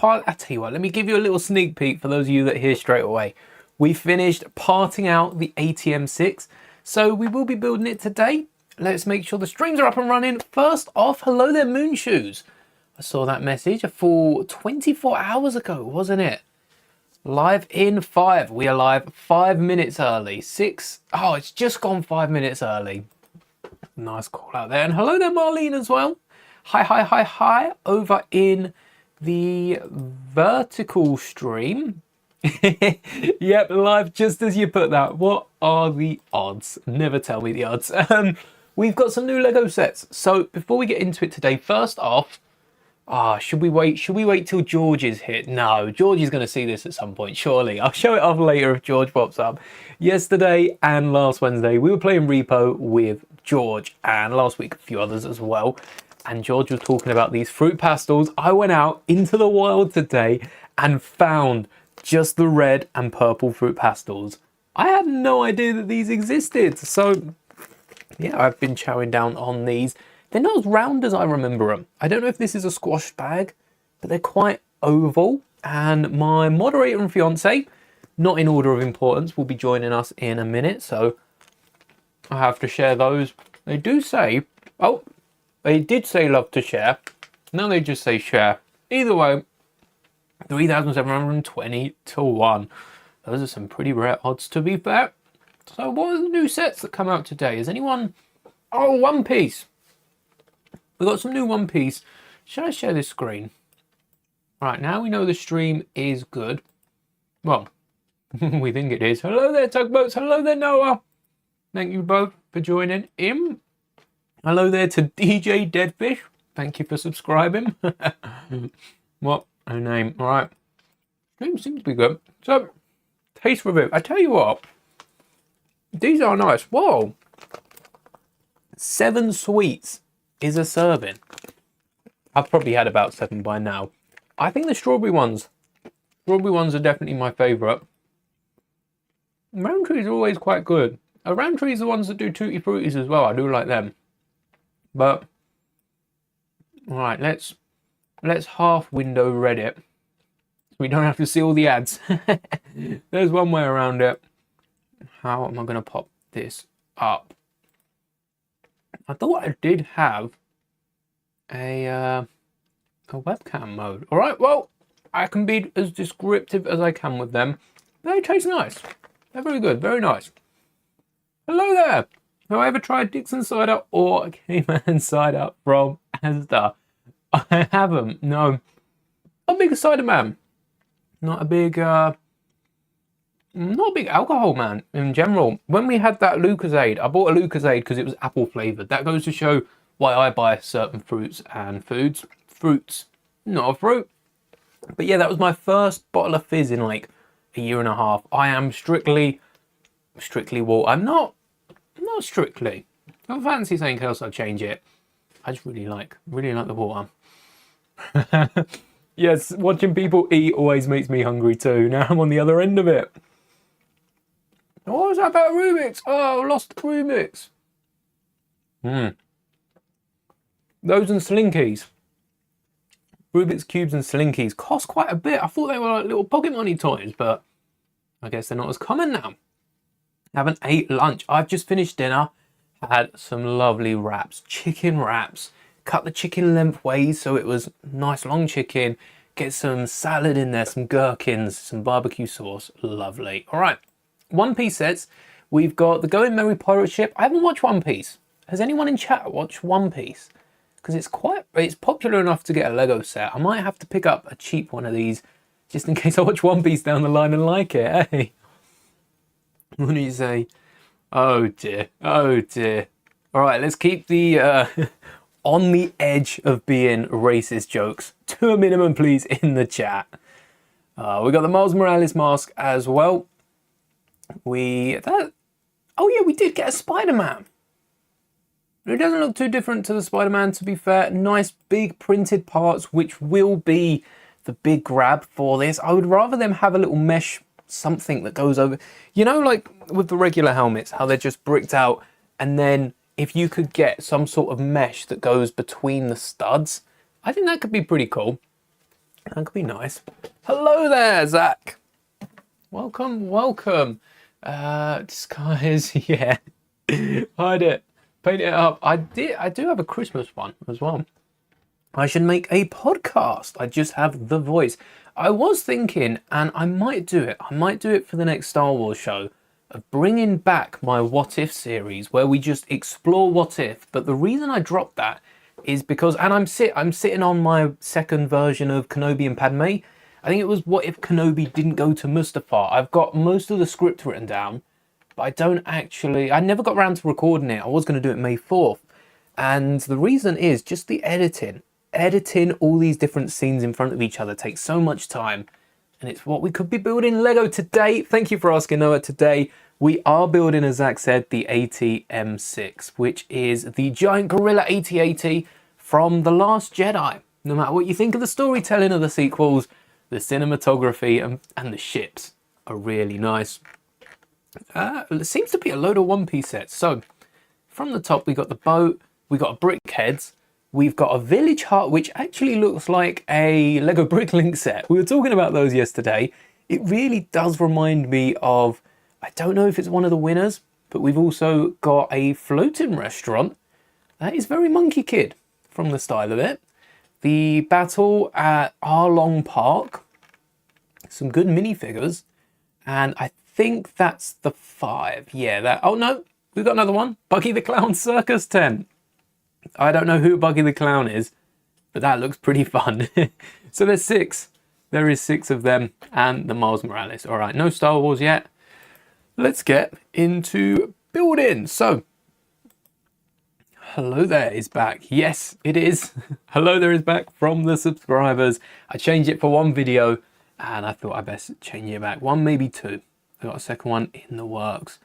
I tell you what, let me give you a little sneak peek for those of you that hear straight away. We finished parting out the AT-M6, so we will be building it today. Let's make sure the streams are up and running. First off, hello there, Moon Shoes. I saw that message a full 24 hours ago, wasn't it? Live in 5. We are live 5 minutes early. 6. Oh, it's just gone 5 minutes early. Nice call out there. And hello there, Marlene, as well. Hi. Over in the vertical stream. Yep, live just as you put that. What are the odds? Never tell me the odds. We've got some new Lego sets. So before we get into it today, first off, should we wait? Should we wait till George is here? No, George is going to see this at some point, surely. I'll show it off later if George pops up. Yesterday and last Wednesday, we were playing Repo with George, and last week a few others as well. And George was talking about these fruit pastels. I went out into the wild today and found just the red and purple fruit pastels. I had no idea that these existed. So yeah, I've been chowing down on these. They're not as round as I remember them. I don't know if this is a squash bag, but they're quite oval. And my moderator and fiance, not in order of importance, will be joining us in a minute. So I have to share those. They do say, oh, they did say love to share. Now they just say share. Either way, 3,720 to 1. Those are some pretty rare odds, to be fair. So what are the new sets that come out today? Is anyone... Oh, One Piece. We've got some new One Piece. Should I share this screen? Right, now we know the stream is good. Well, we think it is. Hello there, Tugboats. Hello there, Noah. Thank you both for joining in. Hello there to DJ Deadfish. Thank you for subscribing. What a name. All right. Stream seems to be good. So, taste review. I tell you what. These are nice. Whoa. 7 sweets is a serving. I've probably had about 7 by now. I think the strawberry ones are definitely my favourite. Roundtrees are always quite good. Roundtrees are the ones that do Tutti Fruttis as well. I do like them. But, all right, let's half window Reddit so we don't have to see all the ads. There's one way around it. How am I going to pop this up? I thought I did have a webcam mode. All right, well, I can be as descriptive as I can with them. They taste nice. They're very good, very nice. Hello there. Have I ever tried Dixon cider or Cayman cider from Asda? I haven't. No. Not a big cider man. Not a big alcohol man in general. When we had that Lucozade, I bought a Lucozade because it was apple flavoured. That goes to show why I buy certain fruits and foods. Fruits, not a fruit. But yeah, that was my first bottle of fizz in like a year and a half. I am strictly water. I'm not strictly. If I fancy something else, I'll change it. I just really like the water. Yes, watching people eat always makes me hungry too. Now I'm on the other end of it. What was that about Rubik's? Oh, I lost Rubik's. Those and Slinkies. Rubik's Cubes and Slinkies cost quite a bit. I thought they were like little pocket money toys, but I guess they're not as common now. Haven't ate lunch. I've just finished dinner. Had some lovely wraps, chicken wraps. Cut the chicken lengthways so it was nice long chicken. Get some salad in there, some gherkins, some barbecue sauce. Lovely. All right, One Piece sets. We've got the Going Merry Pirate Ship. I haven't watched One Piece. Has anyone in chat watched One Piece? Because it's popular enough to get a Lego set. I might have to pick up a cheap one of these just in case I watch One Piece down the line and like it. Hey, what do you say? Oh dear. Oh dear. All right, let's keep the on the edge of being racist jokes to a minimum, please, in the chat. We got the Miles Morales mask as well. Oh yeah, we did get a Spider-Man. It doesn't look too different to the Spider-Man, to be fair. Nice big printed parts, which will be the big grab for this. I would rather them have a little mesh something that goes over. You know, like with the regular helmets, how they're just bricked out, and then if you could get some sort of mesh that goes between the studs, I think that could be pretty cool. That could be nice. Hello there, Zach. Welcome, welcome. Disguise, yeah. Hide it. Paint it up. I do have a Christmas one as well. I should make a podcast. I just have the voice. I was thinking, and I might do it. I might do it for the next Star Wars show, of bringing back my What If series, where we just explore what if. But the reason I dropped that is because, and I'm sitting on my second version of Kenobi and Padme. I think it was what if Kenobi didn't go to Mustafar. I've got most of the script written down, but I never got around to recording it. I was going to do it May 4th. And the reason is just the editing. Editing all these different scenes in front of each other takes so much time. And it's what we could be building Lego today. Thank you for asking, Noah. Today, we are building, as Zach said, the AT-M6, which is the giant gorilla AT-AT from The Last Jedi. No matter what you think of the storytelling of the sequels, the cinematography and the ships are really nice. It seems to be a load of one-piece sets. So, from the top, we got the boat, we got brick heads, we've got a village hut, which actually looks like a Lego Bricklink set. We were talking about those yesterday. It really does remind me of, I don't know if it's one of the winners, but we've also got a floating restaurant. That is very Monkey Kid from the style of it. The battle at Arlong Park. Some good minifigures. And I think that's the 5. Yeah, oh no, we've got another one. Buggy the Clown Circus tent. I don't know who Buggy the Clown is, but that looks pretty fun. So there's 6. There is 6 of them and the Miles Morales. All right, no Star Wars yet. Let's get into building. So, hello there is back. Yes, it is. Hello there is back from the subscribers. I changed it for one video and I thought I best change it back. 1, maybe 2. I got a second one in the works.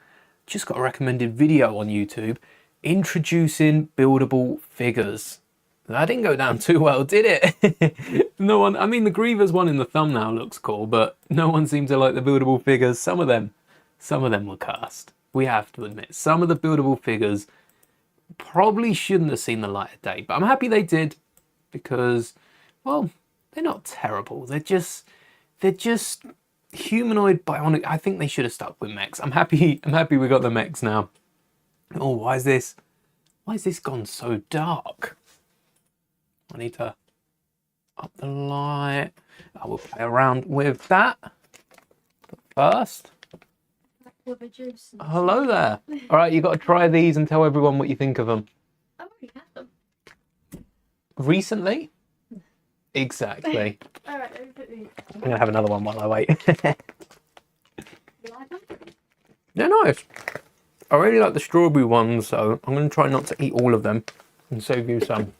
Just got a recommended video on YouTube introducing buildable figures. That didn't go down too well, did it? No one, I mean, the Grievous one in the thumbnail looks cool, but no one seemed to like the buildable figures. Some of them were cursed. We have to admit, some of the buildable figures probably shouldn't have seen the light of day, but I'm happy they did because, well, they're not terrible. They're just humanoid bionic. I think they should have stuck with mechs. I'm happy we got the mechs now. Oh, why is this gone so dark? I need to up the light. I will play around with that. But first, hello there. All right, you got to try these and tell everyone what you think of them. I've already had them. Recently? Exactly. All right, let me put these. I'm gonna have another one while I wait. You like them? They're nice. I really like the strawberry ones, so I'm going to try not to eat all of them and save you some.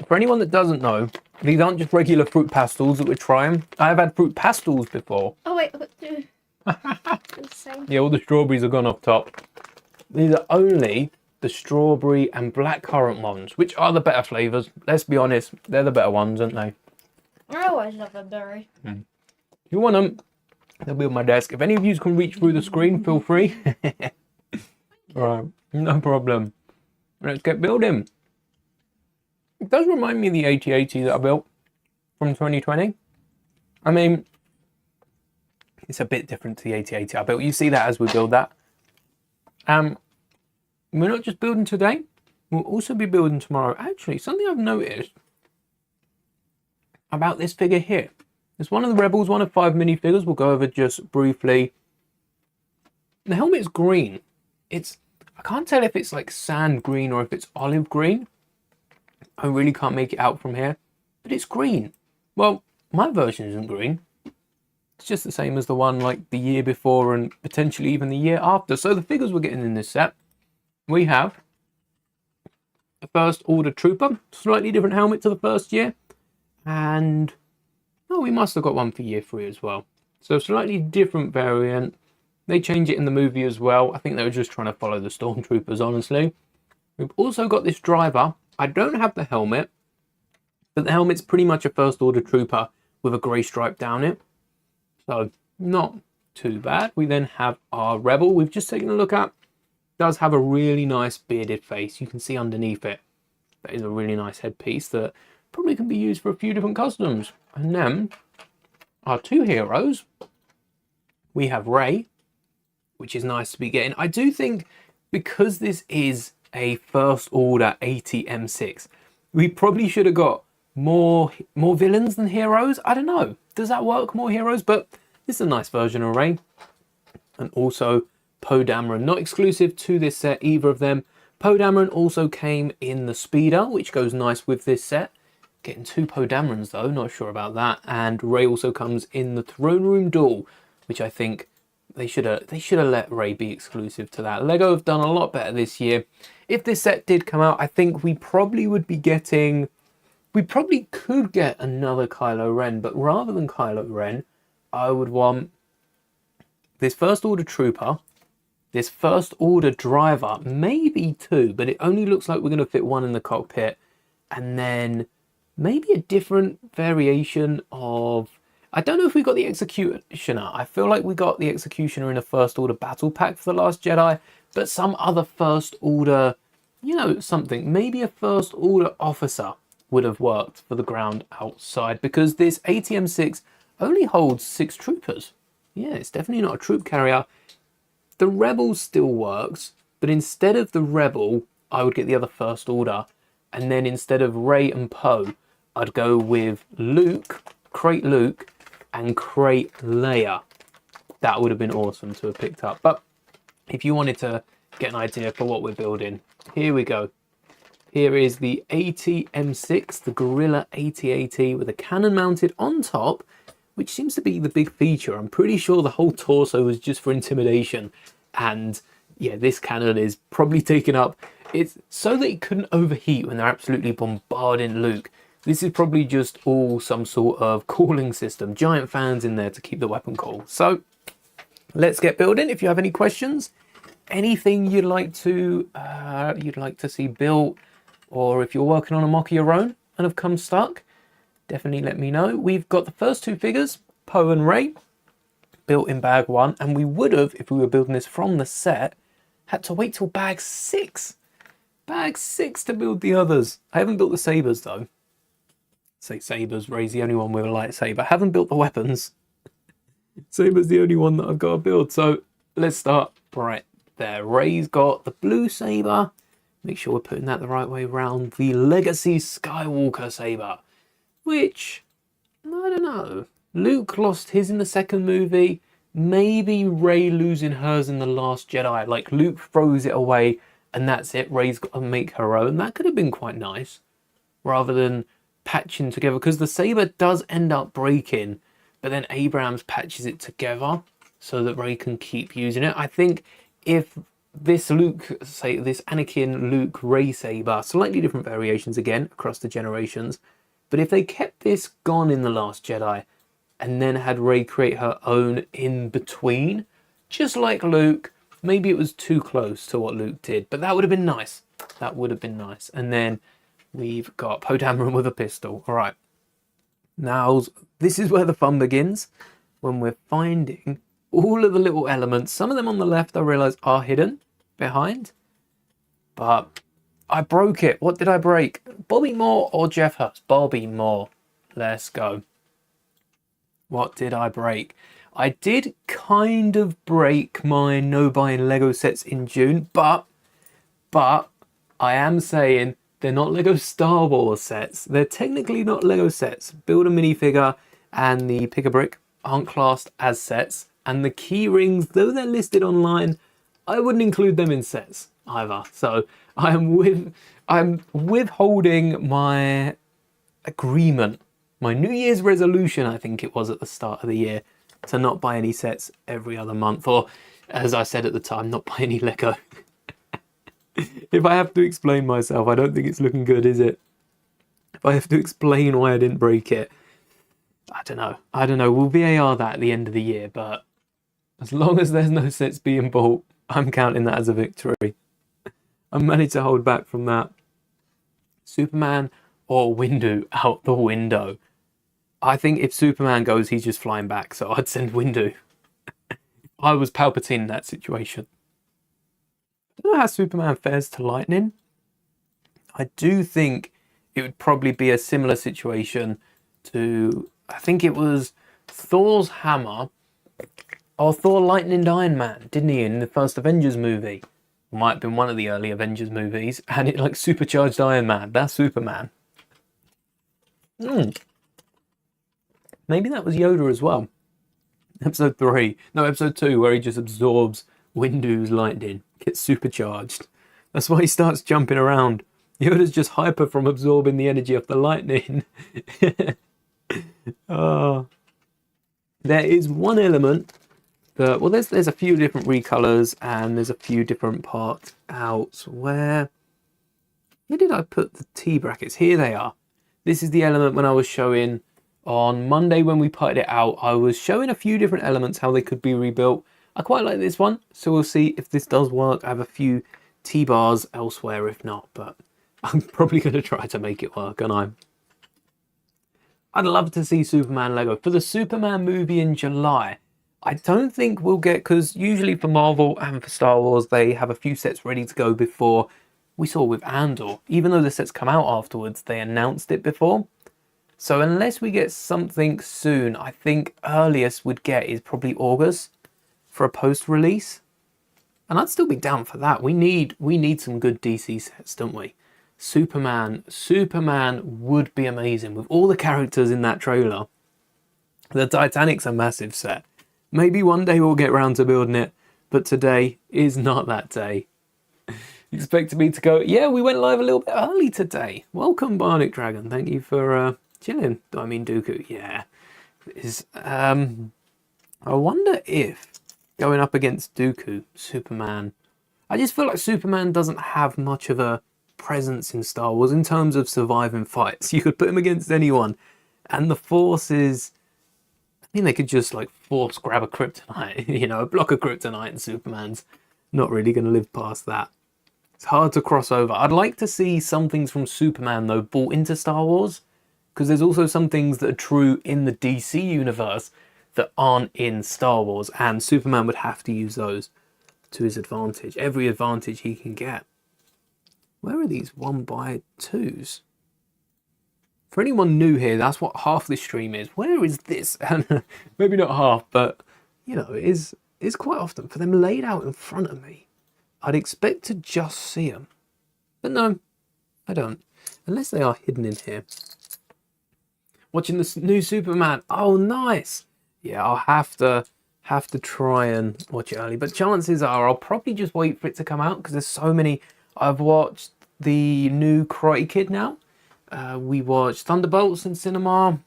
For anyone that doesn't know, these aren't just regular fruit pastels that we're trying. I have had fruit pastels before. Oh wait, I've got 2. The same. Yeah, all the strawberries are gone off top. These are only the strawberry and blackcurrant ones, which are the better flavours. Let's be honest, they're the better ones, aren't they? I always love a berry. If you want them, they'll be on my desk. If any of you can reach through the screen, feel free. All right, no problem. Let's get building. It does remind me of the AT-AT that I built from 2020. I mean, it's a bit different to the AT-AT I built. You see that as we build that. We're not just building today. We'll also be building tomorrow. Actually, something I've noticed about this figure here. It's one of the Rebels, one of 5 minifigures. We'll go over just briefly. The helmet's green. I can't tell if it's like sand green or if it's olive green. I really can't make it out from here, but it's green. Well, my version isn't green. It's just the same as the one like the year before and potentially even the year after. So the figures we're getting in this set, we have a First Order Trooper, slightly different helmet to the first year, and oh, we must have got one for year 3 as well. So slightly different variant. They change it in the movie as well. I think they were just trying to follow the Stormtroopers, honestly. We've also got this driver. I don't have the helmet, but the helmet's pretty much a First Order Trooper with a grey stripe down it. So not too bad. We then have our Rebel. We've just taken a look at. Does have a really nice bearded face. You can see underneath it. That is a really nice headpiece that probably can be used for a few different customs. And then our two heroes, we have Rey, which is nice to be getting. I do think because this is a first order AT-M6, we probably should have got more villains than heroes. I don't know. Does that work, more heroes? But this is a nice version of Rey. And also Poe Dameron, not exclusive to this set, either of them. Poe Dameron also came in the Speeder, which goes nice with this set. Getting two Poe Damerons though, not sure about that. And Rey also comes in the Throne Room Duel, which I think they should have let Rey be exclusive to that. Lego have done a lot better this year. If this set did come out, I think we probably would be getting... We probably could get another Kylo Ren, but rather than Kylo Ren, I would want this First Order Trooper, this First Order Driver, maybe two, but it only looks like we're going to fit one in the cockpit, and then maybe a different variation of... I don't know if we got the Executioner. I feel like we got the Executioner in a First Order Battle Pack for The Last Jedi, but some other First Order, you know, something. Maybe a First Order Officer would have worked for the ground outside, because this AT-M6 only holds 6 troopers. Yeah, it's definitely not a troop carrier. The Rebel still works, but instead of the Rebel, I would get the other First Order. And then instead of Rey and Poe, I'd go with Luke, Crate Luke, and Crate Leia. That would have been awesome to have picked up. But if you wanted to get an idea for what we're building, here we go. Here is the AT-M6, the Gorilla AT-AT with a cannon mounted on top, which seems to be the big feature. I'm pretty sure the whole torso was just for intimidation. And yeah, this cannon is probably taken up. It's so that it couldn't overheat when they're absolutely bombarding Luke. This is probably just all some sort of cooling system. Giant fans in there to keep the weapon cool. So let's get building. If you have any questions, anything you'd like to see built, or if you're working on a mock of your own and have come stuck, definitely let me know. We've got the first two figures, Poe and Rey, built in bag 1, and we would have, if we were building this from the set, had to wait till bag 6. Bag 6 to build the others. I haven't built the sabers though. Say sabers, Rey's the only one with a lightsaber. I haven't built the weapons. Saber's the only one that I've got to build. So let's start right there. Rey's got the blue saber. Make sure we're putting that the right way around. The Legacy Skywalker saber, which, I don't know. Luke lost his in the second movie. Maybe Rey losing hers in The Last Jedi. Like Luke throws it away and that's it. Rey's got to make her own. That could have been quite nice. Rather than patching together. Because the saber does end up breaking. But then Abrams patches it together so that Rey can keep using it. I think if this Anakin Luke Rey saber, slightly different variations again across the generations, but if they kept this gone in The Last Jedi and then had Rey create her own in between, just like Luke, maybe it was too close to what Luke did, but that would have been nice. That would have been nice. And then we've got Poe Dameron with a pistol. All right, now this is where the fun begins, when we're finding all of the little elements. Some of them on the left I realise are hidden behind, but I broke it. What did I break? Bobby Moore or Jeff Hurst? Bobby Moore. Let's go. What did I break? I did kind of break my no buying Lego sets in June, but I am saying they're not Lego Star Wars sets. They're technically not Lego sets. Build a minifigure and the Pick-a-Brick aren't classed as sets. And the key rings, though they're listed online, I wouldn't include them in sets either. So I'm withholding my agreement, my New Year's resolution, I think it was at the start of the year, to not buy any sets every other month, or as I said at the time, not buy any Lego. If I have to explain myself, I don't think it's looking good, is it? If I have to explain why I didn't break it, I don't know. We'll VAR that at the end of the year, but as long as there's no sets being bought, I'm counting that as a victory. I managed to hold back from that. Superman or Windu out the window. I think if Superman goes, he's just flying back, so I'd send Windu. I was Palpatine in that situation. I don't know how Superman fares to lightning. I do think it would probably be a similar situation to, I think it was Thor's hammer or Thor Lightning Iron Man, didn't he, in the first Avengers movie? Might have been one of the early Avengers movies, and it like supercharged Iron Man. That's Superman. Maybe that was Yoda as well. Episode 3. No, episode 2, where he just absorbs Windu's lightning. Gets supercharged. That's why he starts jumping around. Yoda's just hyper from absorbing the energy of the lightning. Oh. There is one element that, well, there's a few different recolors and there's a few different parts out. Where did I put the T brackets? Here they are. This is the element when I was showing on Monday when we putted it out. I was showing a few different elements, how they could be rebuilt. I quite like this one, so we'll see if this does work. I have a few T-bars elsewhere if not, but I'm probably going to try to make it work, aren't I? I'd love to see Superman Lego. For the Superman movie in July, I don't think we'll get, because usually for Marvel and for Star Wars, they have a few sets ready to go before. We saw with Andor, even though the sets come out afterwards, they announced it before. So unless we get something soon, I think earliest we'd get is probably August for a post-release. And I'd still be down for that. We need some good DC sets, don't we? Superman would be amazing with all the characters in that trailer. The Titanic's a massive set. Maybe one day we'll get around to building it, but today is not that day. Expected me to go, yeah, we went live a little bit early today. Welcome, Bionic Dragon. Thank you for chilling. I mean, Dooku, yeah. I wonder if going up against Dooku, Superman, I just feel like Superman doesn't have much of a presence in Star Wars in terms of surviving fights. You could put him against anyone, and the Force is, I mean, they could just like force grab a kryptonite, you know, a block of kryptonite, and Superman's not really going to live past that. It's hard to cross over. I'd like to see some things from Superman though brought into Star Wars, because there's also some things that are true in the DC universe that aren't in Star Wars, and Superman would have to use those to his advantage, every advantage he can get. Where are these 1x2s? For anyone new here, that's what half this stream is. Where is this? Maybe not half, but you know, it is quite often for them laid out in front of me. I'd expect to just see them, but no, I don't, unless they are hidden in here. Watching the new Superman. Oh, nice. Yeah, I'll have to try and watch it early, but chances are I'll probably just wait for it to come out, because there's so many. I've watched the new Karate Kid now. We watched Thunderbolts in cinema,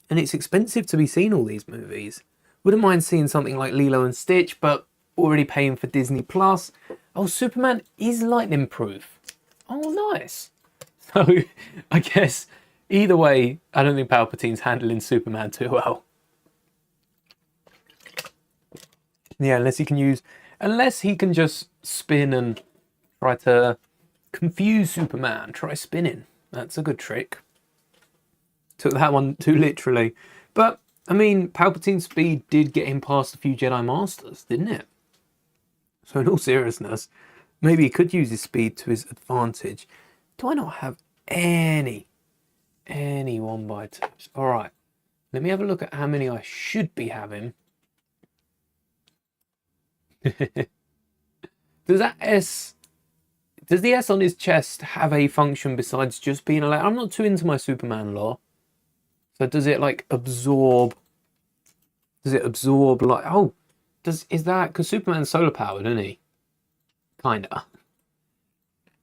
and it's expensive to be seeing all these movies. Wouldn't mind seeing something like Lilo and Stitch, but already paying for Disney Plus. Oh, Superman is lightning proof. Oh, nice. So I guess either way, I don't think Palpatine's handling Superman too well. Yeah, unless he can just spin and try to confuse Superman. Try spinning. That's a good trick. Took that one too literally. But, I mean, Palpatine's speed did get him past a few Jedi Masters, didn't it? So in all seriousness, maybe he could use his speed to his advantage. Do I not have any 1x2s? Alright, let me have a look at how many I should be having. Does the S on his chest have a function besides just being a letter? I'm not too into my Superman lore. So does it like absorb? Does it absorb like, oh, is that, because Superman's solar powered, isn't he? Kinda.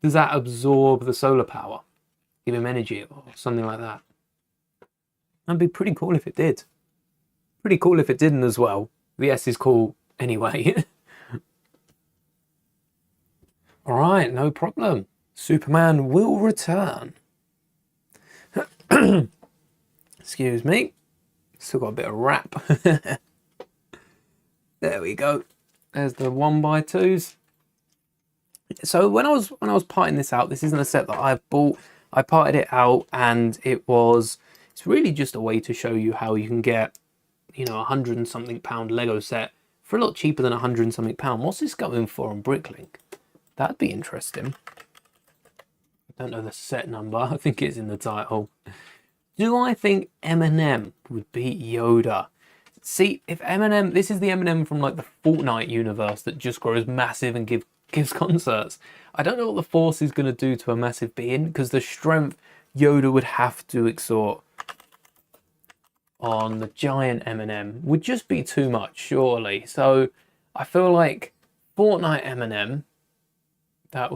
Does that absorb the solar power? Give him energy or something like that? That'd be pretty cool if it did. Pretty cool if it didn't as well. The S is cool anyway. Alright, no problem. Superman will return. Excuse me. Still got a bit of rap. There we go. There's the 1x2s. So when I was parting this out, this isn't a set that I've bought. I parted it out, and it's really just a way to show you how you can get, you know, £100 and something Lego set for a lot cheaper than £100 and something. What's this going for on Bricklink? That'd be interesting. I don't know the set number. I think it's in the title. Do I think Eminem would beat Yoda? See, if Eminem, this is the Eminem from like the Fortnite universe that just grows massive and gives concerts. I don't know what the Force is going to do to a massive being, because the strength Yoda would have to exert on the giant Eminem would just be too much, surely. So I feel like Fortnite Eminem, that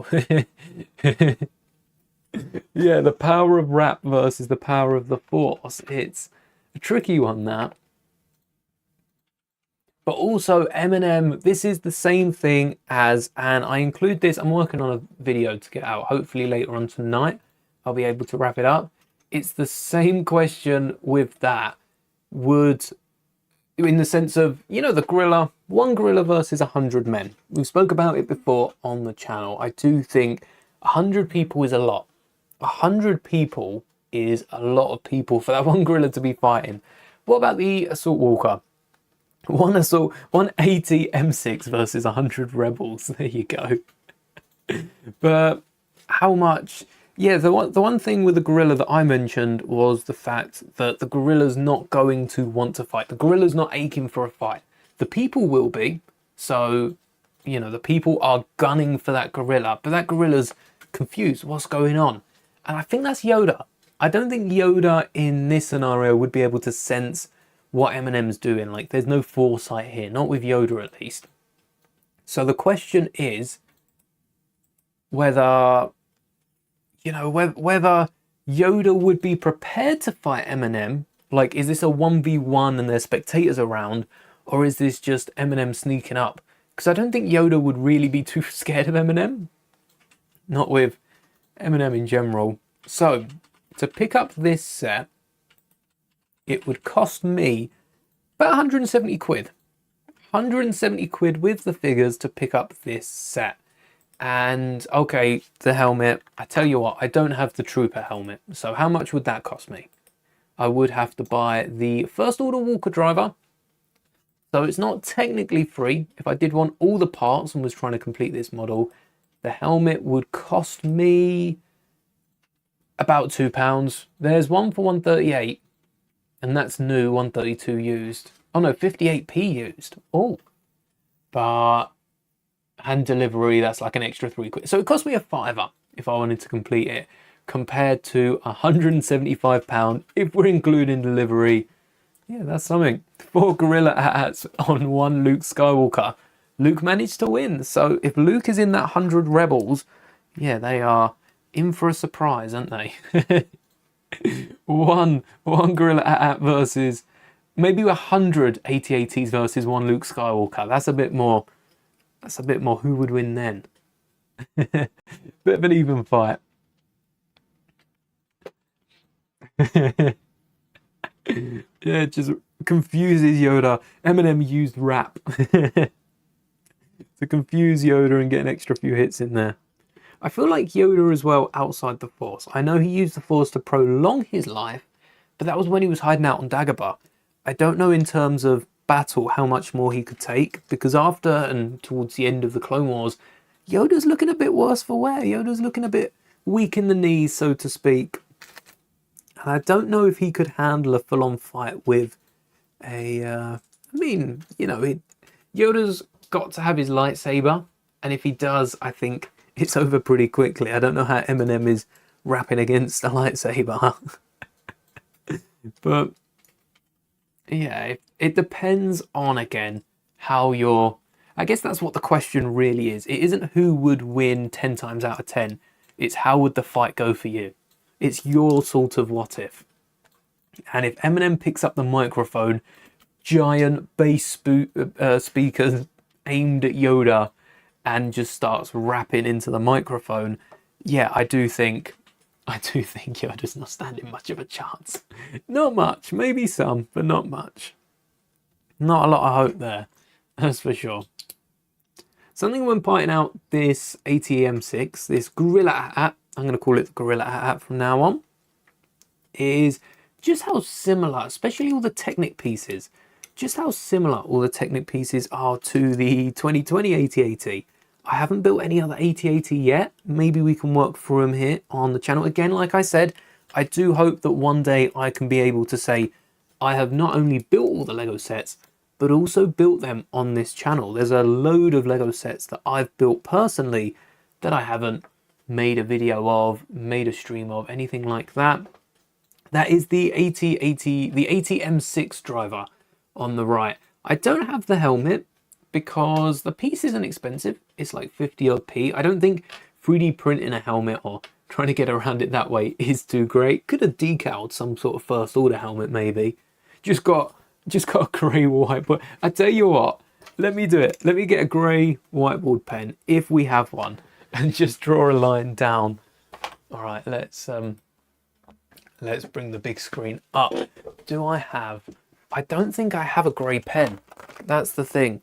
yeah, the power of rap versus the power of the Force. It's a tricky one, that. But also Eminem, this is the same thing as, and I include this, I'm working on a video to get out, hopefully later on tonight, I'll be able to wrap it up. It's the same question with that. Would, in the sense of, you know, the gorilla, one gorilla versus 100 men. We spoke about it before on the channel. I do think 100 people is a lot. 100 people is a lot of people for that one gorilla to be fighting. What about the assault walker? One AT-M6 versus 100 rebels. There you go. But how much? Yeah, the one thing with the gorilla that I mentioned was the fact that the gorilla's not going to want to fight. The gorilla's not aching for a fight. The people will be. So, you know, the people are gunning for that gorilla, but that gorilla's confused. What's going on? And I think that's Yoda. I don't think Yoda in this scenario would be able to sense what Eminem's doing. Like, there's no foresight here, not with Yoda at least. So the question is whether, you know, whether Yoda would be prepared to fight Eminem. Like, is this a 1v1 and there's spectators around, or is this just Eminem sneaking up? Because I don't think Yoda would really be too scared of Eminem. Not with Eminem in general. So, to pick up this set, it would cost me about 170 quid. 170 quid with the figures to pick up this set. And, okay, the helmet. I tell you what, I don't have the Trooper helmet. So how much would that cost me? I would have to buy the First Order Walker Driver. So it's not technically free. If I did want all the parts and was trying to complete this model, the helmet would cost me about £2. There's one for 138. And that's new, 132 used. Oh no, 58p used. Oh. But hand delivery, that's like an extra £3. So it cost me a fiver if I wanted to complete it, compared to £175 if we're including delivery. Yeah, that's something. 4 gorilla hats on 1 Luke Skywalker. Luke managed to win. So if Luke is in that 100 rebels, yeah, they are in for a surprise, aren't they? one gorilla hat versus maybe 100 AT-ATs versus 1 Luke Skywalker. That's a bit more. That's a bit more. Who would win then? Bit of an even fight. Yeah, it just confuses Yoda. Eminem used rap to confuse Yoda and get an extra few hits in there. I feel like Yoda as well outside the Force. I know he used the Force to prolong his life, but that was when he was hiding out on Dagobah. I don't know in terms of battle how much more he could take, because after and towards the end of the Clone Wars, Yoda's looking a bit worse for wear. Yoda's looking a bit weak in the knees, so to speak. And I don't know if he could handle a full-on fight with a... I mean, you know, Yoda's got to have his lightsaber, and if he does, I think it's over pretty quickly. I don't know how Eminem is rapping against a lightsaber. But yeah, it depends on, again, how you're... I guess that's what the question really is. It isn't who would win 10 times out of 10. It's how would the fight go for you. It's your sort of what if. And if Eminem picks up the microphone, giant bass speakers aimed at Yoda, and just starts rapping into the microphone, yeah, I do think Yoda's not standing much of a chance. Not much, maybe some, but not much. Not a lot of hope there, that's for sure. Something when pointing out this AT-M6, this gorilla hat, I'm going to call it the gorilla hat from now on, is just how similar, especially all the Technic pieces, just how similar all the Technic pieces are to the 2020 AT-AT. I haven't built any other AT-AT yet. Maybe we can work through them here on the channel. Again, like I said, I do hope that one day I can be able to say I have not only built all the Lego sets, but also built them on this channel. There's a load of Lego sets that I've built personally that I haven't made a video of, made a stream of, anything like that. That is the AT-M6 driver on the right. I don't have the helmet because the piece isn't expensive. It's like 50 odd P. I don't think 3D printing a helmet or trying to get around it that way is too great. Could have decaled some sort of first order helmet maybe. Just got a grey whiteboard. I tell you what, let me do it. Let me get a grey whiteboard pen if we have one and just draw a line down. All right, let's bring the big screen up. Do I have... I don't think I have a grey pen. That's the thing.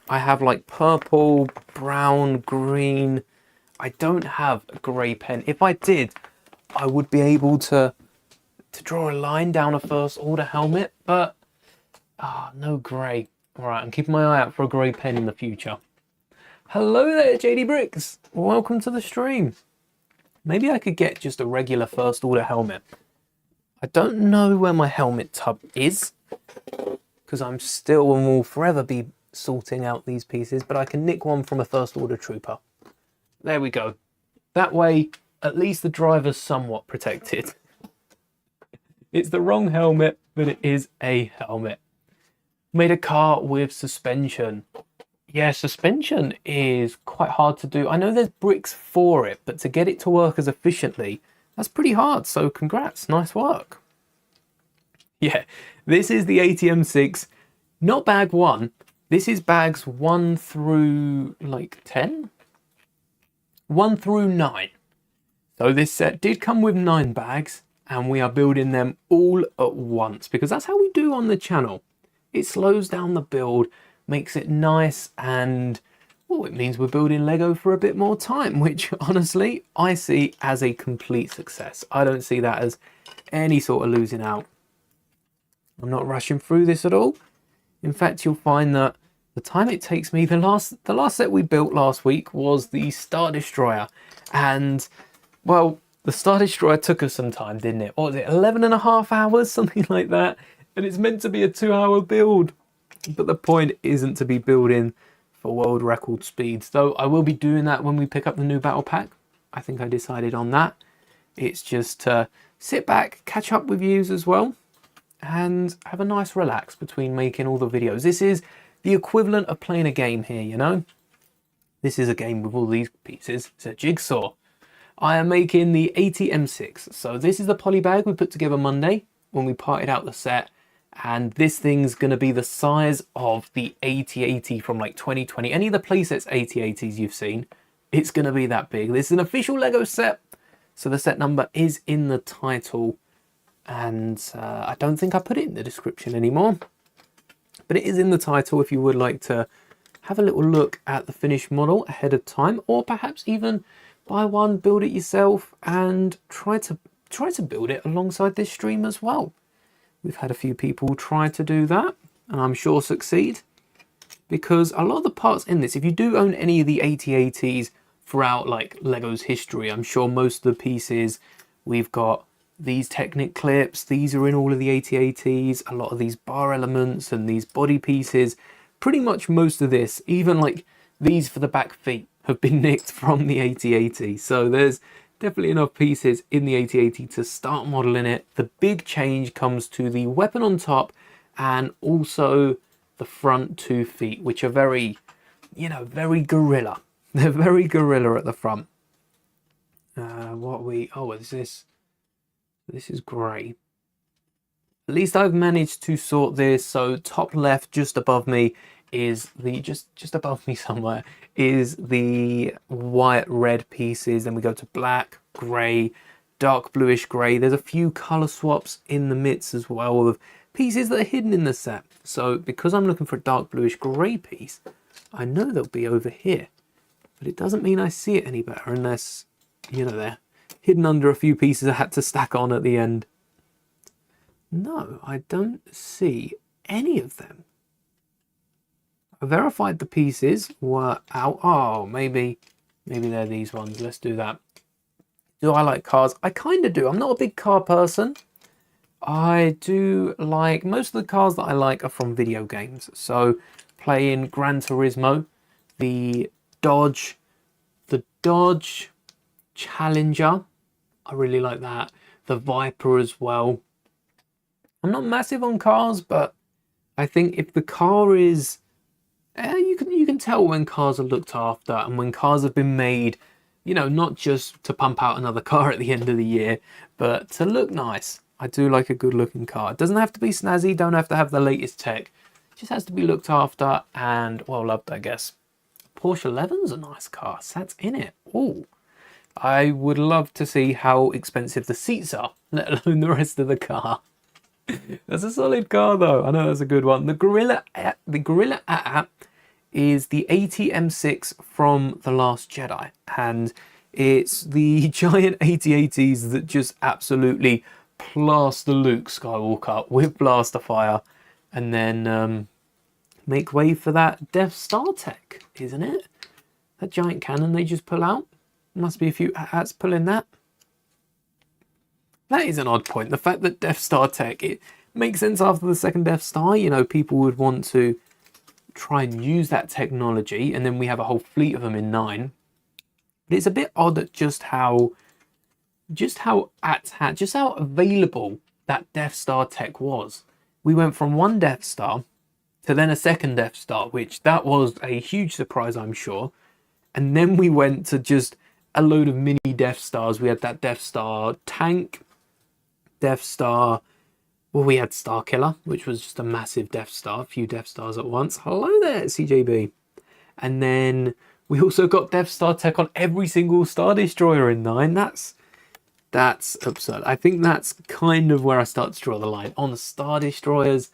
I have like purple, brown, green. I don't have a grey pen. If I did, I would be able to draw a line down a first order helmet, but no grey. All right, I'm keeping my eye out for a grey pen in the future. Hello there, JD Bricks. Welcome to the stream. Maybe I could get just a regular first order helmet. I don't know where my helmet tub is because I'm still and will forever be sorting out these pieces, but I can nick one from a first order trooper. There we go. That way, at least the driver's somewhat protected. It's the wrong helmet, but it is a helmet. Made a car with suspension. Yeah, suspension is quite hard to do. I know there's bricks for it, but to get it to work as efficiently, that's pretty hard. So congrats, nice work. Yeah, this is the AT-M6, not bag 1. This is bags 1 through like 10? 1 through 9. So this set did come with 9 bags, and we are building them all at once because that's how we do on the channel. It slows down the build, makes it nice, and well, it means we're building Lego for a bit more time, which honestly I see as a complete success. I don't see that as any sort of losing out. I'm not rushing through this at all. In fact, you'll find that the time it takes me, the last set we built last week was the Star Destroyer, and well, the Star Destroyer took us some time, didn't it? What was it, 11.5 hours, something like that? And it's meant to be a 2-hour build. But the point isn't to be building for world record speeds. Though I will be doing that when we pick up the new battle pack. I think I decided on that. It's just to sit back, catch up with yous as well, and have a nice relax between making all the videos. This is the equivalent of playing a game here, you know? This is a game with all these pieces. It's a jigsaw. I am making the AT-M6. So this is the poly bag we put together Monday when we parted out the set. And this thing's going to be the size of the AT-AT from like 2020. Any of the playsets AT-ATs you've seen, it's going to be that big. This is an official Lego set. So the set number is in the title. And I don't think I put it in the description anymore. But it is in the title if you would like to have a little look at the finished model ahead of time. Or perhaps even buy one, build it yourself, and try to build it alongside this stream as well. We've had a few people try to do that, and I'm sure succeed, because a lot of the parts in this, if you do own any of the AT-ATs throughout like Lego's history, I'm sure most of the pieces, we've got these Technic clips, these are in all of the AT-ATs, a lot of these bar elements and these body pieces, pretty much most of this, even like these for the back feet, have been nicked from the AT-AT. So there's definitely enough pieces in the AT-AT to start modeling it. The big change comes to the weapon on top and also the front 2 feet, which are very, you know, very gorilla. They're very gorilla at the front. Oh, is this? This is grey. At least I've managed to sort this. So top left, just above me, is the just above me somewhere is the white red pieces. Then we go to black, grey, dark bluish grey. There's a few color swaps in the midst as well of pieces that are hidden in the set. So because I'm looking for a dark bluish grey piece, I know they'll be over here, but it doesn't mean I see it any better unless, you know, they're hidden under a few pieces I had to stack on at the end. No, I don't see any of them. I verified the pieces were out. Oh, maybe they're these ones. Let's do that. Do I like cars? I kind of do. I'm not a big car person. I do like, most of the cars that I like are from video games. So playing Gran Turismo, the Dodge Challenger, I really like that. The Viper as well. I'm not massive on cars, but I think if the car is, you can tell when cars are looked after and when cars have been made, you know, not just to pump out another car at the end of the year, but to look nice. I do like a good looking car. It doesn't have to be snazzy, don't have to have the latest tech. It just has to be looked after and well loved, I guess. Porsche 11's a nice car. Sat in it. Oh, I would love to see how expensive the seats are, let alone the rest of the car. That's a solid car though. I know that's a good one. The Gorilla app is the AT-M6 from The Last Jedi, and it's the giant AT-ATs that just absolutely plaster Luke Skywalker with blaster fire, and then make way for that Death Star tech, isn't it? That giant cannon they just pull out. Must be a few hats pulling that. That is an odd point. The fact that Death Star tech, it makes sense after the second Death Star. You know, people would want to try and use that technology, and then we have a whole fleet of them in 9. But it's a bit odd at just how available that Death Star tech was. We went from one Death Star to then a second Death Star, which that was a huge surprise, I'm sure. And then we went to just a load of mini Death Stars. We had that Death Star tank, Death Star. Well, we had Starkiller, which was just a massive Death Star, a few Death Stars at once. Hello there, CJB. And then we also got Death Star tech on every single Star Destroyer in 9. That's absurd. I think that's kind of where I start to draw the line. On the Star Destroyers,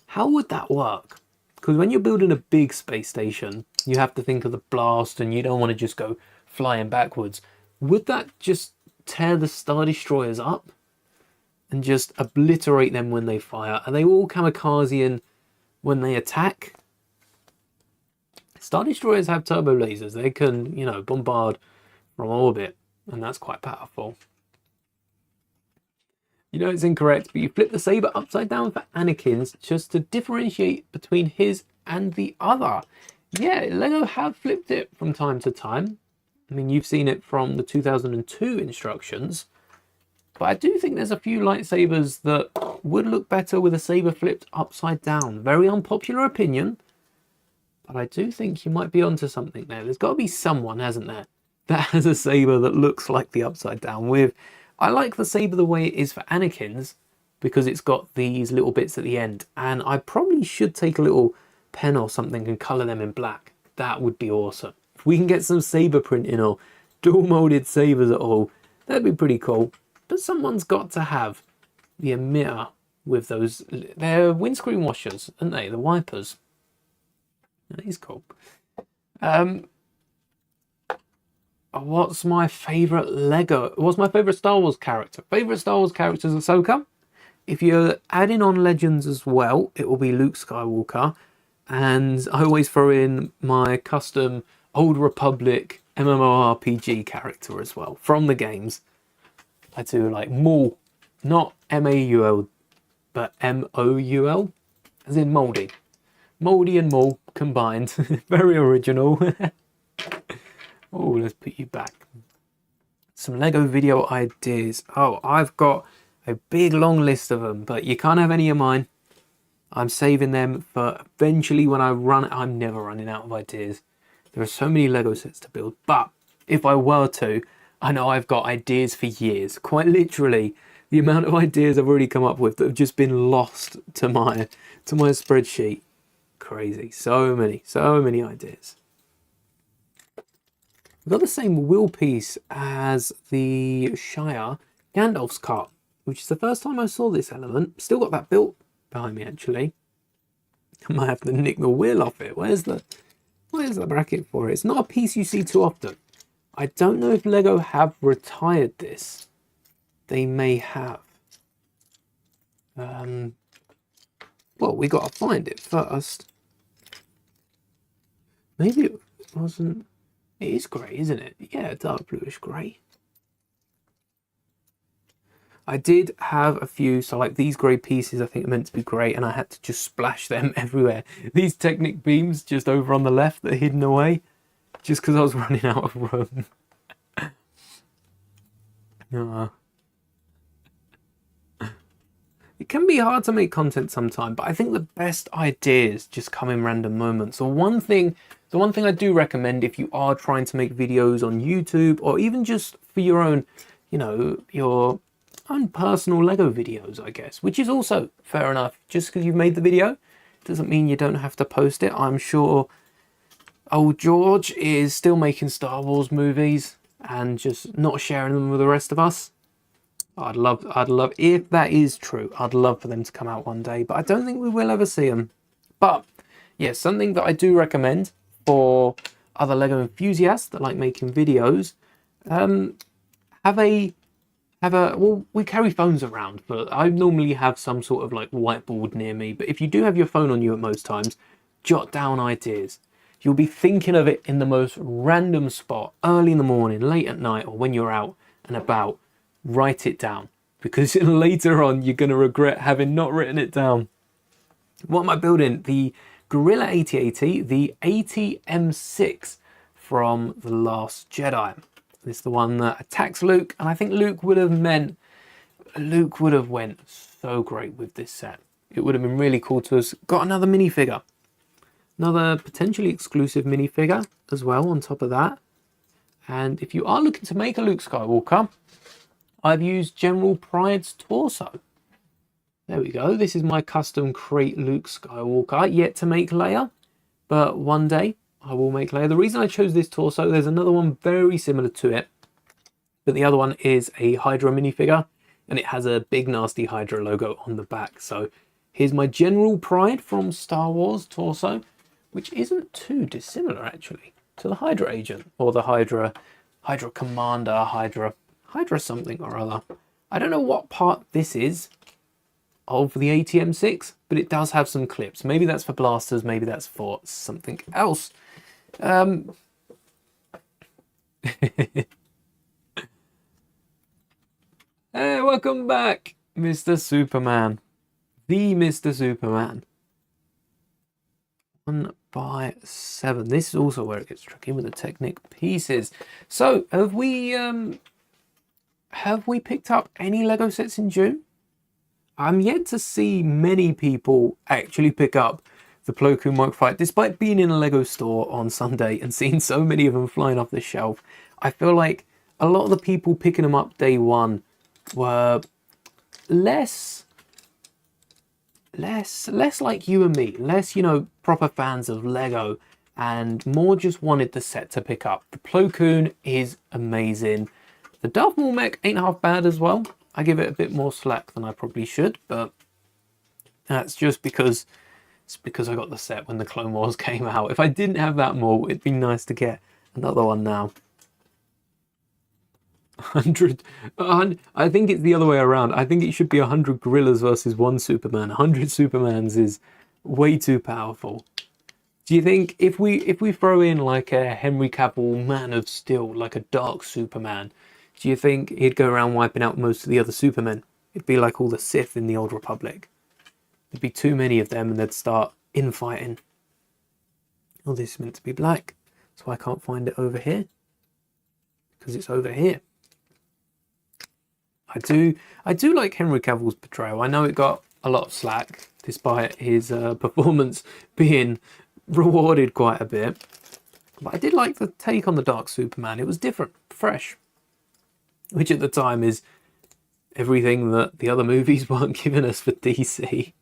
how would that work? Because when you're building a big space station, you have to think of the blast and you don't want to just go flying backwards. Would that just tear the Star Destroyers up and just obliterate them when they fire? Are they all kamikaze when they attack? Star Destroyers have turbo lasers. They can, you know, bombard from orbit, and that's quite powerful. You know it's incorrect, but you flip the saber upside down for Anakin's just to differentiate between his and the other. Yeah, Lego have flipped it from time to time. I mean, you've seen it from the 2002 instructions, but I do think there's a few lightsabers that would look better with a saber flipped upside down. Very unpopular opinion, but I do think you might be onto something there. There's got to be someone, hasn't there, that has a saber that looks like the upside down with. I like the saber the way it is for Anakin's because it's got these little bits at the end, and I probably should take a little pen or something and colour them in black. That would be awesome. If we can get some saber printing or dual molded sabers at all, that'd be pretty cool. But someone's got to have the emitter with those. They're windscreen washers, aren't they? The wipers. That is cool. What's my favourite Lego? What's my favourite Star Wars character? Favourite Star Wars character is Ahsoka. If you're adding on Legends as well, it will be Luke Skywalker. And I always throw in my custom Old Republic MMORPG character as well from the games. I do like Maul, not M-A-U-L, but M-O-U-L, as in Mouldy. Mouldy and Maul combined. Very original. Oh, let's put you back. Some Lego video ideas. Oh, I've got a big long list of them, but you can't have any of mine. I'm saving them for eventually when I run. I'm never running out of ideas. There are so many Lego sets to build, but if I were to, I know I've got ideas for years. Quite literally, the amount of ideas I've already come up with that have just been lost to my spreadsheet. Crazy. So many ideas. We've got the same wheel piece as the Shire Gandalf's cart, which is the first time I saw this element. Still got that built behind me, actually. I might have to nick the wheel off it. Where's the bracket for it? It's not a piece you see too often. I don't know if Lego have retired this. They may have. Well, we got to find it first. Maybe it wasn't. It is grey, isn't it? Yeah, dark bluish grey. I did have a few, so like these grey pieces I think are meant to be grey, and I had to just splash them everywhere. These Technic beams just over on the left that are hidden away, just because I was running out of room. It can be hard to make content sometimes, but I think the best ideas just come in random moments. So the one thing I do recommend if you are trying to make videos on YouTube, or even just for your own, you know, your own personal Lego videos, I guess, which is also fair enough. Just because you've made the video doesn't mean you don't have to post it. I'm sure old George is still making Star Wars movies and just not sharing them with the rest of us. I'd love, if that is true, I'd love for them to come out one day, but I don't think we will ever see them. But yes, something that I do recommend for other Lego enthusiasts that like making videos, well, we carry phones around, but I normally have some sort of like whiteboard near me. But if you do have your phone on you at most times, jot down ideas. You'll be thinking of it in the most random spot, early in the morning, late at night, or when you're out and about. Write it down, because later on you're going to regret having not written it down. What am I building? The Gorilla AT-AT, the AT-M6 from The Last Jedi. This is the one that attacks Luke, and I think Luke would have went so great with this set. It would have been really cool to have got another minifigure. Another potentially exclusive minifigure as well on top of that. And if you are looking to make a Luke Skywalker, I've used General Pride's torso. There we go. This is my custom crate Luke Skywalker, yet to make Leia, but one day I will make Leia. The reason I chose this torso, there's another one very similar to it, but the other one is a Hydra minifigure, and it has a big nasty Hydra logo on the back. So here's my General Pride from Star Wars torso, which isn't too dissimilar actually to the Hydra agent, or the Hydra commander, Hydra something or other. I don't know what part this is of the AT-M6, but it does have some clips. Maybe that's for blasters, maybe that's for something else. Hey, welcome back, Mr. Superman. The Mr. Superman. 1x7. This is also where it gets tricky with the Technic pieces. So, have we picked up any Lego sets in June? I'm yet to see many people actually pick up the Plo Koon Microfighter, despite being in a Lego store on Sunday and seeing so many of them flying off the shelf. I feel like a lot of the people picking them up day one were less like you and me, less, you know, proper fans of Lego, and more just wanted the set to pick up. The Plo Koon is amazing. The Darth Maul mech ain't half bad as well. I give it a bit more slack than I probably should, but that's just because I got the set when the Clone Wars came out. If I didn't have that Maul, it'd be nice to get another one now. 100, I think it's the other way around. I think it should be 100 gorillas versus one Superman. 100 Supermans is way too powerful. Do you think if we throw in like a Henry Cavill Man of Steel, like a dark Superman, do you think he'd go around wiping out most of the other Supermen? It'd be like all the Sith in the Old Republic. There'd be too many of them and they'd start infighting. Oh, this is meant to be black, so I can't find it over here, because it's over here. I do like Henry Cavill's portrayal. I know it got a lot of slack, despite his performance being rewarded quite a bit. But I did like the take on the Dark Superman. It was different, fresh. Which at the time is everything that the other movies weren't giving us for DC.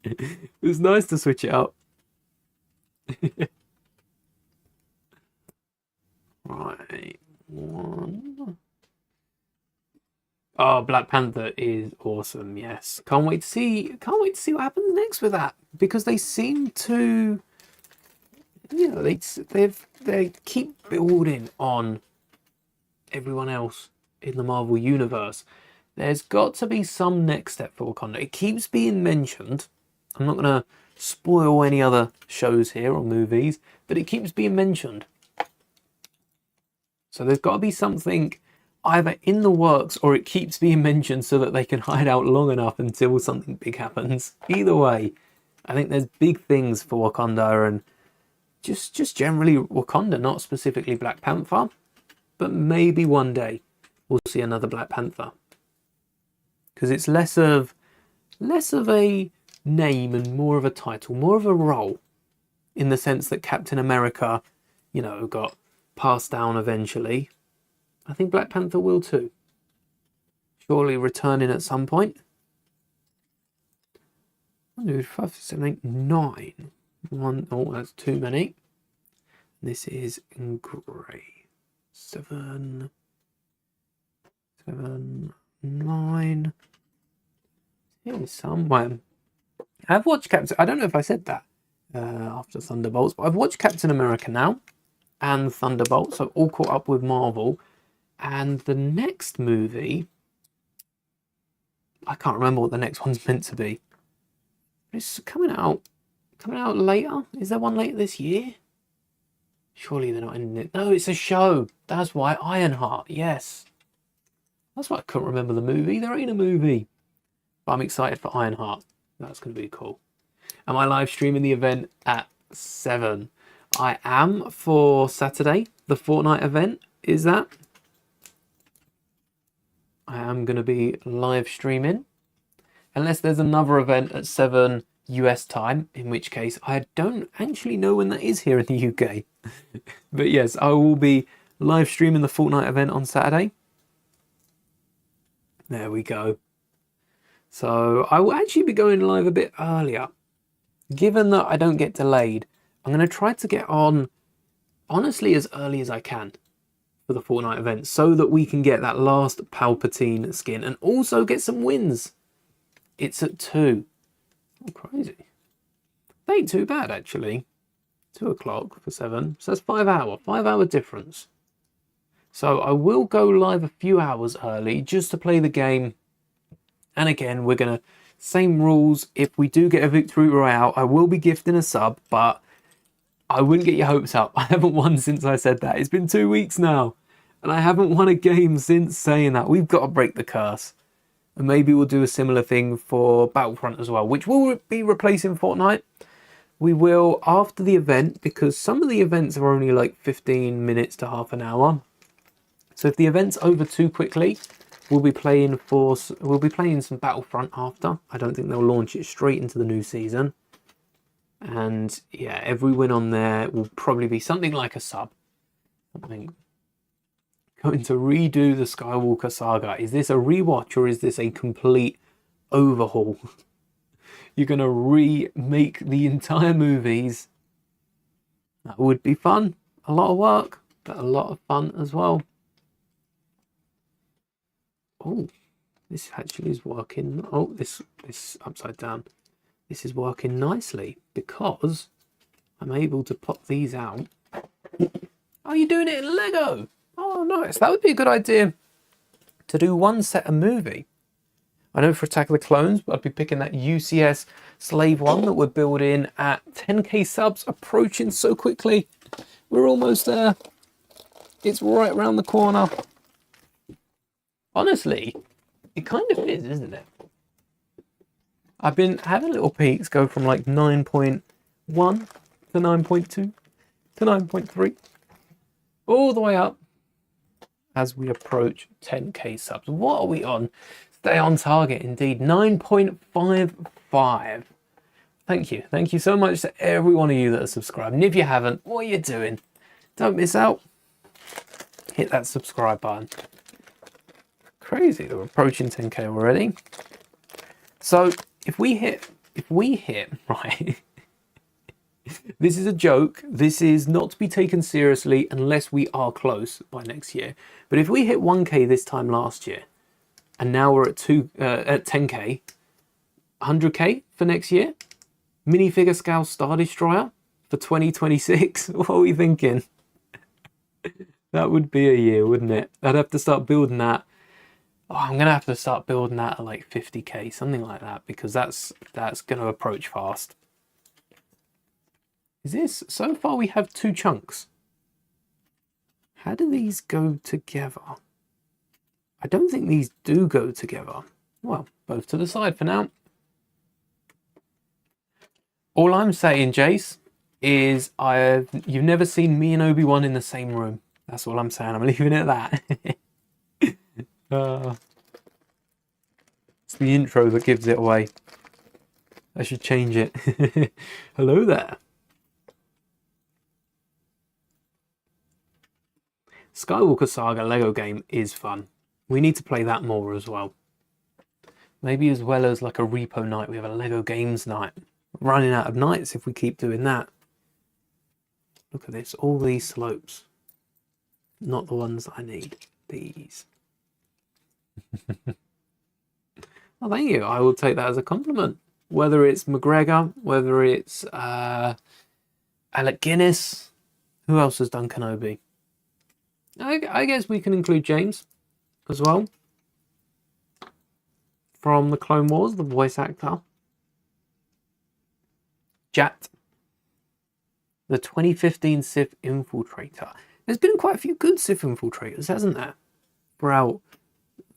It was nice to switch it up. Right, one. Oh, Black Panther is awesome. Yes, can't wait to see what happens next with that, because they seem to, you know, they keep building on everyone else in the Marvel universe. There's got to be some next step for Wakanda. It keeps being mentioned. I'm not gonna spoil any other shows here or movies, but it keeps being mentioned. So there's got to be something either in the works or it keeps being mentioned so that they can hide out long enough until something big happens. Either way, I think there's big things for Wakanda and just generally Wakanda, not specifically Black Panther, but maybe one day we'll see another Black Panther. Because it's less of a name and more of a title, more of a role, in the sense that Captain America, you know, got passed down eventually. I think Black Panther will too. Surely returning at some point. 1, 2, 3, 4, 5, 6, 7, 8, 9. Oh, that's too many. This is in grey. 7, 9. Here somewhere. I've watched Captain. I don't know if I said that after Thunderbolts, but I've watched Captain America now and Thunderbolts. So all caught up with Marvel. And the next movie, I can't remember what the next one's meant to be. It's coming out later. Is there one later this year? Surely they're not ending it. No, it's a show. That's why. Ironheart. Yes. That's why I couldn't remember the movie. There ain't a movie. But I'm excited for Ironheart. That's going to be cool. Am I live streaming the event at 7? I am for Saturday. The Fortnite event is that. I am going to be live streaming. Unless there's another event at 7 US time, in which case I don't actually know when that is here in the UK. But yes, I will be live streaming the Fortnite event on Saturday. There we go. So I will actually be going live a bit earlier. Given that I don't get delayed, I'm going to try to get on, honestly, as early as I can for the Fortnite event so that we can get that last Palpatine skin and also get some wins. It's at 2. Oh, crazy. That ain't too bad, actually. 2 o'clock for 7. So that's 5 hour. 5 hour difference. So I will go live a few hours early just to play the game. And again, we're going to... Same rules. If we do get a victory royale, I will be gifting a sub, but I wouldn't get your hopes up. I haven't won since I said that. It's been 2 weeks now. And I haven't won a game since saying that. We've got to break the curse. And maybe we'll do a similar thing for Battlefront as well, which will be replacing Fortnite. We will after the event, because some of the events are only like 15 minutes to half an hour. So if the event's over too quickly, we'll be playing some Battlefront after. I don't think they'll launch it straight into the new season. And yeah, every win on there will probably be something like a sub. Something. Going to redo the Skywalker saga. Is this a rewatch or is this a complete overhaul? You're going to remake the entire movies. That would be fun. A lot of work, but a lot of fun as well. Oh, this actually is working. Oh, this upside down. This is working nicely because I'm able to pop these out. Oh, you're doing it in Lego. Oh, nice. That would be a good idea to do one set a movie. I know for Attack of the Clones, but I'd be picking that UCS Slave one that we're building at 10k subs, approaching so quickly. We're almost there. It's right around the corner. Honestly, it kind of is, isn't it? I've been having little peaks go from like 9.1 to 9.2 to 9.3, all the way up as we approach 10k subs. What are we on? Stay on target indeed. 9.55. Thank you. Thank you so much to every one of you that are subscribed. And if you haven't, what are you doing? Don't miss out. Hit that subscribe button. Crazy that we're approaching 10k already. So if we hit, right, this is a joke. This is not to be taken seriously unless we are close by next year. But if we hit 1k this time last year, and now we're at 10k, 100k for next year, minifigure scale Star Destroyer for 2026. What are we thinking? That would be a year, wouldn't it? I'd have to start building that. Oh, I'm gonna have to start building that at like 50k, something like that, because that's gonna approach fast. Is this, so far we have 2 chunks. How do these go together? I don't think these do go together. Well, both to the side for now. All I'm saying, Jace, is you've never seen me and Obi-Wan in the same room. That's all I'm saying. I'm leaving it at that. It's the intro that gives it away. I should change it. Hello there. Skywalker Saga Lego game is fun. We need to play that more as well. Maybe as well as like a repo night, we have a Lego games night. Running out of nights if we keep doing that. Look at this, all these slopes. Not the ones that I need. These. Oh, thank you. I will take that as a compliment. Whether it's McGregor, whether it's Alec Guinness. Who else has done Kenobi? I guess we can include James as well. From the Clone Wars, the voice actor. Jat. The 2015 Sith Infiltrator. There's been quite a few good Sith Infiltrators, hasn't there? Throughout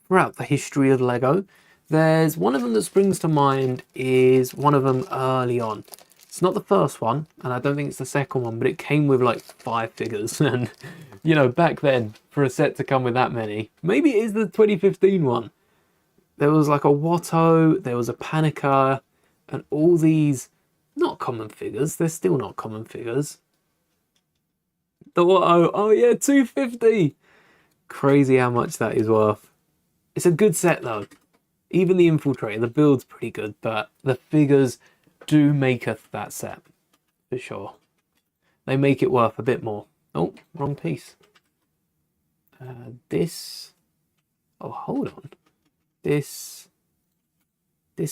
the history of Lego. There's one of them that springs to mind is one of them early on. It's not the first one, and I don't think it's the second one, but it came with like 5 figures. And, you know, back then, for a set to come with that many, maybe it is the 2015 one. There was like a Watto, there was a Paniker, and all these not common figures. They're still not common figures. The Watto, oh yeah, 250. Crazy how much that is worth. It's a good set though. Even the Infiltrator, the build's pretty good, but the figures do make that set, for sure. They make it worth a bit more. Oh, wrong piece. This, oh, hold on. This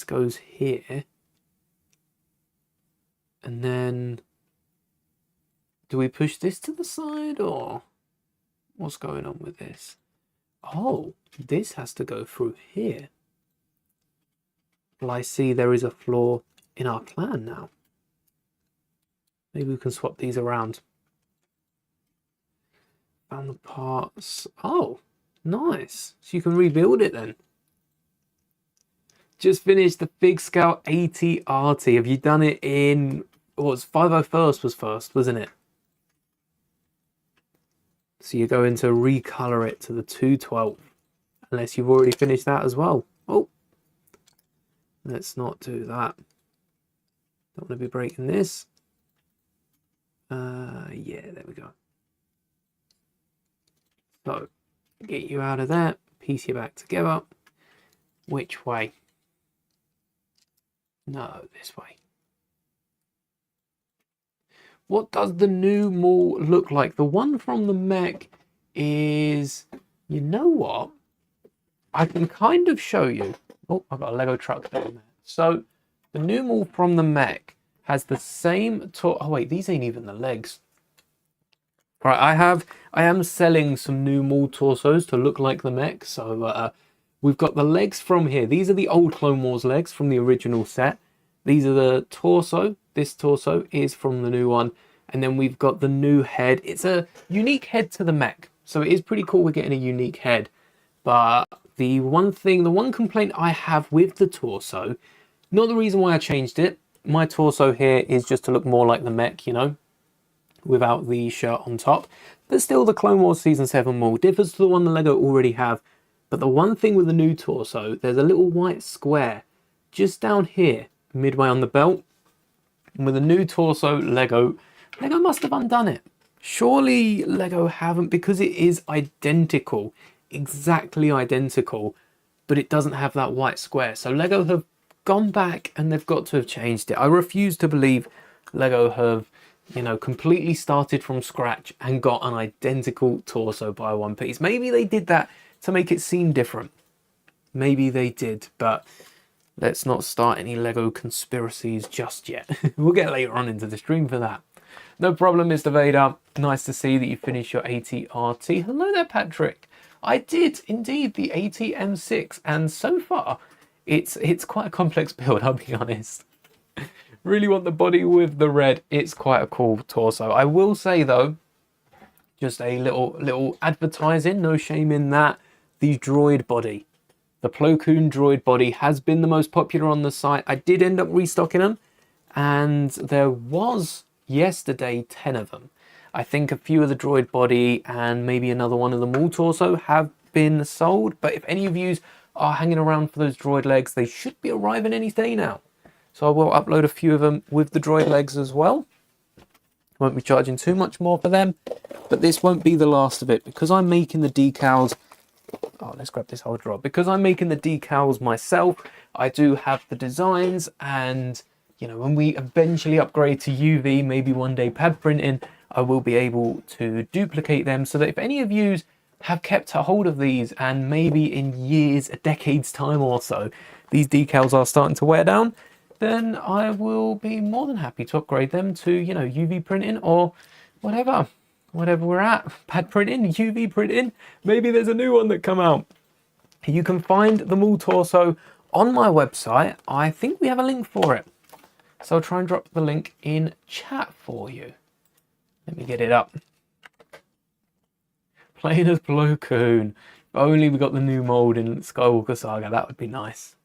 goes here. And then, do we push this to the side, or what's going on with this? Oh, this has to go through here. Well, I see there is a flaw in our plan now. Maybe we can swap these around. Found the parts. Oh, nice. So you can rebuild it then. Just finished the Big Scale AT-RT. Have you done it in, what was 501st was first, wasn't it? So you're going to recolor it to the 212. Unless you've already finished that as well. Oh. Let's not do that. Don't want to be breaking this. Yeah, there we go. So, get you out of there. Piece you back together. Which way? No, this way. What does the new Maul look like? The one from the mech is... You know what? I can kind of show you. Oh, I've got a Lego truck down there. So, the new Maul from the mech has the same... Oh, wait, these ain't even the legs. All right, I am selling some new Maul torsos to look like the mech. So, we've got the legs from here. These are the old Clone Wars legs from the original set. These are the torso. This torso is from the new one. And then we've got the new head. It's a unique head to the mech. So, it is pretty cool we're getting a unique head. But the one complaint I have with the torso, not the reason why I changed it. My torso here is just to look more like the mech, you know, without the shirt on top. But still, the Clone Wars Season 7 Maul differs to the one the Lego already have. But the one thing with the new torso, there's a little white square just down here, midway on the belt. And with the new torso, Lego must have undone it. Surely Lego haven't, because it is identical, exactly identical, but it doesn't have that white square. So Lego have gone back and they've got to have changed it. I refuse to believe Lego have, you know, completely started from scratch and got an identical torso by one piece. Maybe they did that to make it seem different. Maybe they did, but let's not start any Lego conspiracies just yet. We'll get later on into the stream for that. No problem, Mr. Vader. Nice to see that you finished your AT-RT. Hello there, Patrick. I did indeed the AT-M6, and so far it's quite a complex build, I'll be honest. Really want the body with the red. It's quite a cool torso. I will say though, just a little advertising, no shame in that. The droid body, the Plo Koon droid body has been the most popular on the site. I did end up restocking them, and there was yesterday 10 of them. I think a few of the droid body and maybe another one of the Maul torso have been sold, but if any of you are hanging around for those droid legs, they should be arriving any day now. So I will upload a few of them with the droid legs as well. Won't be charging too much more for them, but this won't be the last of it because I'm making the decals. Oh, let's grab this whole drawer. Because I'm making the decals myself, I do have the designs, and you know, when we eventually upgrade to UV, maybe one day pad printing, I will be able to duplicate them so that if any of you have kept a hold of these and maybe in years, a decade's time or so, these decals are starting to wear down, then I will be more than happy to upgrade them to, you know, UV printing or whatever we're at. Pad printing, UV printing, maybe there's a new one that come out. You can find the Maul torso on my website. I think we have a link for it. So I'll try and drop the link in chat for you. Let me get it up. Playing as Plo Koon. If only we got the new mold in Skywalker Saga, that would be nice.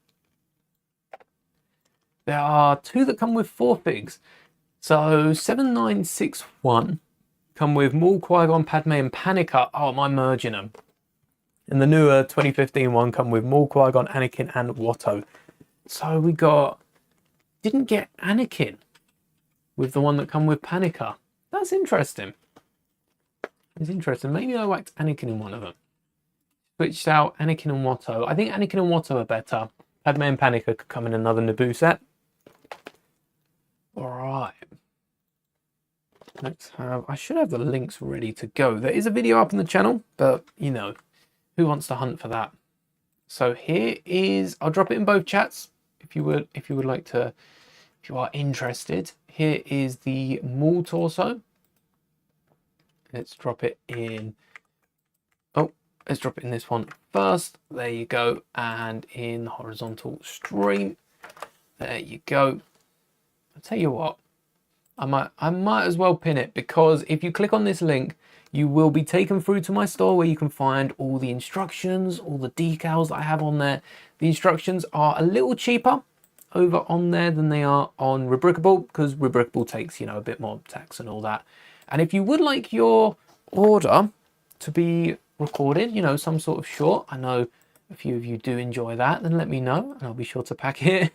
There are two that come with 4 figs. So 7961 come with Maul, Qui-Gon, Padme and Panika. Oh, am I merging them? And the newer 2015 one come with Maul, Qui-Gon, Anakin and Watto. So we didn't get Anakin with the one that come with Panika. That's interesting. It's interesting. Maybe I whacked Anakin in one of them. Switched out Anakin and Watto. I think Anakin and Watto are better. Padme and Panika could come in another Naboo set. Alright. Let's have... I should have the links ready to go. There is a video up on the channel, but, you know, who wants to hunt for that? So here is... I'll drop it in both chats if you would like to... If you are interested. Here is the Maul torso. Let's drop it in... Oh, let's drop it in this one first. There you go. And in the horizontal stream. There you go. I'll tell you what. I might as well pin it, because if you click on this link, you will be taken through to my store where you can find all the instructions, all the decals that I have on there. The instructions are a little cheaper over on there than they are on Rebrickable, because Rebrickable takes, you know, a bit more tax and all that. And if you would like your order to be recorded, you know, some sort of short, I know a few of you do enjoy that, then let me know and I'll be sure to pack it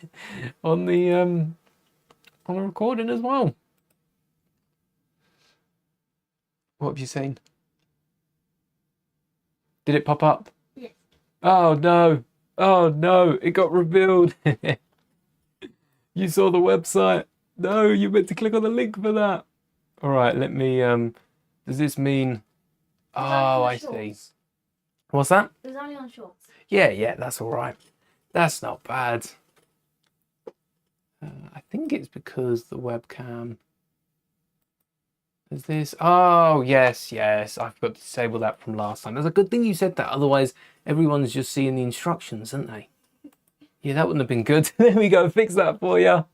on the recording as well. What have you seen? Did it pop up? Yes. Oh no. Oh no, it got revealed. You saw the website. No, you meant to click on the link for that. All right, let me, does this mean, oh, I see. What's that? It was only on shorts. Yeah, that's all right. That's not bad. I think it's because the webcam is this. Oh, yes. I forgot to disable that from last time. That's a good thing you said that. Otherwise, everyone's just seeing the instructions, aren't they? Yeah, that wouldn't have been good. There we go. Fix that for you.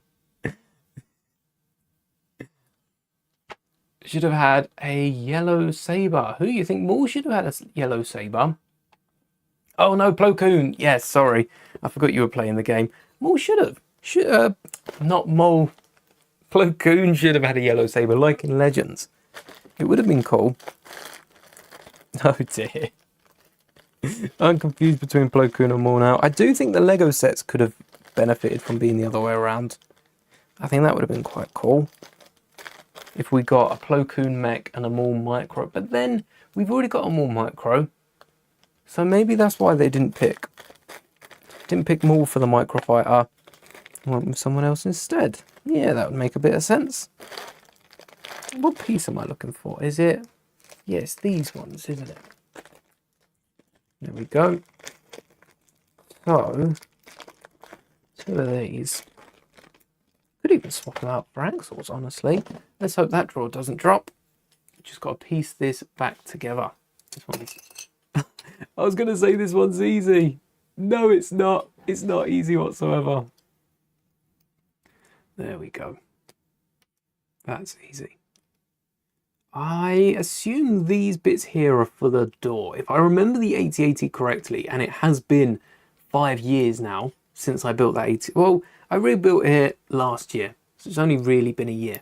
Should have had a yellow saber. Who you think Maul should have had a yellow saber? Oh no, Plo Koon. Yes, sorry. I forgot you were playing the game. Maul should have. Not Maul. Plo Koon should have had a yellow saber, like in Legends. It would have been cool. Oh dear. I'm confused between Plo Koon and Maul now. I do think the Lego sets could have benefited from being the other way around. I think that would have been quite cool if we got a Plo Koon mech and a Maul micro. But then we've already got a Maul micro, so maybe that's why they didn't pick Maul for the microfighter. Went with someone else instead. Yeah, that would make a bit of sense. What piece am I looking for? Is it? Yes, these ones, isn't it? There we go. So, 2 of these. Could even swap them out for axles, honestly. Let's hope that drawer doesn't drop. Just got to piece this back together. This one's... I was going to say this one's easy. No, it's not. It's not easy whatsoever. There we go. That's easy. I assume these bits here are for the door. If I remember the AT-AT correctly, and it has been 5 years now since I built that AT. Well, I rebuilt it last year, so it's only really been a year.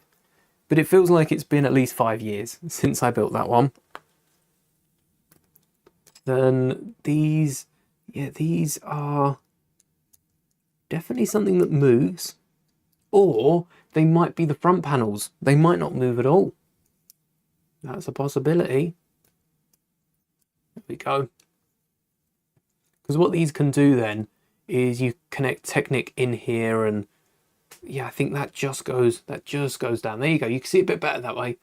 But it feels like it's been at least 5 years since I built that one. Then these, yeah, these are definitely something that moves. Or they might be the front panels. They might not move at all. That's a possibility. There we go. Because what these can do then is you connect Technic in here, and yeah, I think that just goes down. There you go. You can see it a bit better that way.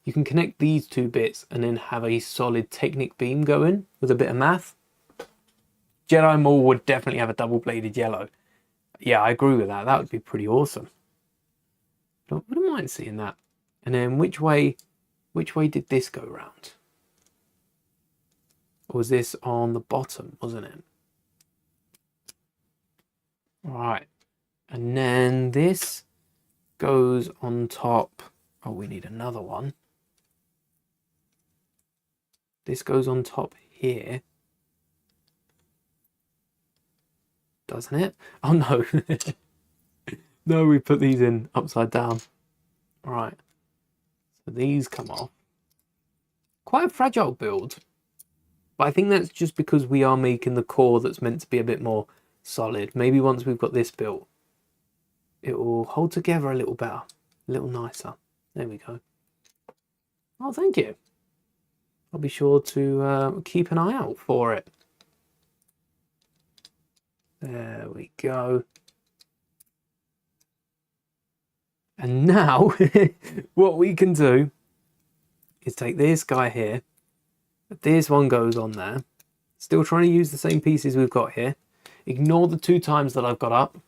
You can connect these two bits and then have a solid Technic beam going with a bit of math. Jedi Maul would definitely have a double-bladed yellow. Yeah, I agree with that. That would be pretty awesome. I wouldn't mind seeing that. And then which way did this go round? Or was this on the bottom, wasn't it? Right. And then this goes on top. Oh, we need another one. This goes on top here. Doesn't it? Oh no. No, we put these in upside down. Right. So these come off. Quite a fragile build. But I think that's just because we are making the core that's meant to be a bit more solid. Maybe once we've got this built, it will hold together a little better, a little nicer. There we go. Oh, thank you. I'll be sure to keep an eye out for it. There we go. And now what we can do is take this guy here. This one goes on there. Still trying to use the same pieces we've got here. Ignore the 2 times that I've got up.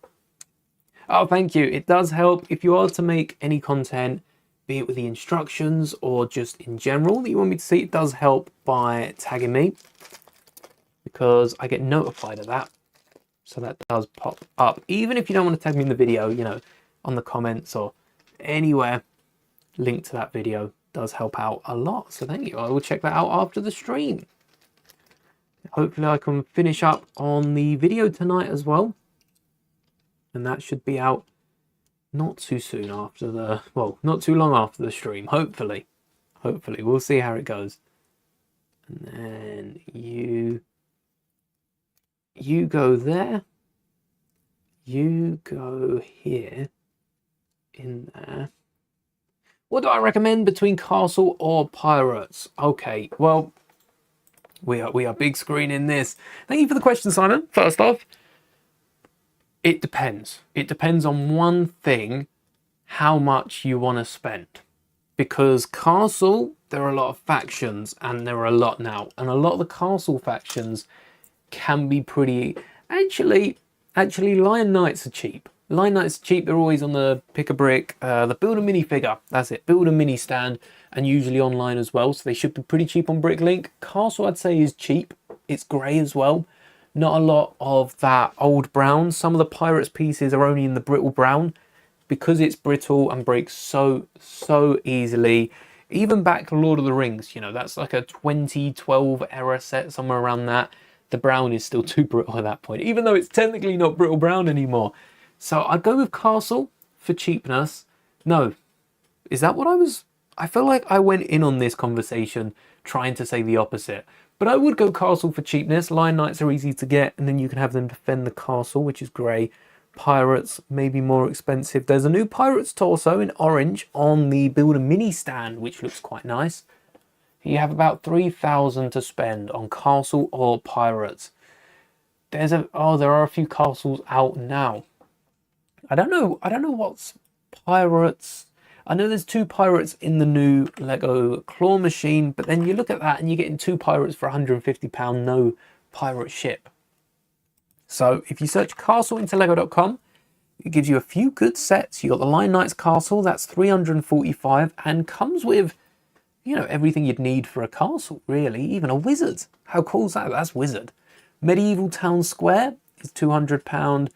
Oh, thank you. It does help if you are to make any content, be it with the instructions or just in general that you want me to see. It does help by tagging me, because I get notified of that. So that does pop up. Even if you don't want to tag me in the video, you know, on the comments or anywhere, link to that video does help out a lot. So thank you. I will check that out after the stream. Hopefully I can finish up on the video tonight as well. And that should be out not too soon after the, well, not too long after the stream, hopefully. Hopefully, we'll see how it goes. And then you go there. You go here, in there. What do I recommend between Castle or Pirates? Okay, well, we are big screening this. Thank you for the question, Simon. First off, it depends. It depends on one thing, how much you want to spend. Because Castle, there are a lot of factions, and there are a lot now. And a lot of the Castle factions can be pretty... Actually, Lion Knights are cheap. Lion Knights are cheap. They're always on the pick a brick, the build a minifigure. That's it. Build a mini stand, and usually online as well. So they should be pretty cheap on Bricklink. Castle, I'd say, is cheap. It's grey as well. Not a lot of that old brown. Some of the Pirates pieces are only in the brittle brown because it's brittle and breaks so easily. Even back to Lord of the Rings, you know, that's like a 2012 era set, somewhere around that. The brown is still too brittle at that point, even though it's technically not brittle brown anymore. So I'd go with Castle for cheapness. No, is that what I feel like I went in on this conversation trying to say the opposite. But I would go Castle for cheapness. Lion Knights are easy to get, and then you can have them defend the castle, which is grey. Pirates, maybe more expensive. There's a new Pirates torso in orange on the Build a Mini stand, which looks quite nice. You have about 3,000 to spend on Castle or Pirates. There are a few castles out now. I don't know what's Pirates. I know there's 2 Pirates in the new Lego claw machine, but then you look at that and you're getting 2 Pirates for £150, no pirate ship. So if you search Castle into Lego.com, it gives you a few good sets. You got the Lion Knights Castle, that's 345, and comes with, you know, everything you'd need for a castle, really. Even a wizard. How cool is that? That's wizard. Medieval Town Square is £200.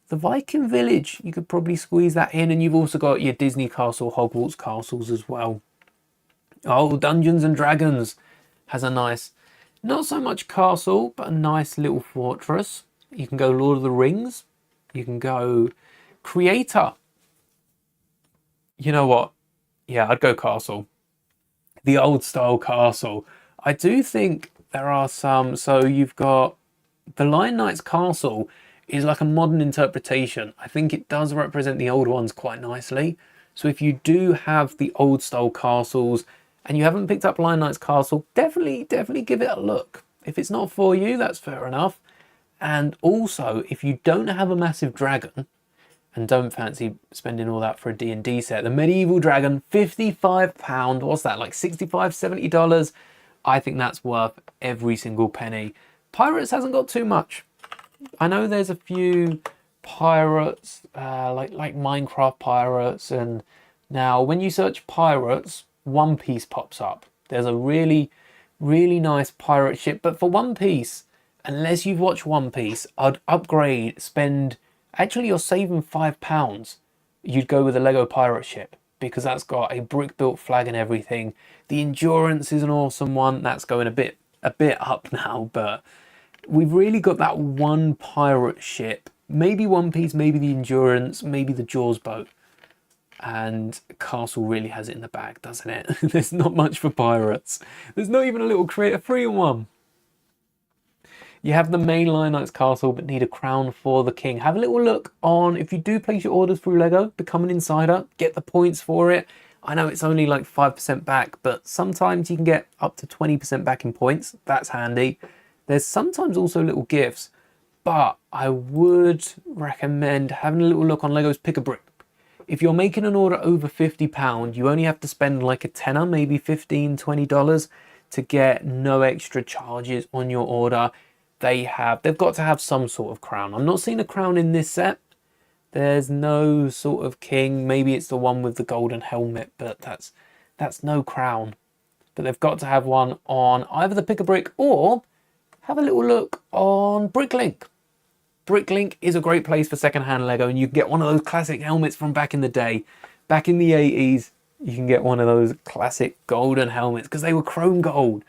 the Viking village, you could probably squeeze that in, and you've also got your Disney castle, Hogwarts castles as well. Oh, Dungeons and Dragons has a nice, not so much castle, but a nice little fortress. You can go Lord of the Rings. You can go Creator. You know what? Yeah, I'd go castle. The old style castle. I do think there are some, so you've got the Lion Knight's castle is like a modern interpretation. I think it does represent the old ones quite nicely. So if you do have the old style castles and you haven't picked up Lion Knight's castle, definitely give it a look. If it's not for you, that's fair enough. And also, if you don't have a massive dragon and don't fancy spending all that for a D&D set, the medieval dragon, £55, what's that, like $65, $70? I think that's worth every single penny. Pirates hasn't got too much. I know there's a few pirates, like Minecraft pirates, and now when you search pirates, One Piece pops up. There's a really nice pirate ship, but for One Piece, unless you've watched One Piece, I'd upgrade, actually you're saving £5. You'd go with a Lego pirate ship, because that's got a brick built flag and everything. The Endurance is an awesome one. That's going a bit up now, but we've really got that one pirate ship. Maybe One Piece, maybe the Endurance, maybe the Jaws boat. And Castle really has it in the bag, doesn't it? There's not much for pirates. There's not even a little Creator 3-in-1. You have the main Lion Knight's castle, but need a crown for the king. Have a little look on, if you do place your orders through Lego, become an insider, get the points for it. I know it's only like 5% back, but sometimes you can get up to 20% back in points. That's handy. There's sometimes also little gifts, but I would recommend having a little look on Lego's Pick a Brick. If you're making an order over £50, you only have to spend like a tenner, maybe $15, $20 to get no extra charges on your order. They've got to have some sort of crown. I'm not seeing a crown in this set. There's no sort of king. Maybe it's the one with the golden helmet, but that's no crown. But they've got to have one on either the Pick a Brick, or have a little look on Bricklink. Bricklink is a great place for secondhand Lego, and you can get one of those classic helmets from back in the day. Back in the 80s, you can get one of those classic golden helmets because they were chrome gold.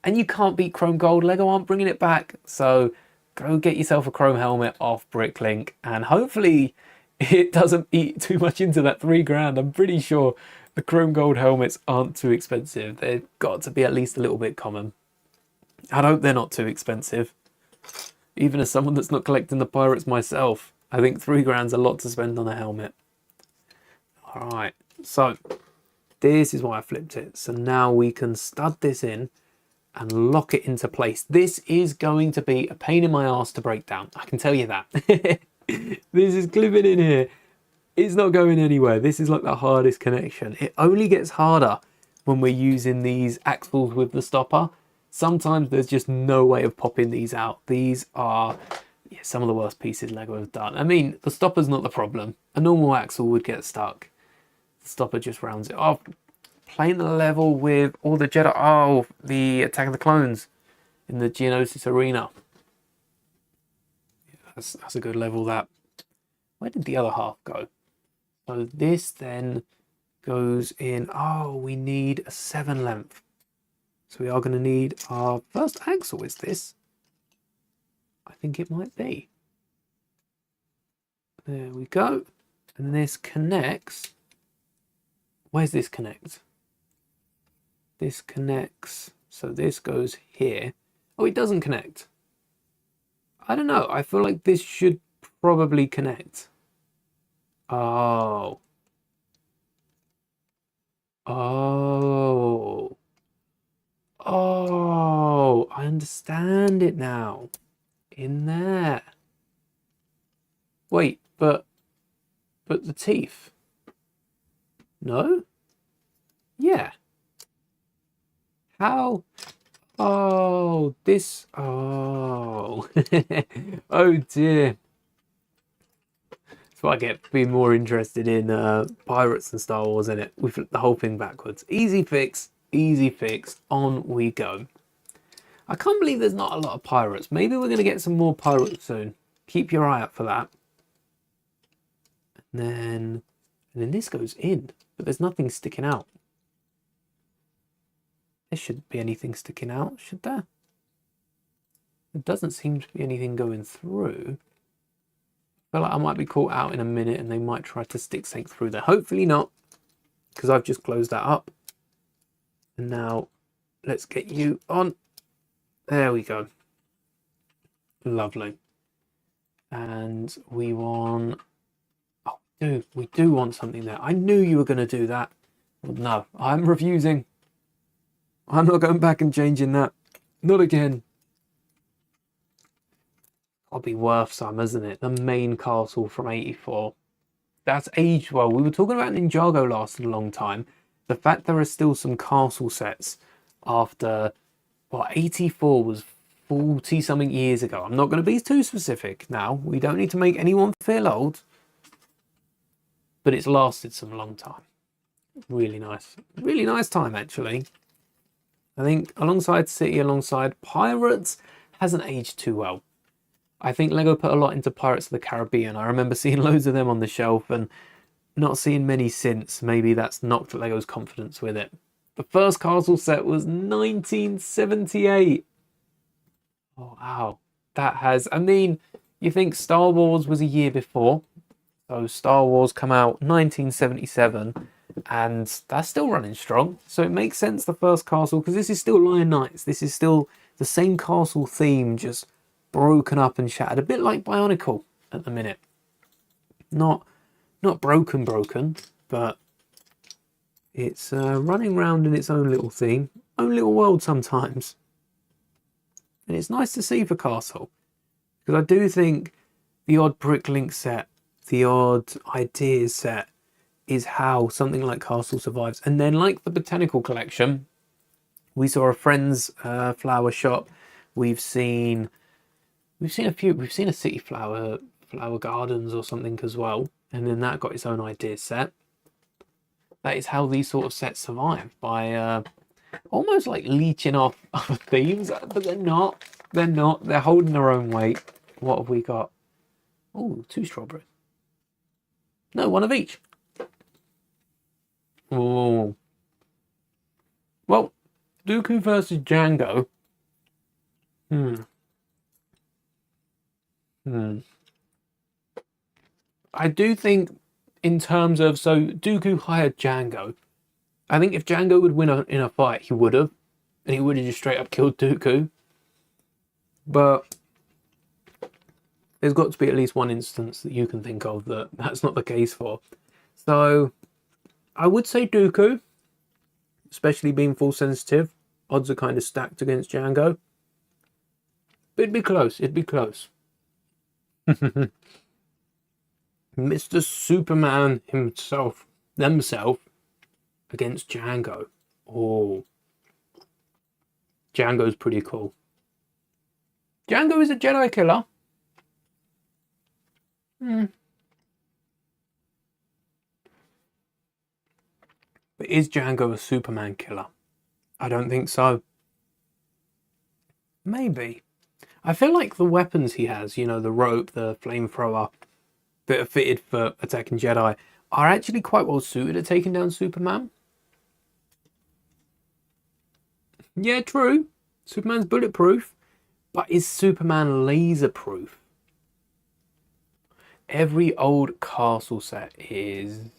And you can't beat chrome gold. Lego aren't bringing it back. So go get yourself a chrome helmet off Bricklink, and hopefully it doesn't eat too much into that £3 grand. I'm pretty sure the chrome gold helmets aren't too expensive. They've got to be at least a little bit common. I hope they're not too expensive. Even as someone that's not collecting the pirates myself, I think £3 grand's a lot to spend on a helmet. All right, so this is why I flipped it. So now we can stud this in and lock it into place. This is going to be a pain in my ass to break down. I can tell you that. This is clipping in here. It's not going anywhere. This is like the hardest connection. It only gets harder when we're using these axles with the stopper. Sometimes there's just no way of popping these out. These are some of the worst pieces Lego have done. I mean, the stopper's not the problem. A normal axle would get stuck. The stopper just rounds it off. Playing the level with all the Jedi, the Attack of the Clones in the Geonosis Arena. Yeah, that's a good level, that. Where did the other half go? So this then goes in, we need a 7 length. So we are going to need our first axle, is this? I think it might be. There we go. And this connects. Where's this connect? This connects, so this goes here. Oh, it doesn't connect. I don't know. I feel like this should probably connect. Oh. I understand it now. In there. Wait, but the teeth. No? Yeah. How? Oh, this. Oh. Oh dear. That's what I get for being more interested in pirates and Star Wars, in it. We flip the whole thing backwards. Easy fix, on we go. I can't believe there's not a lot of pirates. Maybe we're going to get some more pirates soon. Keep your eye out for that. And then this goes in, but there's nothing sticking out. There shouldn't be anything sticking out, should there? There doesn't seem to be anything going through. I feel like I might be caught out in a minute and they might try to stick something through there. Hopefully not, because I've just closed that up. And now let's get you on. There we go. Lovely. And we want... Oh, dude, we do want something there. I knew you were going to do that. Well, no, I'm refusing. I'm not going back and changing that. Not again. That'll be worth some, isn't it? The main castle from 84. That's aged well. We were talking about Ninjago lasted a long time. The fact there are still some castle sets after, well, 84 was 40 something years ago. I'm not going to be too specific now. We don't need to make anyone feel old. But it's lasted some long time. Really nice. Really nice time, actually. I think alongside City, alongside Pirates, hasn't aged too well. I think Lego put a lot into Pirates of the Caribbean. I remember seeing loads of them on the shelf and not seeing many since. Maybe that's knocked Lego's confidence with it. The first castle set was 1978. Oh, wow. That has... I mean, you think Star Wars was a year before. So Star Wars come out 1977. And that's still running strong. So it makes sense, the first castle, because this is still Lion Knights. This is still the same castle theme, just broken up and shattered. A bit like Bionicle at the minute. Not broken, but it's running around in its own little theme, own little world sometimes. And it's nice to see for Castle, because I do think the odd Bricklink set, the odd Ideas set, is how something like Castle survives. And then, like the Botanical Collection, we saw a friend's flower shop. We've seen a few. We've seen a City Flower Gardens or something as well. And then that got its own idea set. That is how these sort of sets survive, by almost like leeching off other themes, but they're not. They're not. They're holding their own weight. What have we got? Oh, 2 strawberries. No, 1 of each. Oh. Well, Dooku versus Django. I do think, in terms of, so Dooku hired Django. I think if Django would win in a fight, he would have. And he would have just straight up killed Dooku. But there's got to be at least one instance that you can think of that that's not the case for. So I would say Dooku, especially being full sensitive. Odds are kind of stacked against Django. But it'd be close. It'd be close. Mr. Superman themself against Django. Oh, Django's pretty cool. Django is a Jedi killer. But is Django a Superman killer? I don't think so. Maybe. I feel like the weapons he has, you know, the rope, the flamethrower, that are fitted for attacking Jedi, are actually quite well suited at taking down Superman. Yeah, true. Superman's bulletproof. But is Superman laserproof? Every old castle set is...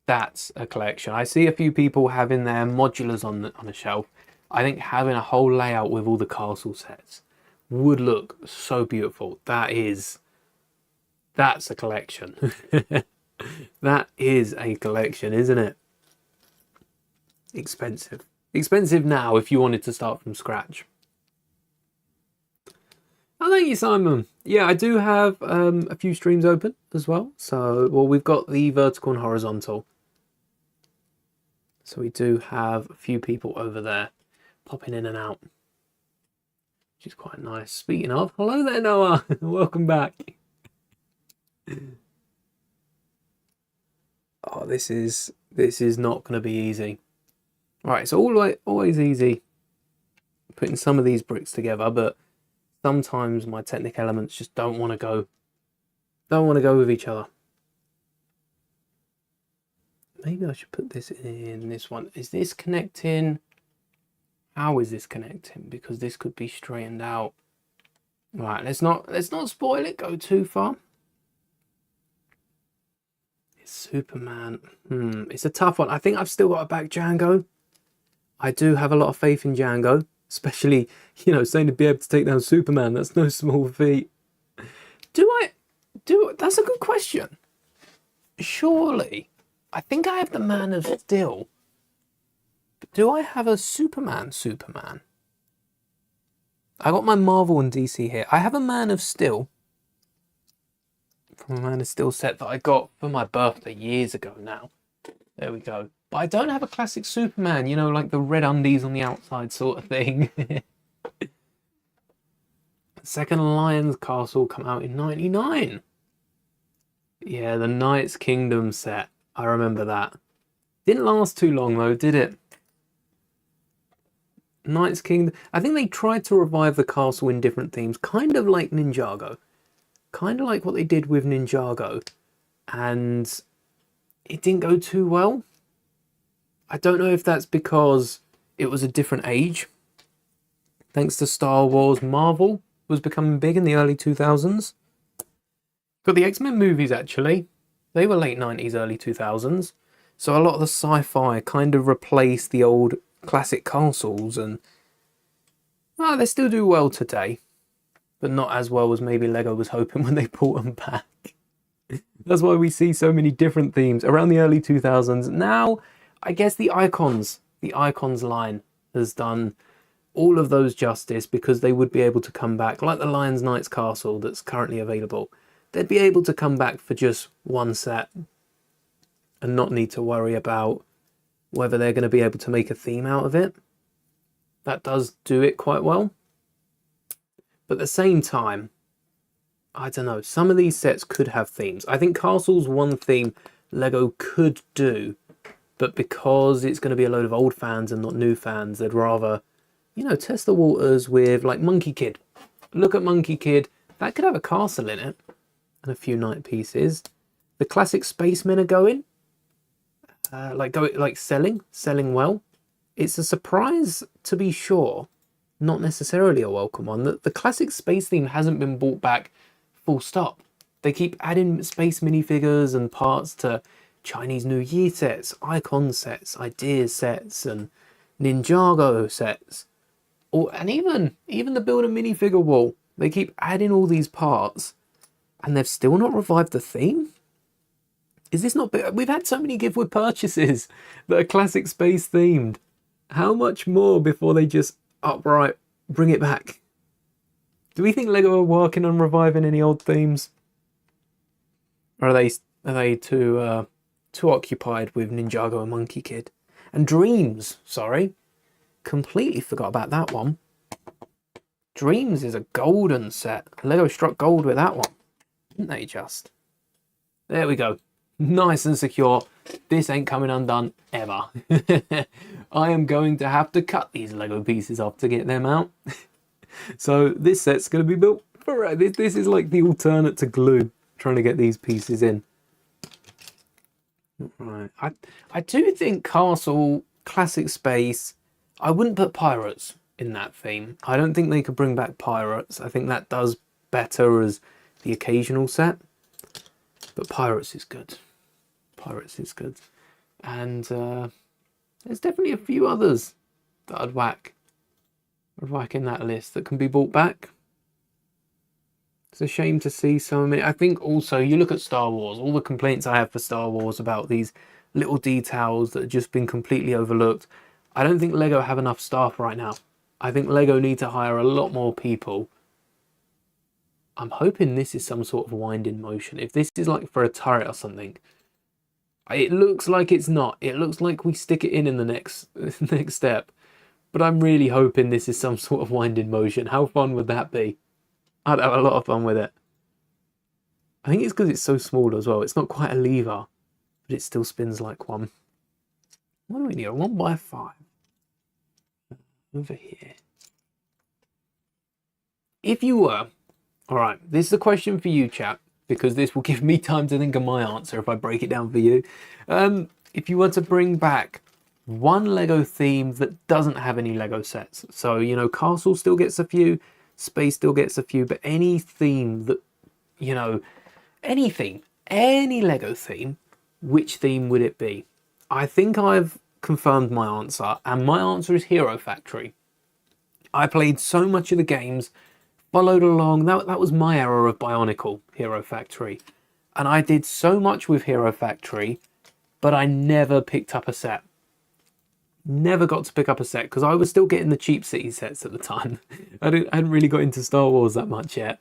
That's a collection. I see a few people having their modulars on a shelf. I think having a whole layout with all the castle sets would look so beautiful. That's a collection. That is a collection, isn't it? Expensive. Expensive now if you wanted to start from scratch. Oh, thank you, Simon. Yeah, I do have a few streams open as well. So, well, we've got the vertical and horizontal. So we do have a few people over there popping in and out, which is quite nice. Speaking of, hello there, Noah. Welcome back. Oh, this is not going to be easy. Right, it's always easy putting some of these bricks together, but sometimes my technical elements just don't want to go with each other. maybe I should put this in this one. Is this connecting? How is this connecting? Because this could be straightened out. Right, let's not spoil it, go too far. It's Superman. It's a tough one. I think I've still got to back Django. I do have a lot of faith in Django, especially, you know, saying to be able to take down Superman, that's no small feat. That's a good question. Surely, I think I have the Man of Steel. But do I have a Superman? I got my Marvel and DC here. I have a Man of Steel from a Man of Steel set that I got for my birthday years ago now. There we go. But I don't have a classic Superman, you know, like the red undies on the outside sort of thing. Second Lion's Castle come out in 99. Yeah, the Knight's Kingdom set. I remember that. Didn't last too long though, did it? Knight's Kingdom. I think they tried to revive the castle in different themes, kind of like Ninjago. Kind of like what they did with Ninjago. And it didn't go too well. I don't know if that's because it was a different age. Thanks to Star Wars, Marvel was becoming big in the early 2000s. Got the X-Men movies, actually. They were late 90s, early 2000s. So a lot of the sci-fi kind of replaced the old classic castles, and well, they still do well today, but not as well as maybe Lego was hoping when they brought them back. That's why we see so many different themes around the early 2000s. Now, I guess the Icons line has done all of those justice, because they would be able to come back, like the Lions Knights Castle that's currently available. They'd be able to come back for just one set and not need to worry about whether they're going to be able to make a theme out of it. That does do it quite well. But at the same time, I don't know, some of these sets could have themes. I think Castle's one theme Lego could do, but because it's going to be a load of old fans and not new fans, they'd rather, you know, test the waters with like Monkey Kid. Look at Monkey Kid. That could have a castle in it and a few knight pieces. The classic spacemen are going. Selling well. It's a surprise, to be sure, not necessarily a welcome one, that the classic space theme hasn't been brought back full stop. They keep adding space minifigures and parts to Chinese New Year sets, icon sets, ideas sets, and Ninjago sets, and even the Build a minifigure wall. They keep adding all these parts, and they've still not revived the theme. Is this not... We've had so many give with purchases that are classic space themed. How much more before they just outright bring it back? Do we think Lego are working on reviving any old themes? Or are they too occupied with Ninjago and Monkey Kid? And Dreams, sorry. Completely forgot about that one. Dreams is a golden set. Lego struck gold with that one, didn't they just? There we go. Nice and secure. This ain't coming undone ever. I am going to have to cut these Lego pieces off to get them out. So this set's going to be built for... This is like the alternate to glue, trying to get these pieces in. Right. I do think Castle, Classic Space... I wouldn't put Pirates in that theme. I don't think they could bring back Pirates. I think that does better as the occasional set. But Pirates is good. Pirates is good. And there's definitely a few others that I'd whack in that list that can be brought back. It's a shame to see so many. I think also, you look at Star Wars, all the complaints I have for Star Wars about these little details that have just been completely overlooked. I don't think Lego have enough staff right now. I think Lego need to hire a lot more people. I'm hoping this is some sort of wind-in motion. If this is like for a turret or something, it looks like it's not. It looks like we stick it in the next step. But I'm really hoping this is some sort of wind-in motion. How fun would that be? I'd have a lot of fun with it. I think it's because it's so small as well. It's not quite a lever, but it still spins like one. What do we need? A 1x5. Over here. If you were... Alright, this is a question for you, chat, because this will give me time to think of my answer if I break it down for you. if you were to bring back one Lego theme that doesn't have any Lego sets, so, you know, Castle still gets a few, Space still gets a few, but any theme that, you know, anything, any Lego theme, which theme would it be? I think I've confirmed my answer, and my answer is Hero Factory. I played so much of the games, followed along. That was my era of Bionicle, Hero Factory. And I did so much with Hero Factory, but I never picked up a set. Never got to pick up a set because I was still getting the cheap city sets at the time. I hadn't really got into Star Wars that much yet.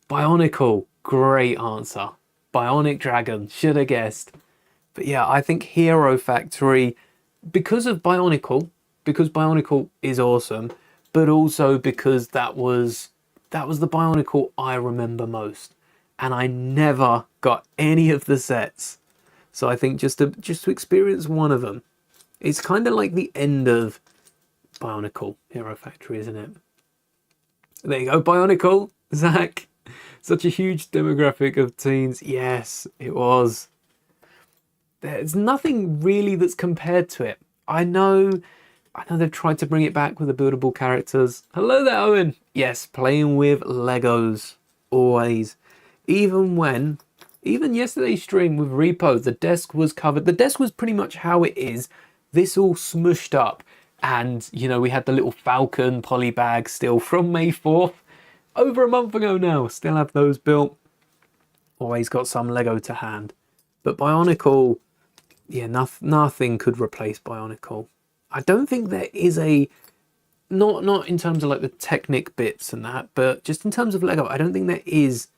Bionicle, great answer. Bionic Dragon, should have guessed. But yeah, I think Hero Factory, because of Bionicle, because Bionicle is awesome, but also because that was the Bionicle I remember most. And I never got any of the sets. So I think just to experience one of them, it's kind of like the end of Bionicle Hero Factory, isn't it? There you go, Bionicle, Zach. Such a huge demographic of teens. Yes, it was. There's nothing really that's compared to it. I know they've tried to bring it back with the buildable characters. Hello there, Owen. Yes, playing with Legos, always. Even yesterday's stream with Repo, the desk was covered. The desk was pretty much how it is. This all smushed up. And, you know, we had the little Falcon poly bag still from May 4th. Over a month ago now. Still have those built. Always got some Lego to hand. But Bionicle, yeah, nothing could replace Bionicle. I don't think there is not in terms of like the Technic bits and that, but just in terms of Lego, I don't think there is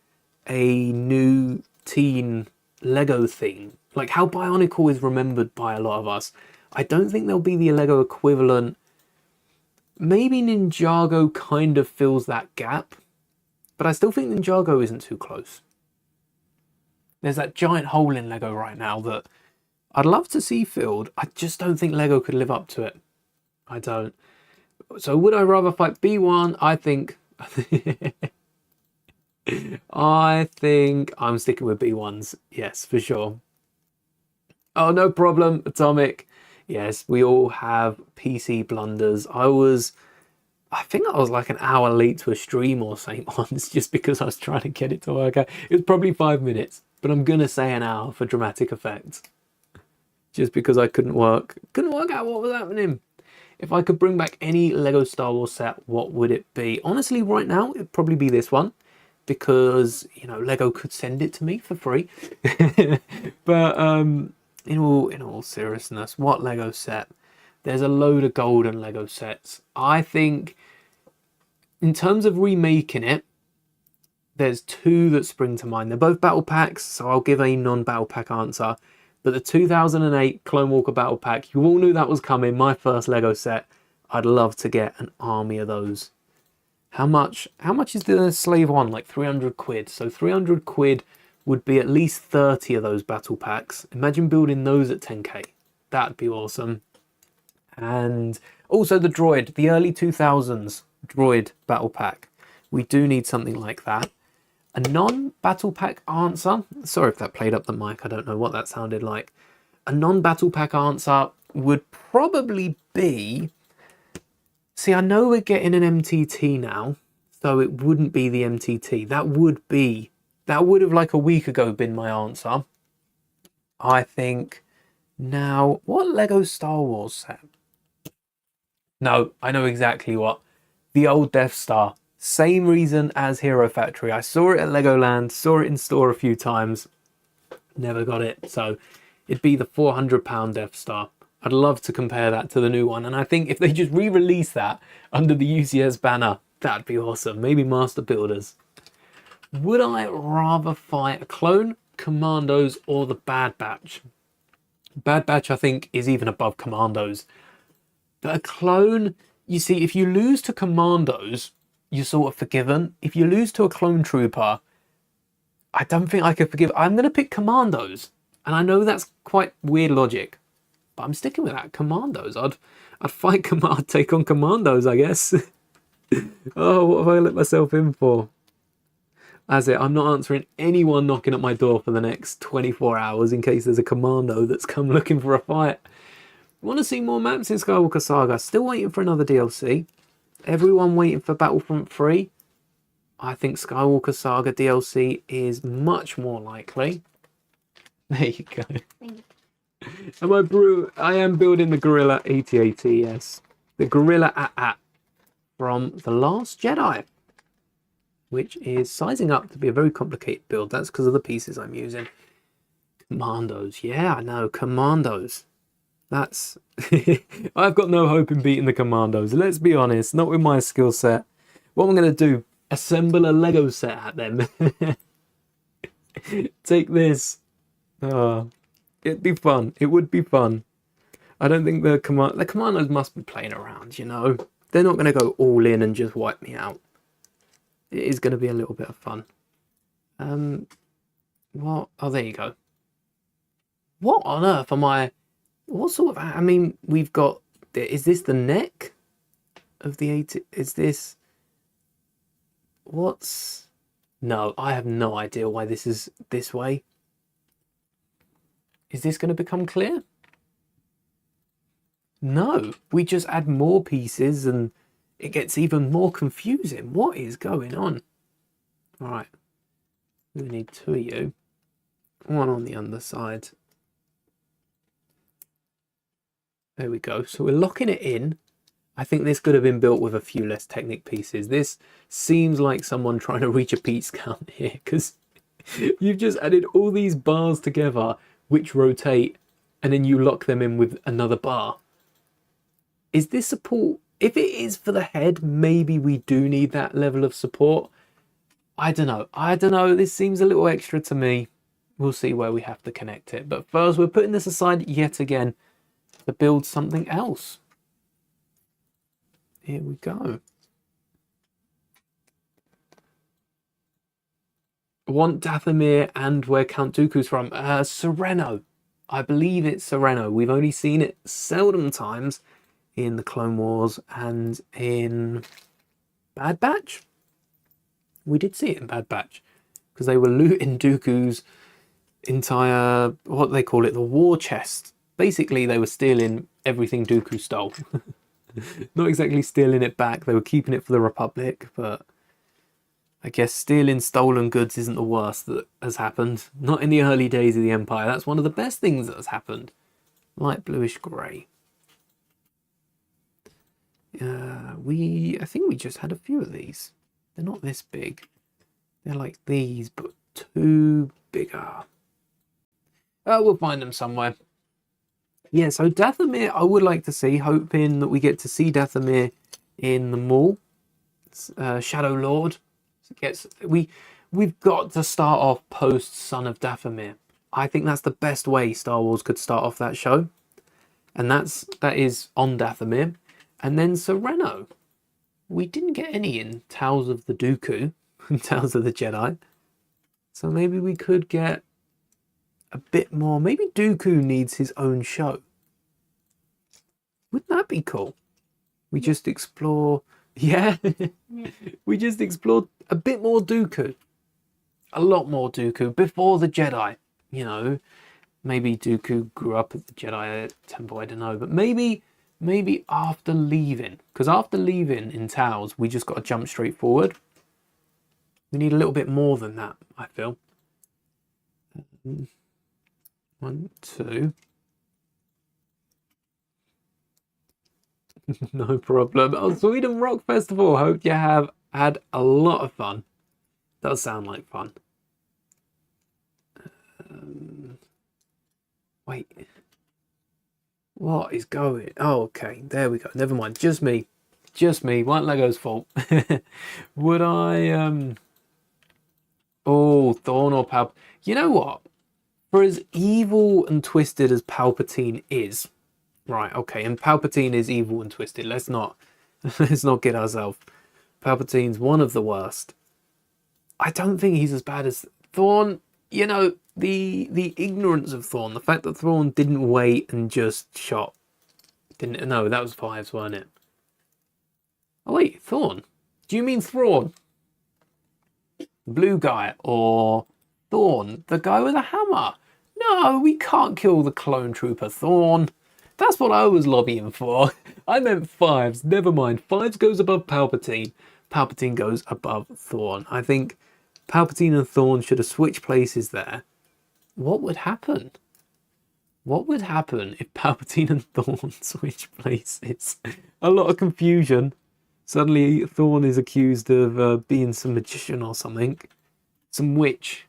a new teen Lego theme. Like how Bionicle is remembered by a lot of us. I don't think there'll be the Lego equivalent. Maybe Ninjago kind of fills that gap, but I still think Ninjago isn't too close. There's that giant hole in Lego right now that I'd love to see filled. I just don't think Lego could live up to it. I don't. So would I rather fight B1? I think I'm sticking with B1s. Yes, for sure. Oh, no problem, Atomic. Yes, we all have PC blunders. I think I was like an hour late to a stream or something once just because I was trying to get it to work out. It was probably 5 minutes, but I'm going to say an hour for dramatic effect. Just because I couldn't work out what was happening. If I could bring back any Lego Star Wars set, what would it be? Honestly, right now, it'd probably be this one. Because, you know, Lego could send it to me for free. But in all seriousness, what Lego set? There's a load of golden Lego sets. I think, in terms of remaking it, there's two that spring to mind. They're both battle packs, so I'll give a non-battle pack answer. But the 2008 Clone Walker Battle Pack, you all knew that was coming. My first Lego set. I'd love to get an army of those. How much is the Slave One? Like 300 quid. So 300 quid would be at least 30 of those battle packs. Imagine building those at 10k. That'd be awesome. And also the droid, the early 2000s droid battle pack. We do need something like that. A non-battle pack answer, sorry if that played up the mic, I don't know what that sounded like. A non-battle pack answer would probably be, see, I know we're getting an MTT now, so it wouldn't be the MTT. That would have like a week ago been my answer. I think now, what Lego Star Wars set? No, I know exactly what. The old Death Star. Same reason as Hero Factory. I saw it at Legoland, saw it in store a few times, never got it. So it'd be the £400 Death Star. I'd love to compare that to the new one. And I think if they just re-release that under the UCS banner, that'd be awesome. Maybe Master Builders. Would I rather fight a clone, Commandos, or the Bad Batch? Bad Batch, I think, is even above Commandos. But a clone, you see, if you lose to Commandos, you're sort of forgiven. If you lose to a clone trooper, I don't think I could forgive. I'm going to pick Commandos. And I know that's quite weird logic, but I'm sticking with that. Commandos. I'd take on Commandos, I guess. Oh, what have I let myself in for? That's it. I'm not answering anyone knocking at my door for the next 24 hours in case there's a commando that's come looking for a fight. Want to see more maps in Skywalker Saga? Still waiting for another DLC. Everyone waiting for Battlefront 3. I think Skywalker Saga DLC is much more likely. There you go. I am building the Gorilla AT-AT, yes. The Gorilla AT-AT from The Last Jedi, which is sizing up to be a very complicated build. That's because of the pieces I'm using. Commandos. Yeah, I know. Commandos. That's... I've got no hope in beating the Commandos. Let's be honest. Not with my skill set. What I'm going to do, assemble a Lego set at them. Take this. It'd be fun. It would be fun. I don't think the Commandos must be playing around, you know. They're not going to go all in and just wipe me out. It is going to be a little bit of fun. What? Oh, there you go. What on earth am I... What sort of... I mean, we've got... Is this the neck of the AT... Is this... What's... No, I have no idea why this is this way. Is this going to become clear? No, we just add more pieces and it gets even more confusing. What is going on? All right, we need two of you. One on the underside. There we go. So we're locking it in. I think this could have been built with a few less Technic pieces. This seems like someone trying to reach a piece count here because you've just added all these bars together which rotate and then you lock them in with another bar. Is this support? If it is for the head, maybe we do need that level of support. I don't know. I don't know. This seems a little extra to me. We'll see where we have to connect it. But first, we're putting this aside yet again to build something else. Here we go. I want Dathomir and where Count Dooku's from. Sereno. I believe it's Sereno. We've only seen it seldom times in the Clone Wars and in Bad Batch. We did see it in Bad Batch because they were looting Dooku's entire, what they call it, the war chest. Basically, they were stealing everything Dooku stole. Not exactly stealing it back. They were keeping it for the Republic, but I guess stealing stolen goods isn't the worst that has happened. Not in the early days of the Empire. That's one of the best things that has happened. Light bluish grey. I think we just had a few of these. They're not this big. They're like these, but too bigger. We'll find them somewhere. Yeah, so Dathomir, I would like to see, hoping that we get to see Dathomir in the mall. Shadow Lord. We've got to start off post Son of Dathomir. I think that's the best way Star Wars could start off that show. And that is on Dathomir. And then Sereno. We didn't get any in Tales of the Dooku and Tales of the Jedi. So maybe we could get a bit more. Maybe Dooku needs his own show. Wouldn't that be cool? We just explore... Yeah. We just explored a bit more Dooku. A lot more Dooku before the Jedi. You know, maybe Dooku grew up at the Jedi Temple, I don't know. But maybe after leaving. Because after leaving in Tales, we just got to jump straight forward. We need a little bit more than that, I feel. 1, 2. No problem. Oh, Sweden Rock Festival. Hope you have had a lot of fun. Does sound like fun. Wait. What is going? Oh, okay. There we go. Never mind. Just me. Just me. White Lego's fault. Would I... Oh, Thorn or Palpatine. You know what? For as evil and twisted as Palpatine is... Right, okay, and Palpatine is evil and twisted. Let's not get ourselves. Palpatine's one of the worst. I don't think he's as bad as Thrawn. You know, the ignorance of Thrawn, the fact that Thrawn didn't wait and just shot. No, that was Fives, wasn't it? Oh wait, Thrawn. Do you mean Thrawn? the blue guy, or Thorn, the guy with a hammer. No, we can't kill the clone trooper Thorn. That's what I was lobbying for. I meant Fives. Never mind. Fives goes above Palpatine. Palpatine goes above Thorn. I think Palpatine and Thorn should have switched places there. What would happen? What would happen if Palpatine and Thorn switched places? A lot of confusion. Suddenly Thorn is accused of being some magician or something. Some witch.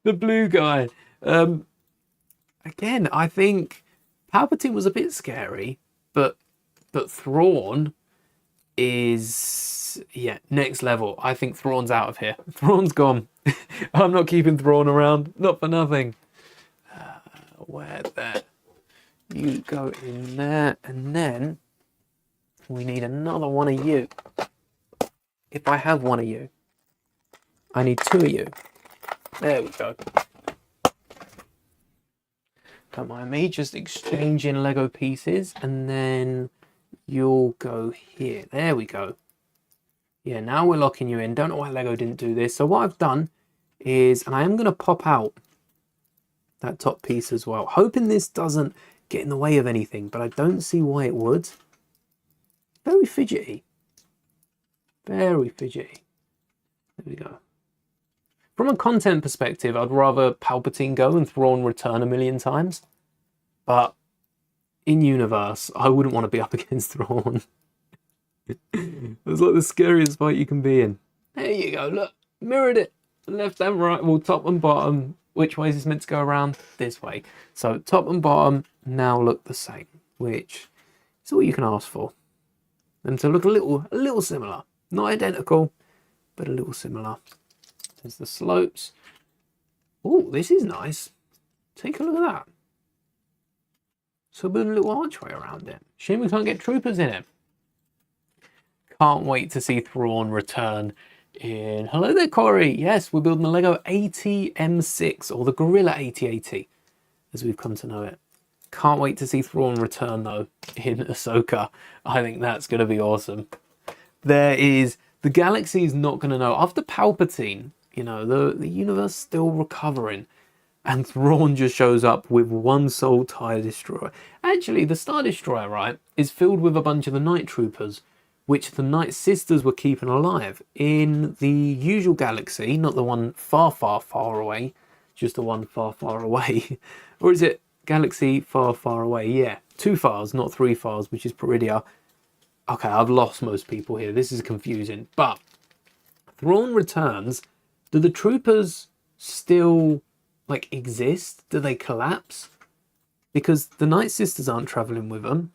The blue guy. Again, I think Palpatine was a bit scary, but Thrawn is, yeah, next level. I think Thrawn's out of here. Thrawn's gone. I'm not keeping Thrawn around, not for nothing. Where there? You go in there, and then we need another one of you. If I have one of you, I need two of you. There we go. Don't mind me, just exchanging Lego pieces, and then you'll go here. There we go. Yeah, now we're locking you in. Don't know why Lego didn't do this. So what I've done is, and I am going to pop out that top piece as well, hoping this doesn't get in the way of anything, but I don't see why it would. Very fidgety. Very fidgety. There we go. From a content perspective, I'd rather Palpatine go and Thrawn return a million times. But in universe, I wouldn't want to be up against Thrawn. It's like the scariest fight you can be in. There you go, look. Mirrored it. Left and right, well, top and bottom. Which way is this meant to go around? This way. So top and bottom now look the same, which is all you can ask for. Them to look a little similar. Not identical, but a little similar. There's the slopes. Oh, this is nice. Take a look at that. So we're building a little archway around it. Shame we can't get troopers in it. Can't wait to see Thrawn return in... Hello there, Corey. Yes, we're building the Lego AT-M6, or the Gorilla AT-AT, as we've come to know it. Can't wait to see Thrawn return, though, in Ahsoka. I think that's going to be awesome. There is... The galaxy is not going to know. After Palpatine, you know, the universe still recovering. And Thrawn just shows up with one sole TIE Destroyer. Actually, the Star Destroyer, right, is filled with a bunch of the Night Troopers, which the Night Sisters were keeping alive. In the usual galaxy, not the one far, far, far away, just the one far, far away. Or is it galaxy far, far away? Yeah, 2 fars, not 3 fars, which is Peridia. Okay, I've lost most people here. This is confusing. But Thrawn returns. Do the troopers still, like, exist? Do they collapse? Because the Night Sisters aren't travelling with them.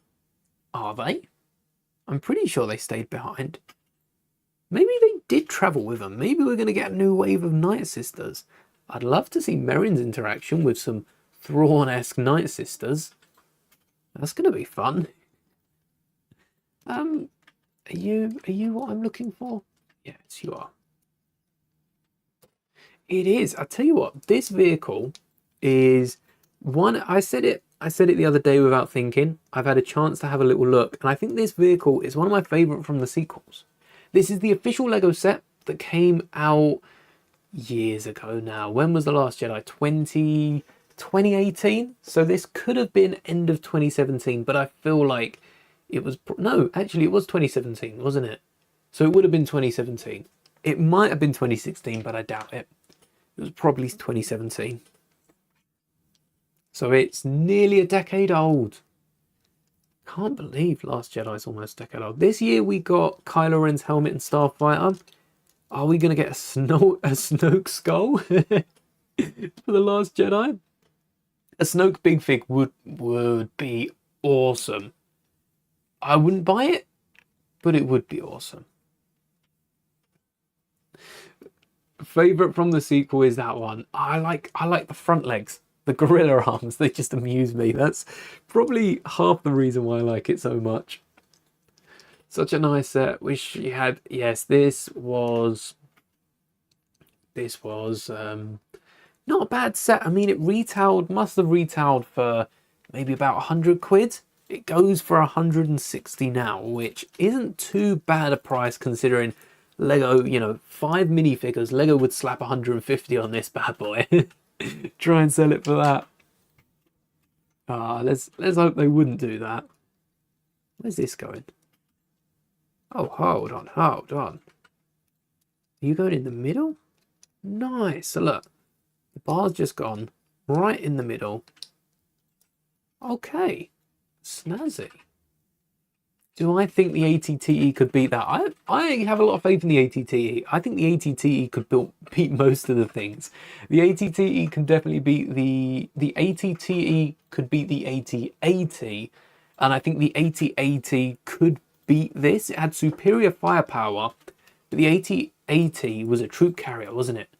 Are they? I'm pretty sure they stayed behind. Maybe they did travel with them. Maybe we're going to get a new wave of Night Sisters. I'd love to see Merrin's interaction with some Thrawn-esque Night Sisters. That's going to be fun. Are you what I'm looking for? Yes, you are. It is. I tell you what, this vehicle is one. I said it the other day without thinking. I've had a chance to have a little look, and I think this vehicle is one of my favorite from the sequels. This is the official Lego set that came out years ago now. When was The Last Jedi? 2018? So this could have been end of 2017, but I feel like it was... No, actually it was 2017, wasn't it? So it would have been 2017. It might have been 2016, but I doubt it. It was probably 2017. So it's nearly a decade old. Can't believe Last Jedi's almost a decade old. This year we got Kylo Ren's helmet and Starfighter. Are we going to get a Snoke skull for The Last Jedi? A Snoke Big Fig would be awesome. I wouldn't buy it, but it would be awesome. Favorite from the sequel is that one. I like the front legs, the gorilla arms. They just amuse me. That's probably half the reason why I like it so much. Such a nice set. Wish you had. Yes, this was not a bad set. I mean, it must have retailed for maybe about 100 quid. It goes for 160 now, which isn't too bad a price considering Lego, you know, 5 minifigures. Lego would slap 150 on this bad boy. Try and sell it for that. Ah, let's hope they wouldn't do that. Where's this going? Oh, hold on, hold on. Are you going in the middle? Nice. So look, the bar's just gone right in the middle. Okay, snazzy. Do I think the AT-TE could beat that? I have a lot of faith in the AT-TE. I think the AT-TE could beat most of the things. The AT-TE can definitely beat the AT-TE could beat the AT-AT, and I think the AT-AT could beat this. It had superior firepower, but the AT-AT was a troop carrier, wasn't it?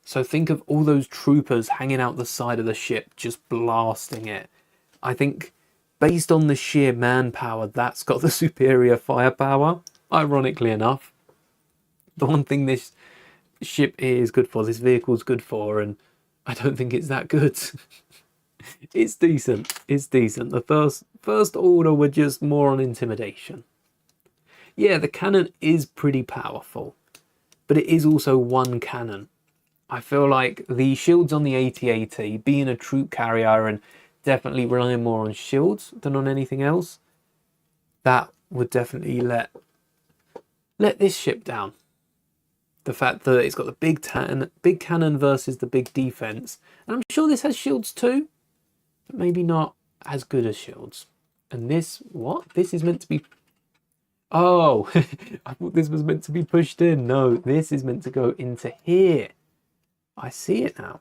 So think of all those troopers hanging out the side of the ship, just blasting it. I think based on the sheer manpower, that's got the superior firepower, ironically enough. The one thing this ship is good for, this vehicle's good for, and I don't think it's that good. It's decent. It's decent. The first order were just more on intimidation. Yeah, the cannon is pretty powerful, but it is also one cannon. I feel like the shields on the AT-AT, being a troop carrier and definitely relying more on shields than on anything else, that would definitely let this ship down. The fact that it's got the big cannon versus the big defense, and I'm sure this has shields too, but maybe not as good as shields. And this, what? This is meant to be... Oh, I thought this was meant to be pushed in. No, this is meant to go into here. I see it now.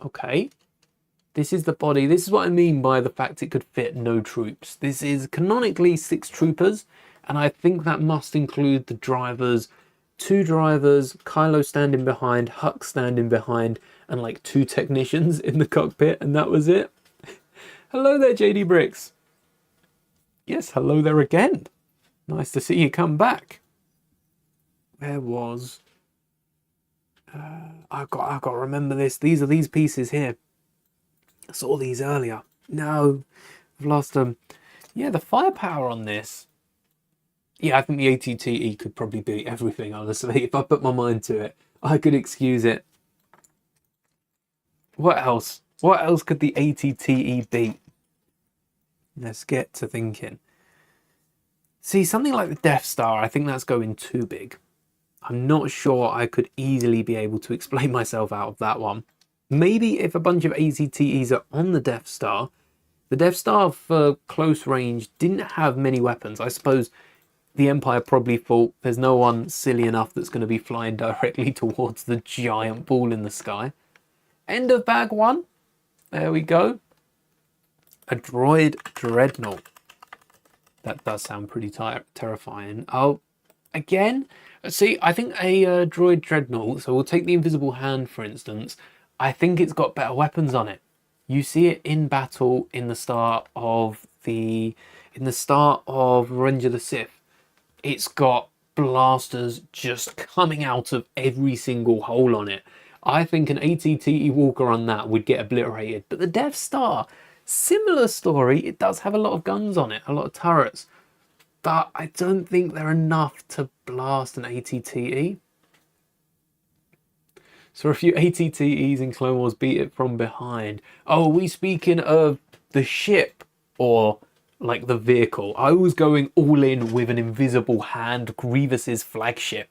Okay. This is the body. This is what I mean by the fact it could fit no troops. This is canonically 6 troopers, and I think that must include the drivers, 2 drivers, Kylo standing behind, Huck standing behind, and like 2 technicians in the cockpit, and that was it. Hello there, JD Bricks. Yes, hello there again. Nice to see you come back. Where was... I've got to remember this. These are these pieces here. I saw these earlier. No, I've lost them. Yeah, the firepower on this. Yeah, I think the AT-TE could probably beat everything, honestly. If I put my mind to it, I could excuse it. What else? What else could the AT-TE beat? Let's get to thinking. See, something like the Death Star, I think that's going too big. I'm not sure I could easily be able to explain myself out of that one. Maybe if a bunch of AT-TEs are on the Death Star. The Death Star for close range didn't have many weapons. I suppose the Empire probably thought there's no one silly enough that's going to be flying directly towards the giant ball in the sky. End of bag 1. There we go. A droid dreadnought. That does sound pretty terrifying. Oh, again, see, I think a droid dreadnought, so we'll take the invisible hand for instance, I think it's got better weapons on it. You see it in battle in the start of Revenge of the Sith. It's got blasters just coming out of every single hole on it. I think an AT-TE walker on that would get obliterated. But the Death Star, similar story, it does have a lot of guns on it, a lot of turrets. But I don't think they're enough to blast an AT-TE. So a few AT-TEs in Clone Wars beat it from behind. Oh, are we speaking of the ship or like the vehicle? I was going all in with an invisible hand, Grievous's flagship.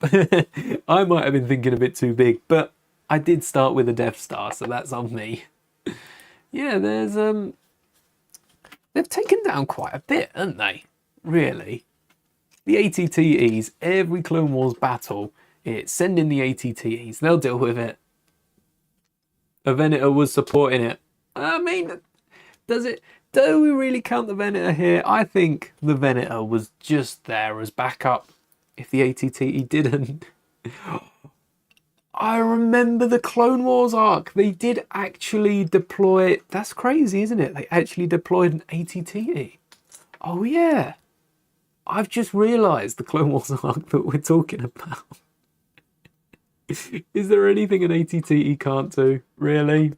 I might have been thinking a bit too big, but I did start with a Death Star, so that's on me. Yeah, there's they've taken down quite a bit, haven't they? Really. The AT-TEs, every Clone Wars battle, it's send in the AT-TEs, they'll deal with it. A Venator was supporting it. I mean, do we really count the Venator here? I think the Venator was just there as backup if the AT-TE didn't. I remember the Clone Wars arc. They did actually deploy... That's crazy, isn't it? They actually deployed an AT-TE. Oh, yeah. I've just realised the Clone Wars arc that we're talking about. Is there anything an AT-TE can't do? Really?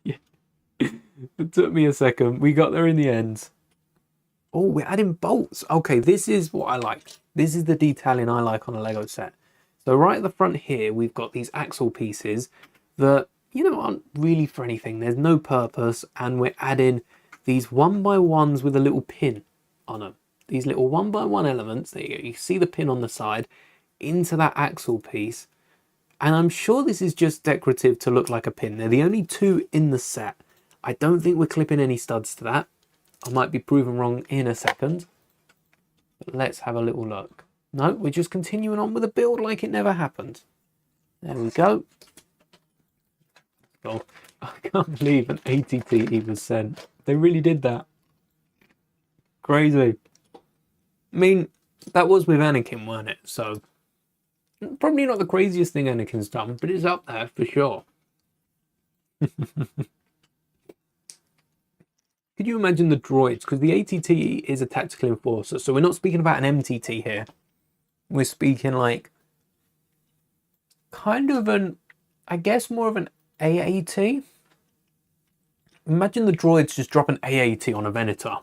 Yeah. It took me a second. We got there in the end. Oh, we're adding bolts. Okay, this is what I like. This is the detailing I like on a Lego set. So right at the front here, we've got these axle pieces that, you know, aren't really for anything. There's no purpose, and we're adding these 1x1s with a little pin on them. These little 1x1 elements, there you go. You see the pin on the side into that axle piece. And I'm sure this is just decorative to look like a pin. They're the only two in the set. I don't think we're clipping any studs to that. I might be proven wrong in a second. But let's have a little look. No, we're just continuing on with the build like it never happened. There we go. Oh, I can't believe an ATT was sent. They really did that. Crazy. I mean, that was with Anakin, weren't it? So, probably not the craziest thing Anakin's done, but it's up there for sure. Could you imagine the droids? Because the ATT is a tactical enforcer, so we're not speaking about an MTT here. We're speaking like kind of an, I guess more of an AAT. Imagine the droids just drop an AAT on a Venator.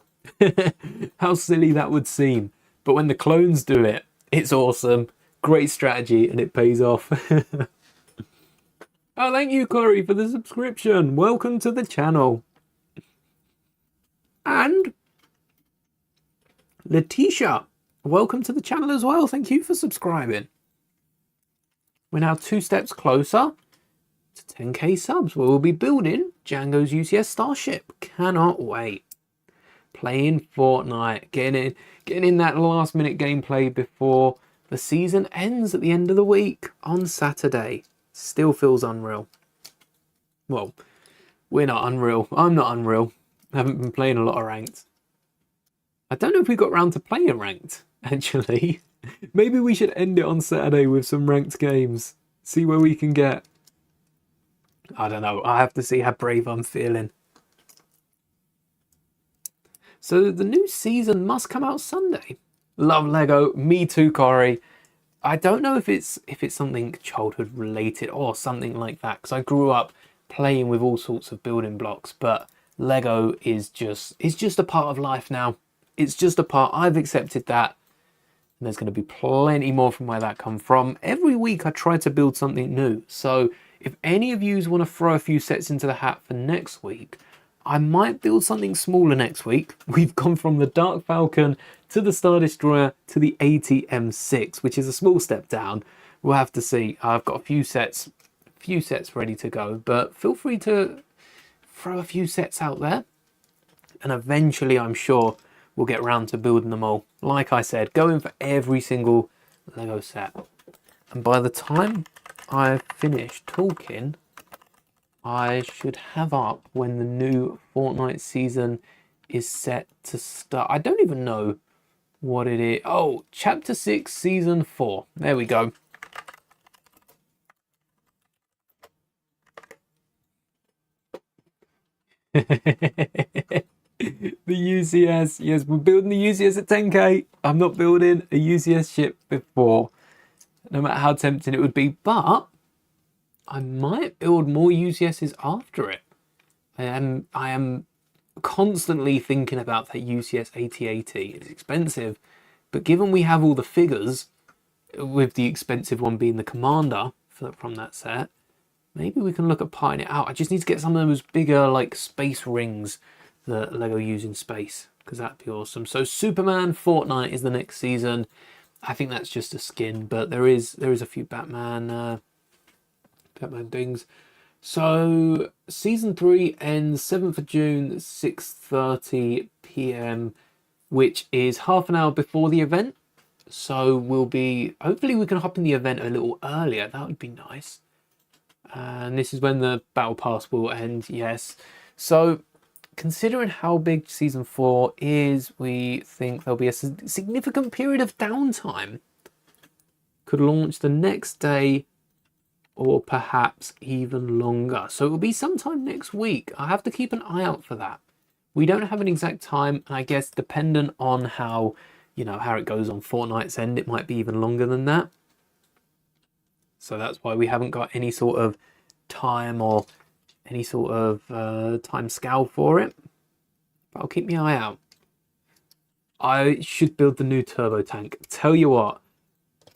How silly that would seem. But when the clones do it, it's awesome. Great strategy, and it pays off. Oh, thank you, Corey, for the subscription. Welcome to the channel. And Letitia, welcome to the channel as well. Thank you for subscribing. We're now 2 steps closer to 10k subs, where we'll be building Django's UCS Starship. Cannot wait. Playing Fortnite, getting in that last minute gameplay before the season ends at the end of the week on Saturday. Still feels unreal. Well, we're not unreal. I'm not unreal. I haven't been playing a lot of ranked. I don't know if we got round to playing ranked, actually. Maybe we should end it on Saturday with some ranked games. See where we can get. I don't know. I have to see how brave I'm feeling. So the new season must come out Sunday. Love Lego. Me too, Corey. I don't know if it's something childhood related or something like that, because I grew up playing with all sorts of building blocks, but Lego is just a part of life now. It's just a part. I've accepted that. And there's going to be plenty more from where that come from. Every week I try to build something new. So if any of you want to throw a few sets into the hat for next week, I might build something smaller next week. We've gone from the Dark Falcon to the Star Destroyer to the AT-M6, which is a small step down. We'll have to see. I've got a few sets ready to go, but feel free to throw a few sets out there. And eventually, I'm sure we'll get round to building them all. Like I said, going for every single Lego set. And by the time I've finished talking, I should have up when the new Fortnite season is set to start. I don't even know what it is. Oh, Chapter 6, Season 4. There we go. The UCS. Yes, we're building the UCS at 10k. I'm not building a UCS ship before, no matter how tempting it would be. But I might build more UCSs after it. I am constantly thinking about that UCS AT-AT. It's expensive, but given we have all the figures, with the expensive one being the commander from that set, maybe we can look at parting it out. I just need to get some of those bigger like space rings that Lego use in space, because that'd be awesome. So Superman Fortnite is the next season. I think that's just a skin, but there is a few Batman things. So season 3 ends 7th of June, 6:30 p.m, which is half an hour before the event. So hopefully we can hop in the event a little earlier. That would be nice. And this is when the battle pass will end. Yes. So considering how big season 4 is, we think there'll be a significant period of downtime. Could launch the next day, or perhaps even longer. So it will be sometime next week. I have to keep an eye out for that. We don't have an exact time, and I guess dependent on how it goes on Fortnite's end, it might be even longer than that. So that's why we haven't got any sort of time or any sort of time scale for it. But I'll keep my eye out. I should build the new turbo tank. Tell you what,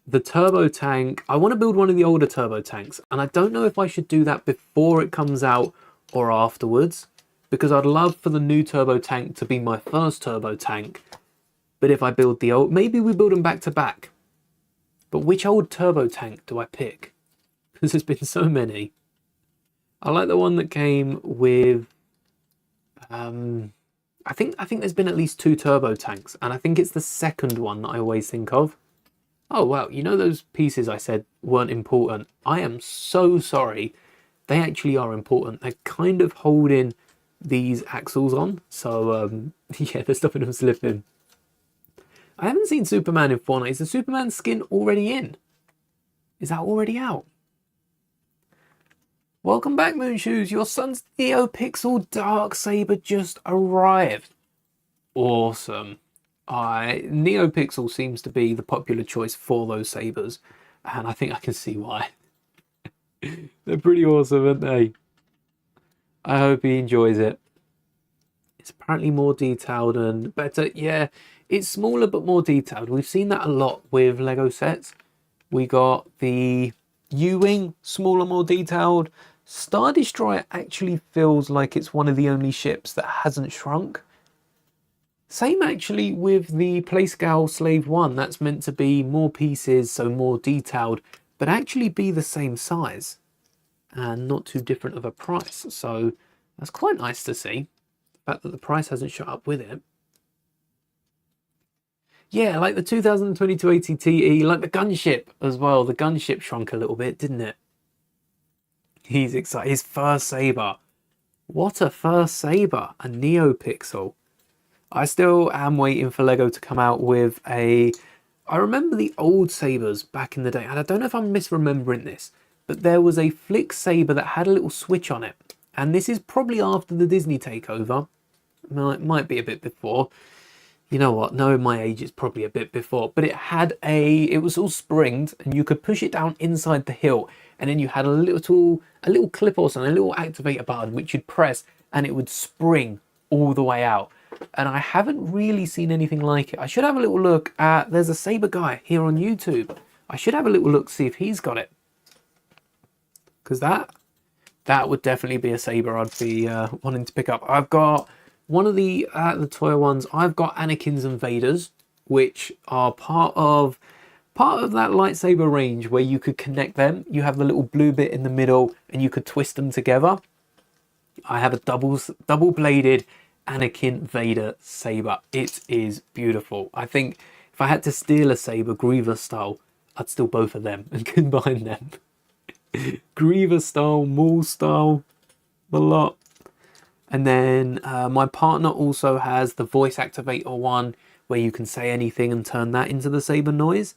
the turbo tank, I want to build one of the older turbo tanks, and I don't know if I should do that before it comes out or afterwards, because I'd love for the new turbo tank to be my first turbo tank. But if I build the old, maybe we build them back to back. But which old turbo tank do I pick? Because there's been so many. I like the one that came with, I think there's been at least 2 turbo tanks, and I think it's the second one that I always think of. Oh wow, you know those pieces I said weren't important? I am so sorry. They actually are important. They're kind of holding these axles on, so yeah, they're stopping them slipping. I haven't seen Superman in Fortnite. Is the Superman skin already in? Is that already out? Welcome back, Moonshoes. Your son's NeoPixel Darksaber just arrived. Awesome. NeoPixel seems to be the popular choice for those sabers, and I think I can see why. They're pretty awesome, aren't they? I hope he enjoys it. It's apparently more detailed and better. Yeah, it's smaller but more detailed. We've seen that a lot with Lego sets. We got the U-Wing, smaller, more detailed. Star Destroyer actually feels like it's one of the only ships that hasn't shrunk. Same actually with the Playscale Slave 1. That's meant to be more pieces, so more detailed, but actually be the same size and not too different of a price. So that's quite nice to see. The fact that the price hasn't shot up with it. Yeah, like the 2022 AT-TE, like the gunship as well. The gunship shrunk a little bit, didn't it? He's excited. His first saber. What a first saber. A NeoPixel. I still am waiting for Lego to come out with a... I remember the old sabers back in the day, and I don't know if I'm misremembering this, but there was a flick saber that had a little switch on it. And this is probably after the Disney takeover. Might be a bit before. You know what? Knowing my age, it's probably a bit before. But it had it was all springed, and you could push it down inside the hilt, and then you had a little clip or something, a little activator button, which you'd press, and it would spring all the way out. And I haven't really seen anything like it. I should have a little look at... There's a saber guy here on YouTube. I should have a little look, see if he's got it. Because that would definitely be a saber I'd be wanting to pick up. I've got one of the toy ones. I've got Anakin's and Vader's, which are part of that lightsaber range where you could connect them. You have the little blue bit in the middle, and you could twist them together. I have a double-bladed Anakin Vader saber. It is beautiful. I think if I had to steal a saber, Grievous style, I'd steal both of them and combine them. Grievous style, Maul style, a lot. And then my partner also has the voice activator one where you can say anything and turn that into the saber noise.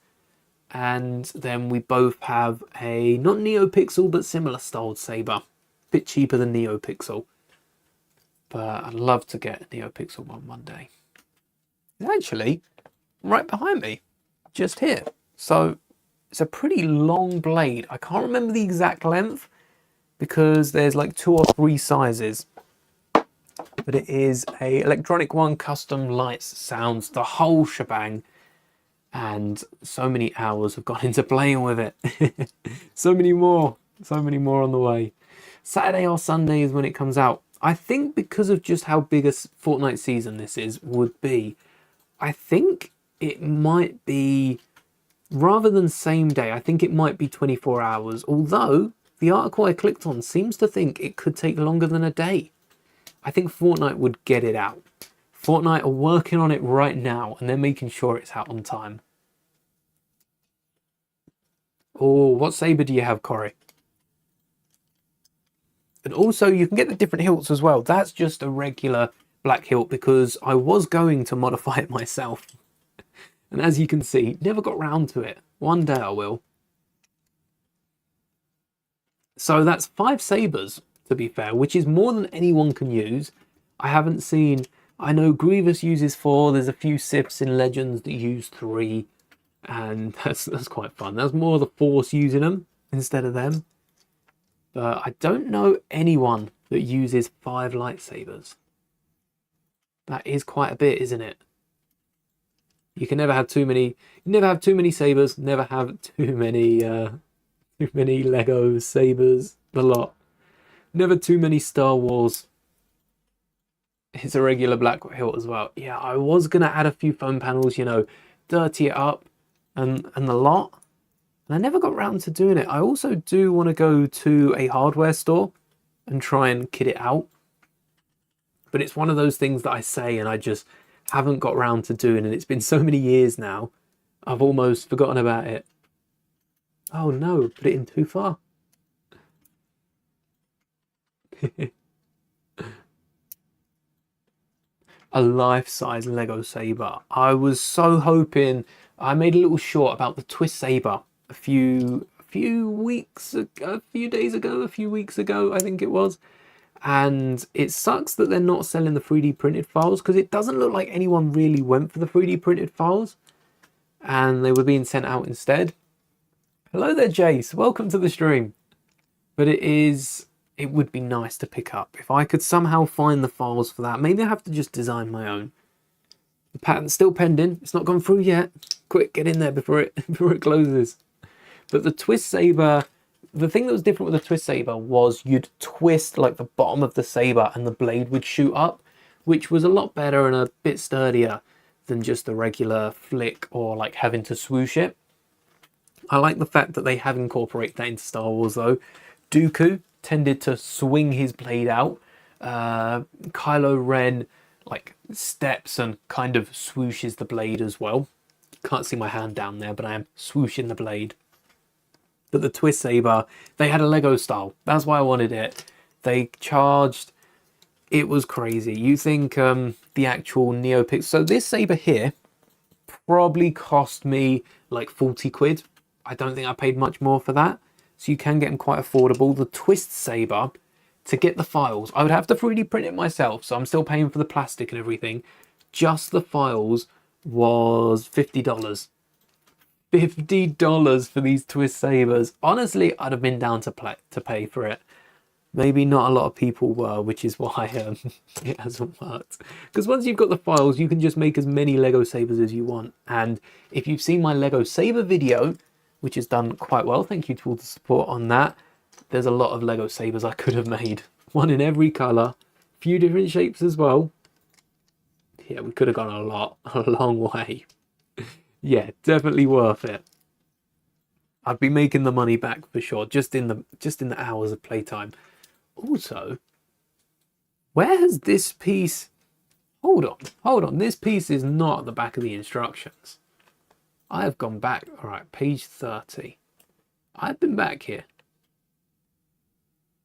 And then we both have a not NeoPixel but similar styled saber, bit cheaper than NeoPixel. But I'd love to get a NeoPixel one day. It's actually right behind me, just here. So it's a pretty long blade. I can't remember the exact length because there's like 2 or 3 sizes. But it is a Electronic One, custom lights, sounds, the whole shebang. And so many hours have gone into playing with it. so many more on the way. Saturday or Sunday is when it comes out. I think because of just how big a Fortnite season this would be, I think it might be, rather than same day, I think it might be 24 hours. Although the article I clicked on seems to think it could take longer than a day. I think Fortnite would get it out. Fortnite are working on it right now, and they're making sure it's out on time. Oh, what saber do you have, Corey? And also, you can get the different hilts as well. That's just a regular black hilt because I was going to modify it myself. And as you can see, never got round to it. One day I will. So that's 5 sabers, to be fair, which is more than anyone can use. I haven't seen... I know Grievous uses 4. There's a few Siths in Legends that use 3. And that's quite fun. That's more the Force using them instead of them. But I don't know anyone that uses 5 lightsabers. That is quite a bit, isn't it? You can never have too many. You never have too many sabers. Never have too many Lego sabers. A lot. Never too many Star Wars. It's a regular black hilt as well. Yeah, I was gonna add a few foam panels, you know, dirty it up, and the lot. And I never got round to doing it. I also do want to go to a hardware store and try and kit it out. But it's one of those things that I say and I just haven't got round to doing. And it's been so many years now, I've almost forgotten about it. Oh no, put it in too far. A life-size Lego saber. I was so hoping. I made a little short about the twist saber a few weeks ago, a few days ago, a few weeks ago, I think it was. And it sucks that they're not selling the 3D printed files, because it doesn't look like anyone really went for the 3D printed files and they were being sent out instead. Hello there, Jace. Welcome to the stream. But it would be nice to pick up. If I could somehow find the files for that, maybe I have to just design my own. The patent's still pending. It's not gone through yet. Quick, get in there before it closes. But the twist saber, the thing that was different with the twist saber was you'd twist like the bottom of the saber and the blade would shoot up, which was a lot better and a bit sturdier than just the regular flick or like having to swoosh it. I like the fact that they have incorporated that into Star Wars though. Dooku tended to swing his blade out. Kylo Ren like steps and kind of swooshes the blade as well. Can't see my hand down there, but I am swooshing the blade. But the twist saber, they had a Lego style. That's why I wanted it. They charged, it was crazy. You think the actual Neopix, so this saber here probably cost me like 40 quid. I don't think I paid much more for that. So you can get them quite affordable. The twist saber, to get the files, I would have to 3D print it myself, so I'm still paying for the plastic and everything. Just the files was $50. $50 for these twist sabers. Honestly, I'd have been down to pay for it. Maybe not a lot of people were, which is why it hasn't worked. Because once you've got the files, you can just make as many Lego sabers as you want. And if you've seen my Lego saber video, which is done quite well, thank you to all the support on that, there's a lot of Lego sabers I could have made. One in every colour, a few different shapes as well. Yeah, we could have gone a long way. Yeah, definitely worth it. I'd be making the money back for sure, just in the hours of playtime. Also, where has this piece... Hold on, this piece is not at the back of the instructions. I have gone back. All right, page 30. I've been back here.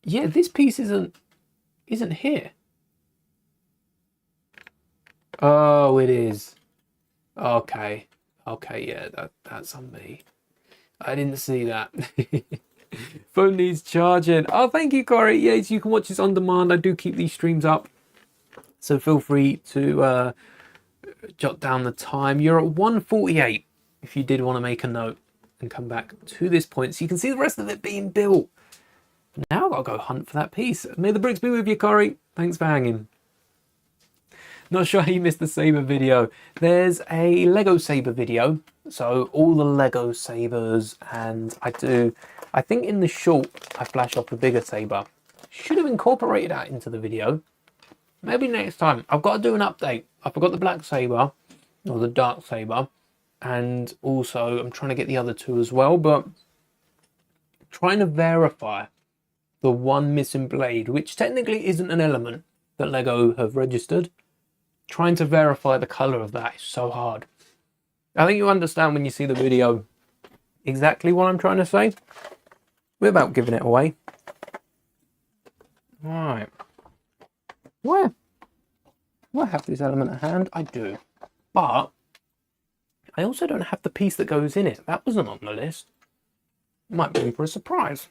Yeah, this piece isn't here. Oh, it is. Okay, yeah, that's on me. I didn't see that. Phone needs charging. Oh, thank you, Corey. Yes, you can watch this on demand. I do keep these streams up, so feel free to jot down the time. You're at 1:48 if you did want to make a note and come back to this point so you can see the rest of it being built. Now I've got to go hunt for that piece. May the bricks be with you, Corey. Thanks for hanging. Not sure how you missed the saber video. There's a Lego saber video. So all the Lego sabers, and I think in the short, I flash off the bigger saber. Should have incorporated that into the video. Maybe next time. I've got to do an update. I forgot the black saber, or the dark saber. And also I'm trying to get the other two as well, but trying to verify the one missing blade, which technically isn't an element that Lego have registered. Trying to verify the color of that is so hard. I think you understand when you see the video exactly what I'm trying to say without giving it away. All right. Where? Do I have this element at hand? I do. But I also don't have the piece that goes in it. That wasn't on the list. Might be in for a surprise.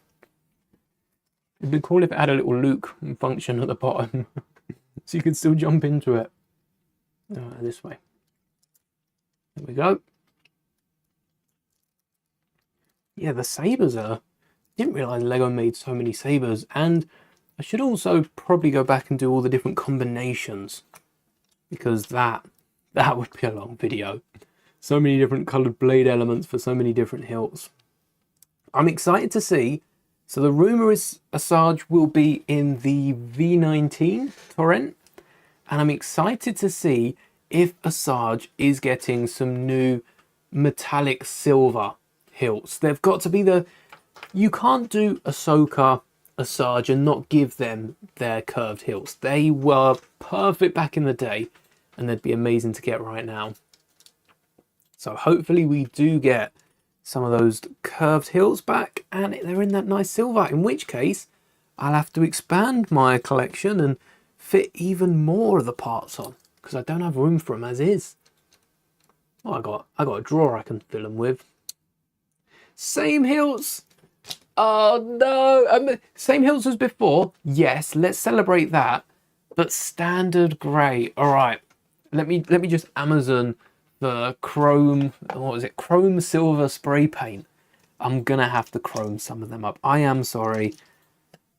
It'd be cool if it had a little loop function at the bottom so you could still jump into it. This way. There we go. Yeah, the sabers are... Didn't realise Lego made so many sabers, and I should also probably go back and do all the different combinations, because that would be a long video. So many different coloured blade elements for so many different hilts. I'm excited to see. So the rumour is Asajj will be in the V19 Torrent. And I'm excited to see if Asajj is getting some new metallic silver hilts. They've got to be the... You can't do Ahsoka, Asajj and not give them their curved hilts. They were perfect back in the day and they'd be amazing to get right now. So hopefully we do get some of those curved hilts back and they're in that nice silver, in which case I'll have to expand my collection and fit even more of the parts on because I don't have room for them as is. Oh, I got a drawer I can fill them with. Same hilts. Oh no, same hilts as before. Yes, let's celebrate that. But standard grey. All right, let me just Amazon the chrome. What was it? Chrome silver spray paint. I'm gonna have to chrome some of them up. I am sorry.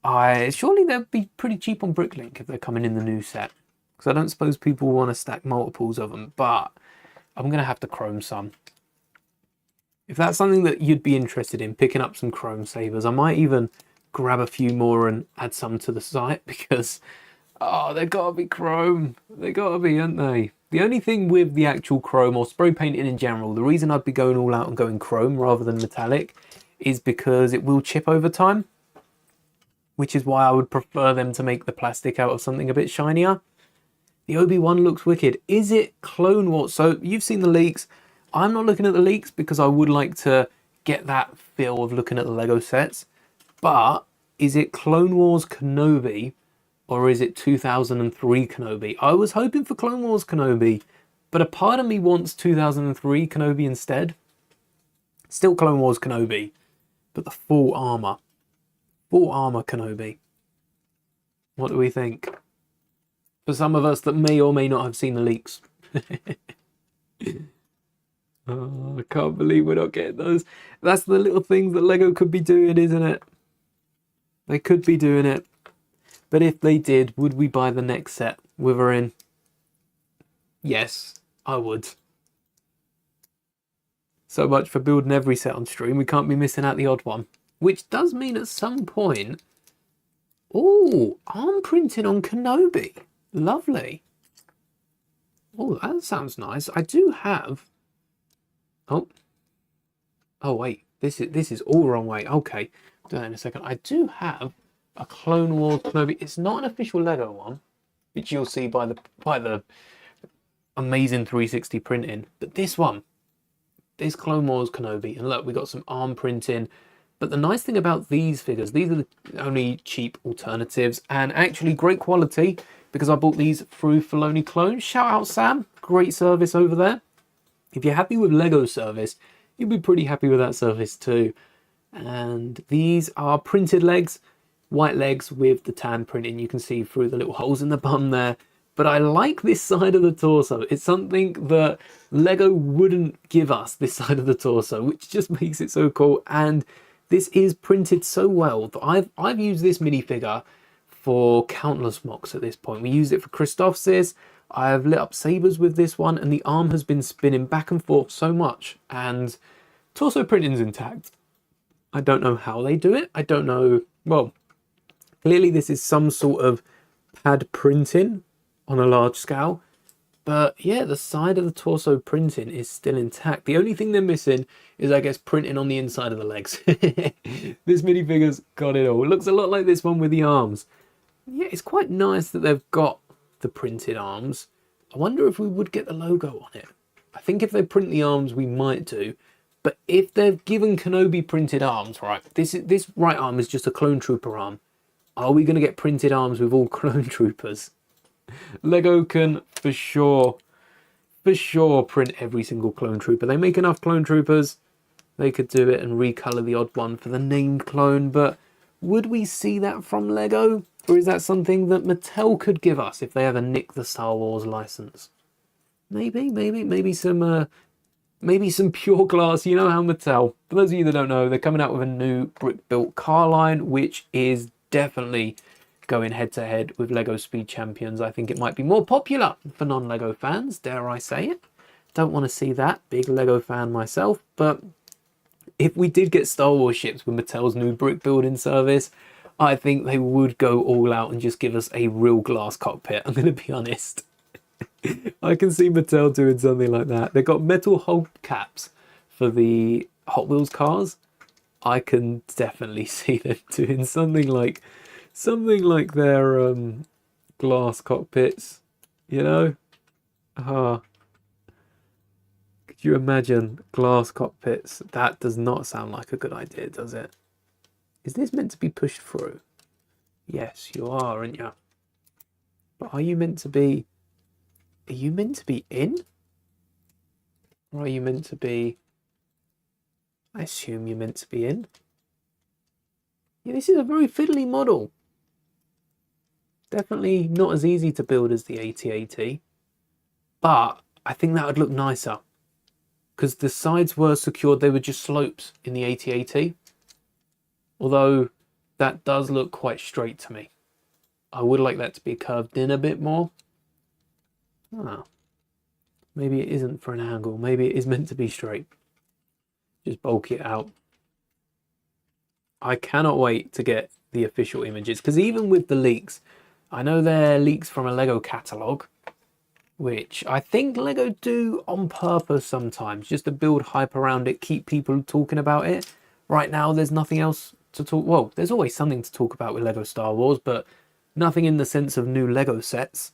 Surely they'd be pretty cheap on Bricklink if they're coming in the new set. Because I don't suppose people want to stack multiples of them. But I'm gonna have to chrome some. If that's something that you'd be interested in, picking up some chrome sabers, I might even grab a few more and add some to the site because, oh, they've got to be chrome. They got to be, aren't they? The only thing with the actual chrome or spray painting in general, the reason I'd be going all out and going chrome rather than metallic is because it will chip over time, which is why I would prefer them to make the plastic out of something a bit shinier. The Obi-Wan looks wicked. Is it Clone Wars? So you've seen the leaks. I'm not looking at the leaks because I would like to get that feel of looking at the Lego sets. But is it Clone Wars Kenobi or is it 2003 Kenobi? I was hoping for Clone Wars Kenobi, but a part of me wants 2003 Kenobi instead. Still Clone Wars Kenobi, but the full armor. Full armor Kenobi. What do we think? For some of us that may or may not have seen the leaks. Oh, I can't believe we're not getting those. That's the little things that Lego could be doing, isn't it? They could be doing it. But if they did, would we buy the next set with her in? Yes, I would. So much for building every set on stream. We can't be missing out the odd one. Which does mean at some point... Oh, arm printing on Kenobi. Lovely. Oh, that sounds nice. I do have... Oh wait, this is all wrong way. Okay, do that in a second. I do have a Clone Wars Kenobi. It's not an official Lego one, which you'll see by the amazing 360 printing. But this one, this Clone Wars Kenobi, and look, we got some arm printing. But the nice thing about these figures, these are the only cheap alternatives, and actually great quality because I bought these through Filoni Clone. Shout out Sam, great service over there. If you're happy with Lego service, you'll be pretty happy with that service too. And these are printed legs, white legs with the tan printing. You can see through the little holes in the bum there. But I like this side of the torso. It's something that Lego wouldn't give us, this side of the torso, which just makes it so cool. And this is printed so well that I've used this minifigure for countless mocks at this point. We used it for Christophsis. I have lit up sabers with this one, and the arm has been spinning back and forth so much, and torso printing's intact. I don't know how they do it. I don't know. Well, clearly this is some sort of pad printing on a large scale, but yeah, the side of the torso printing is still intact. The only thing they're missing is, I guess, printing on the inside of the legs. This minifigure's got it all. It looks a lot like this one with the arms. Yeah, it's quite nice that they've got the printed arms. I wonder if we would get the logo on it. I think if they print the arms, we might do. But if they've given Kenobi printed arms, right, this right arm is just a clone trooper arm. Are we going to get printed arms with all clone troopers? Lego can for sure print every single clone trooper. They make enough clone troopers. They could do it and recolor the odd one for the named clone. But would we see that from Lego? Or is that something that Mattel could give us if they ever nick the Star Wars license? Maybe some pure glass. You know how Mattel, for those of you that don't know, they're coming out with a new brick-built car line, which is definitely going head-to-head with Lego Speed Champions. I think it might be more popular for non-Lego fans, dare I say it. Don't want to see that. Big Lego fan myself, but if we did get Star Wars ships with Mattel's new brick building service, I think they would go all out and just give us a real glass cockpit. I'm going to be honest. I can see Mattel doing something like that. They've got metal hull caps for the Hot Wheels cars. I can definitely see them doing something like their glass cockpits, you know? Could you imagine glass cockpits? That does not sound like a good idea, does it? Is this meant to be pushed through? Yes, you are, aren't you? But are you meant to be... Are you meant to be in? Or are you meant to be... I assume you're meant to be in. Yeah, this is a very fiddly model. Definitely not as easy to build as the AT-AT. But I think that would look nicer. Because the sides were secured, they were just slopes in the AT-AT. Although that does look quite straight to me. I would like that to be curved in a bit more. Oh, maybe it isn't for an angle. Maybe it is meant to be straight. Just bulk it out. I cannot wait to get the official images, because even with the leaks, I know they're leaks from a Lego catalogue, which I think Lego do on purpose sometimes, just to build hype around it, keep people talking about it. Right now, there's nothing else to talk... Well, there's always something to talk about with Lego Star Wars, but nothing in the sense of new Lego sets.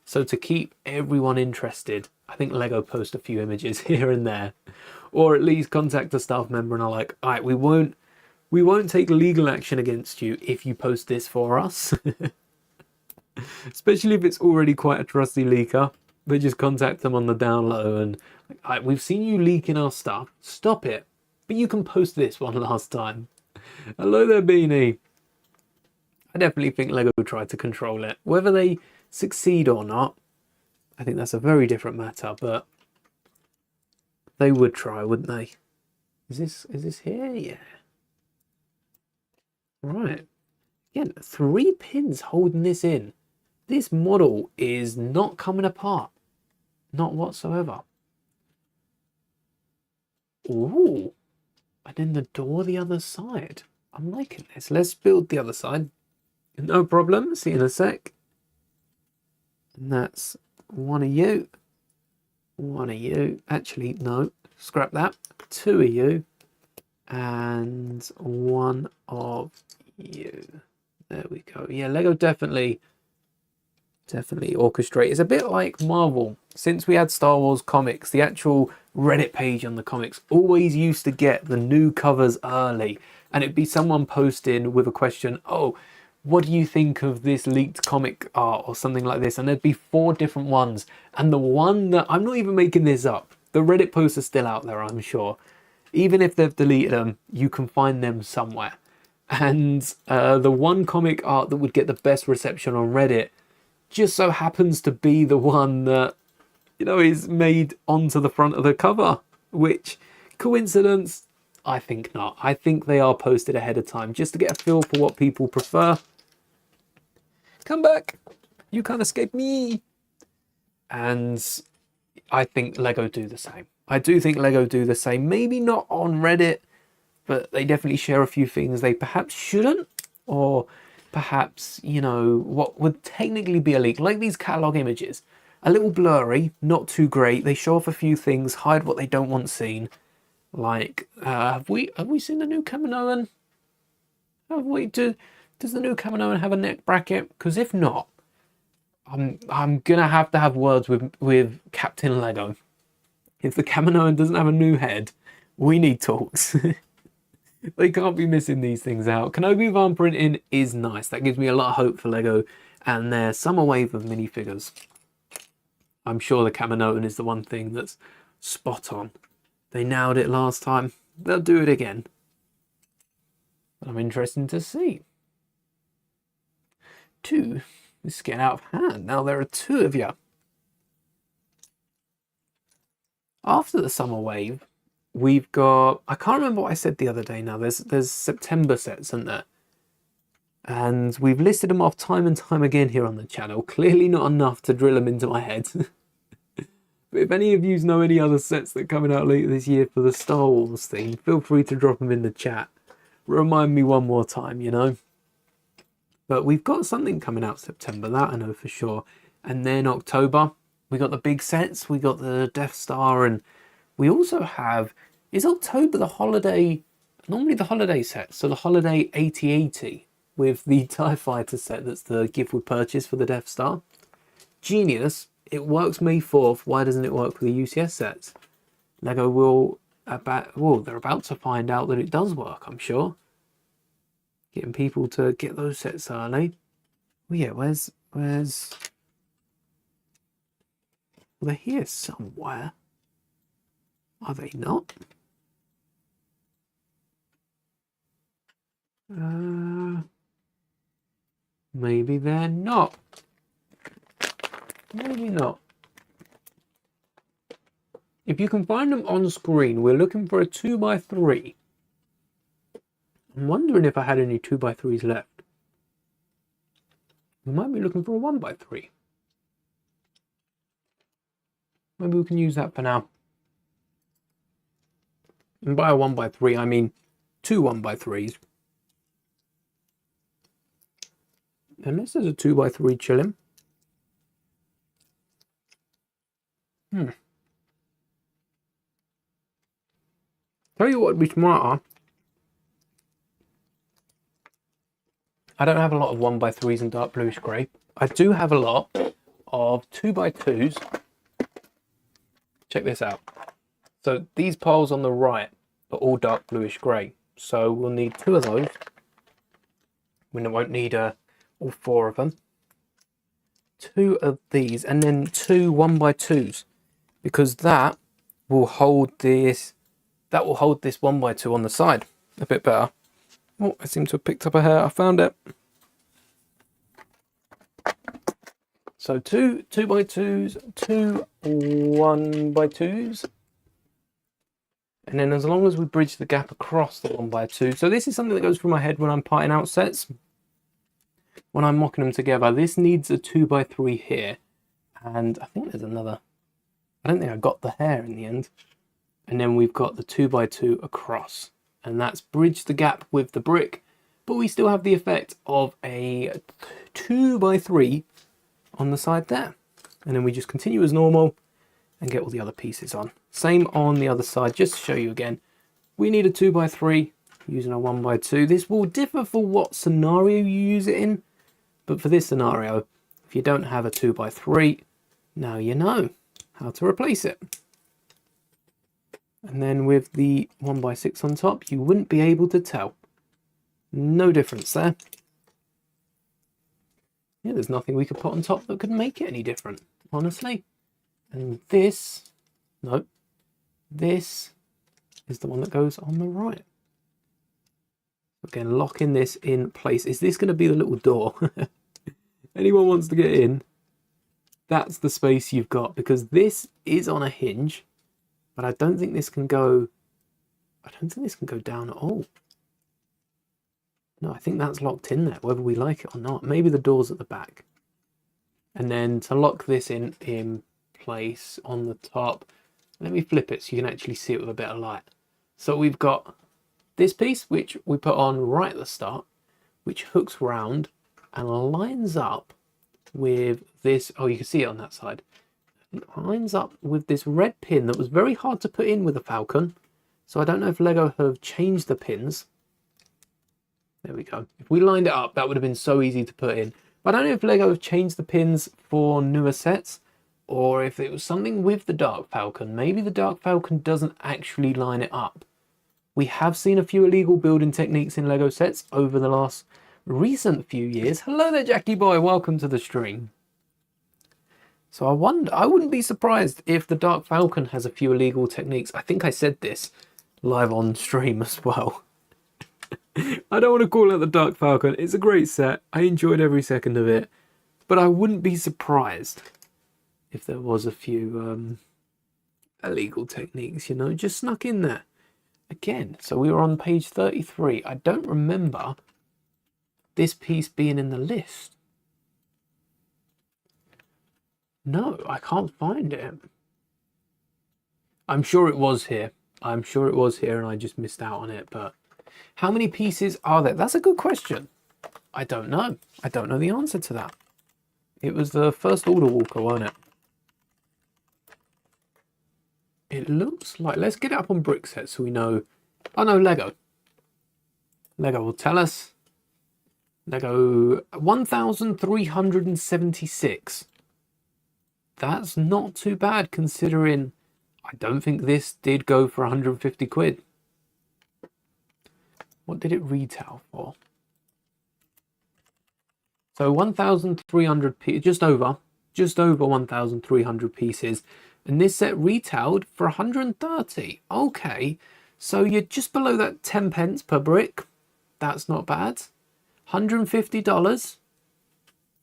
So to keep everyone interested, I think Lego post a few images here and there, or at least contact a staff member and are like, all right, we won't take legal action against you if you post this for us. Especially if it's already quite a trusty leaker. They just contact them on the down low and, like, all right, we've seen you leaking our stuff. Stop it. But you can post this one last time. Hello there, Beanie. I definitely think Lego tried to control it. Whether they succeed or not, I think that's a very different matter, but they would try, wouldn't they? Is this here? Yeah. Right. Again, 3 pins holding this in. This model is not coming apart. Not whatsoever. Ooh. And then the door the other side. I'm liking this. Let's build the other side. No problem. See you in a sec. And that's one of you. One of you. Actually, no. Scrap that. 2 of you. And 1 of you. There we go. Yeah, Lego definitely orchestrate. It's a bit like Marvel. Since we had Star Wars comics, the actual Reddit page on the comics always used to get the new covers early. And it'd be someone posting with a question, oh, what do you think of this leaked comic art or something like this? And there'd be 4 different ones. And the one that, I'm not even making this up, the Reddit posts are still out there, I'm sure. Even if they've deleted them, you can find them somewhere. And the one comic art that would get the best reception on Reddit just so happens to be the one that, you know, is made onto the front of the cover. Which, coincidence? I think not. I think they are posted ahead of time just to get a feel for what people prefer. Come back. You can't escape me. And I think Lego do the same. I do think Lego do the same. Maybe not on Reddit, but they definitely share a few things they perhaps shouldn't, or perhaps, you know, what would technically be a leak, like these catalog images. A little blurry, not too great. They show off a few things, hide what they don't want seen. Like, have we seen the new Kaminoan? Have we? Does the new Kaminoan have a neck bracket? Because if not, I'm gonna have to have words with Captain Lego. If the Kaminoan doesn't have a new head, we need talks. They can't be missing these things out. Kenobi Van printing is nice. That gives me a lot of hope for Lego and their summer wave of minifigures. I'm sure the Kaminoan is the one thing that's spot on. They nailed it last time. They'll do it again. I'm interested to see. 2. This is getting out of hand. Now there are 2 of you. After the summer wave, we've got... I can't remember what I said the other day now. There's September sets, isn't there? And we've listed them off time and time again here on the channel. Clearly not enough to drill them into my head. If any of you know any other sets that are coming out later this year for the Star Wars theme, feel free to drop them in the chat. Remind me one more time, you know. But we've got something coming out September, that I know for sure. And then October, we got the big sets. We got the Death Star, and we also have, is October the holiday, normally the holiday set, so the holiday AT-80 with the TIE Fighter set that's the gift we purchased for the Death Star. Genius. It works May 4th. Why doesn't it work for the UCS sets? Lego they're about to find out that it does work, I'm sure. Getting people to get those sets early. Oh yeah, where's... Well, they're here somewhere. Are they not? Maybe they're not. Maybe not. If you can find them on screen, we're looking for a 2x3. I'm wondering if I had any 2x3s left. We might be looking for a 1x3. Maybe we can use that for now. And by a 1x3, I mean 2 1x3s. Unless there's a 2x3 chilling. Tell you what would be smarter. I don't have a lot of 1x3s in dark bluish grey. I do have a lot of 2x2s. Check this out. So these piles on the right are all dark bluish grey. So we'll need 2 of those. We won't need all 4 of them. 2 of these, and then 2 1x2s, because that will hold this. That will hold this 1x2 on the side a bit better. Oh, I seem to have picked up a hair. I found it. So 2 2x2s, 2 1x2s. And then as long as we bridge the gap across the 1x2. So this is something that goes through my head when I'm parting out sets. When I'm mocking them together, this needs a 2x3 here. And I think there's another. I don't think I got the hair in the end. And then we've got the 2x2 across. And that's bridged the gap with the brick. But we still have the effect of a 2x3 on the side there. And then we just continue as normal and get all the other pieces on. Same on the other side, just to show you again. We need a 2x3 using a 1x2. This will differ for what scenario you use it in. But for this scenario, if you don't have a 2x3, now you know how to replace it. And then with the 1x6 on top, you wouldn't be able to tell. No difference there. Yeah, there's nothing we could put on top that could make it any different, honestly. And this, no, this is the one that goes on the right. Again, locking this in place. Is this going to be the little door? Anyone wants to get in, that's the space you've got, because this is on a hinge, but I don't think this can go, down at all. No, I think that's locked in there, whether we like it or not. Maybe the door's at the back. And then to lock this in place on the top, let me flip it so you can actually see it with a bit of light. So we've got this piece, which we put on right at the start, which hooks round and lines up with this. Oh, you can see it on that side. It lines up with this red pin that was very hard to put in with the Falcon. So I don't know if Lego have changed the pins. There we go. If we lined it up, that would have been so easy to put in. But I don't know if Lego have changed the pins for newer sets, or if it was something with the Dark Falcon. Maybe the Dark Falcon doesn't actually line it up. We have seen a few illegal building techniques in Lego sets over the last recent few years. Hello there, Jackie boy. Welcome to the stream. So I wouldn't be surprised if the Dark Falcon has a few illegal techniques. I think I said this live on stream as well. I don't want to call it the Dark Falcon. It's a great set. I enjoyed every second of it. But I wouldn't be surprised if there was a few illegal techniques, you know, just snuck in there. Again, so we were on page 33. I don't remember this piece being in the list. No, I can't find it. I'm sure it was here. I'm sure it was here and I just missed out on it. But how many pieces are there? That's a good question. I don't know. I don't know the answer to that. It was the first order walker, wasn't it? It looks like... Let's get it up on brick set so we know... Oh, no, Lego. Lego will tell us. Lego 1,376. That's not too bad considering I don't think this did go for 150 quid. What did it retail for? So 1,300 pieces, just over 1,300 pieces. And this set retailed for 130. Okay, so you're just below that 10 pence per brick. That's not bad. $150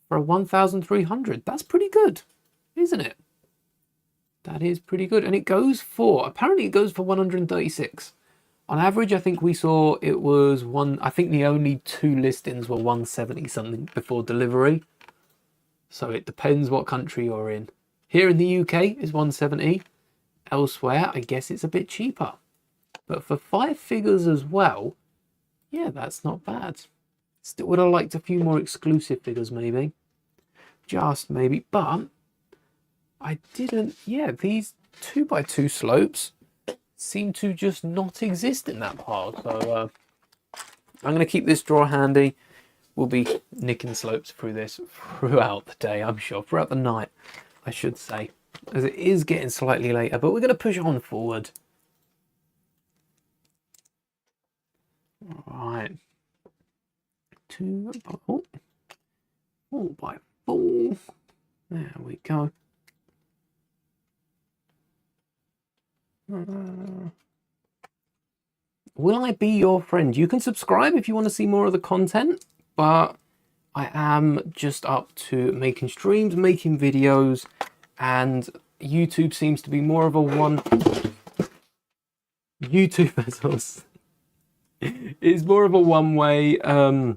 for a 1,300. That's pretty good, isn't it? That is pretty good. And it goes for, apparently it goes for 136. On average, I think we saw it was I think the only two listings were 170 something before delivery. So it depends what country you're in. Here in the UK is 170. Elsewhere, I guess it's a bit cheaper. But for 5 figures as well, yeah, that's not bad. Still would have liked a few more exclusive figures maybe. Just maybe, but I didn't, yeah, these 2x2 slopes seem to just not exist in that pile. So I'm going to keep this drawer handy. We'll be nicking slopes through this throughout the day, I'm sure, throughout the night, I should say, as it is getting slightly later, but we're going to push on forward. All right. 4x4. There we go. Will I be your friend? You can subscribe if you want to see more of the content, but I am just up to making streams, making videos, and YouTube seems to be more of a YouTube is more of a one-way. I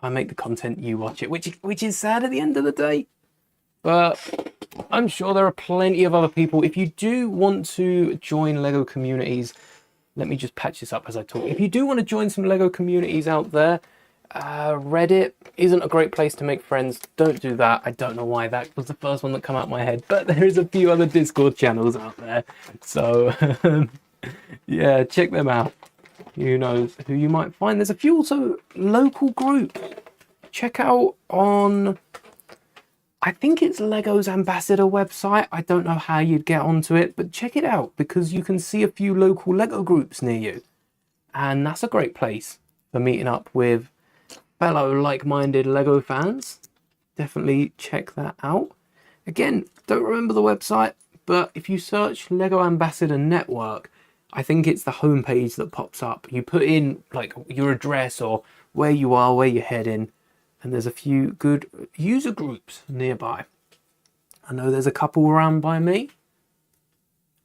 make the content, you watch it, which is sad at the end of the day, but I'm sure there are plenty of other people. If you do want to join Lego communities, let me just patch this up as I talk. If you do want to join some Lego communities out there, Reddit isn't a great place to make friends. Don't do that. I don't know why that was the first one that came out of my head, but there is a few other Discord channels out there. So yeah, check them out. Who knows who you might find. There's a few also local groups. Check out on, I think it's Lego's ambassador website. I don't know how you'd get onto it, but check it out because you can see a few local Lego groups near you. And that's a great place for meeting up with fellow like-minded Lego fans. Definitely check that out. Again, don't remember the website, but if you search Lego Ambassador Network, I think it's the homepage that pops up. You put in like your address or where you are, where you're heading, and there's a few good user groups nearby. I know there's a couple around by me.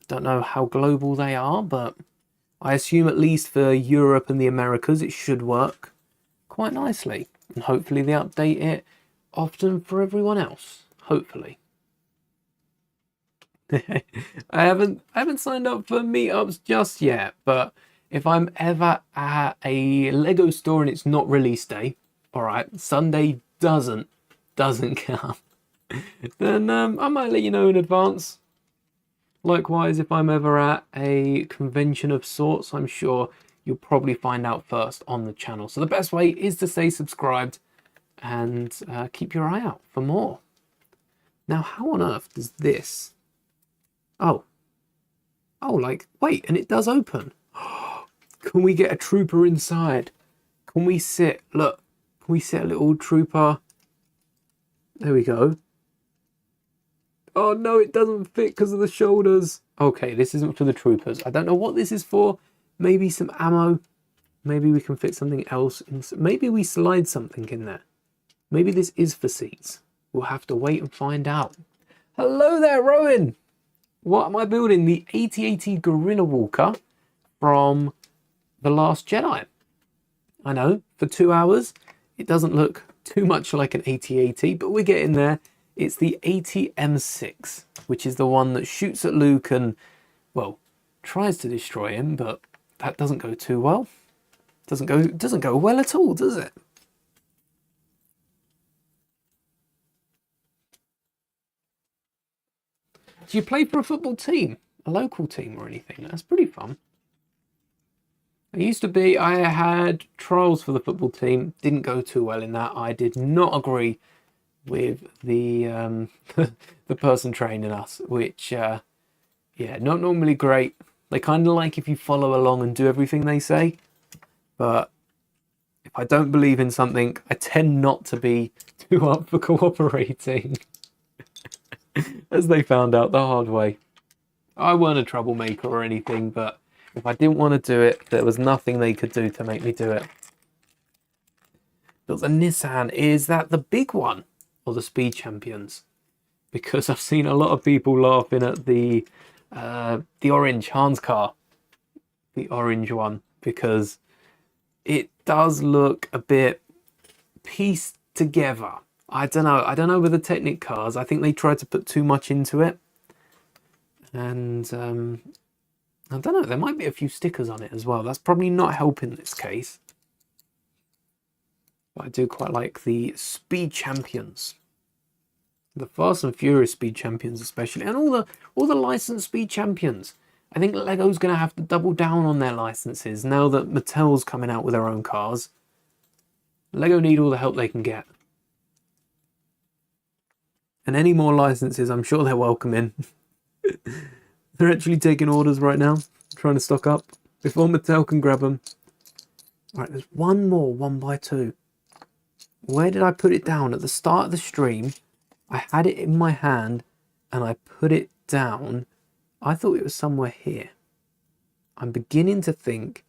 Don't know how global they are, but I assume at least for Europe and the Americas, it should work quite nicely. And hopefully they update it often for everyone else. Hopefully. I haven't signed up for meetups just yet, but if I'm ever at a Lego store and it's not release day, all right, Sunday doesn't count, then I might let you know in advance. Likewise, if I'm ever at a convention of sorts, I'm sure you'll probably find out first on the channel. So the best way is to stay subscribed and keep your eye out for more. Now, how on earth does this... Oh, like, wait, and it does open. Can we get a trooper inside? Can we sit, look, can we sit a little trooper? There we go. Oh no, it doesn't fit because of the shoulders. Okay, this isn't for the troopers. I don't know what this is for. Maybe some ammo. Maybe we can fit something else. Maybe we slide something in there. Maybe this is for seats. We'll have to wait and find out. Hello there, Rowan. What am I building? The AT-AT Gorilla Walker from The Last Jedi. I know, for 2 hours, it doesn't look too much like an AT-AT, but we're getting there. It's the AT-M6, which is the one that shoots at Luke and, well, tries to destroy him, but that doesn't go too well. Doesn't go well at all, does it? Do you play for a football team? A local team or anything? That's pretty fun. I had trials for the football team. Didn't go too well in that. I did not agree with the the person training us, which, yeah, not normally great. They kind of like if you follow along and do everything they say. But if I don't believe in something, I tend not to be too up for cooperating. As they found out the hard way. I weren't a troublemaker or anything, but if I didn't want to do it, there was nothing they could do to make me do it. But the Nissan, is that the big one or the Speed Champions? Because I've seen a lot of people laughing at the orange Hans car, the orange one, because it does look a bit pieced together. I don't know with the Technic cars. I think they tried to put too much into it. And I don't know, there might be a few stickers on it as well. That's probably not helping this case. But I do quite like the Speed Champions. The Fast and Furious Speed Champions especially. And all the licensed Speed Champions. I think Lego's going to have to double down on their licenses now that Mattel's coming out with their own cars. Lego need all the help they can get. And any more licenses, I'm sure they're welcome in. They're actually taking orders right now, trying to stock up before Mattel can grab them. All right, there's one more 1x2. Where did I put it down? At the start of the stream, I had it in my hand and I put it down. I thought it was somewhere here. I'm beginning to think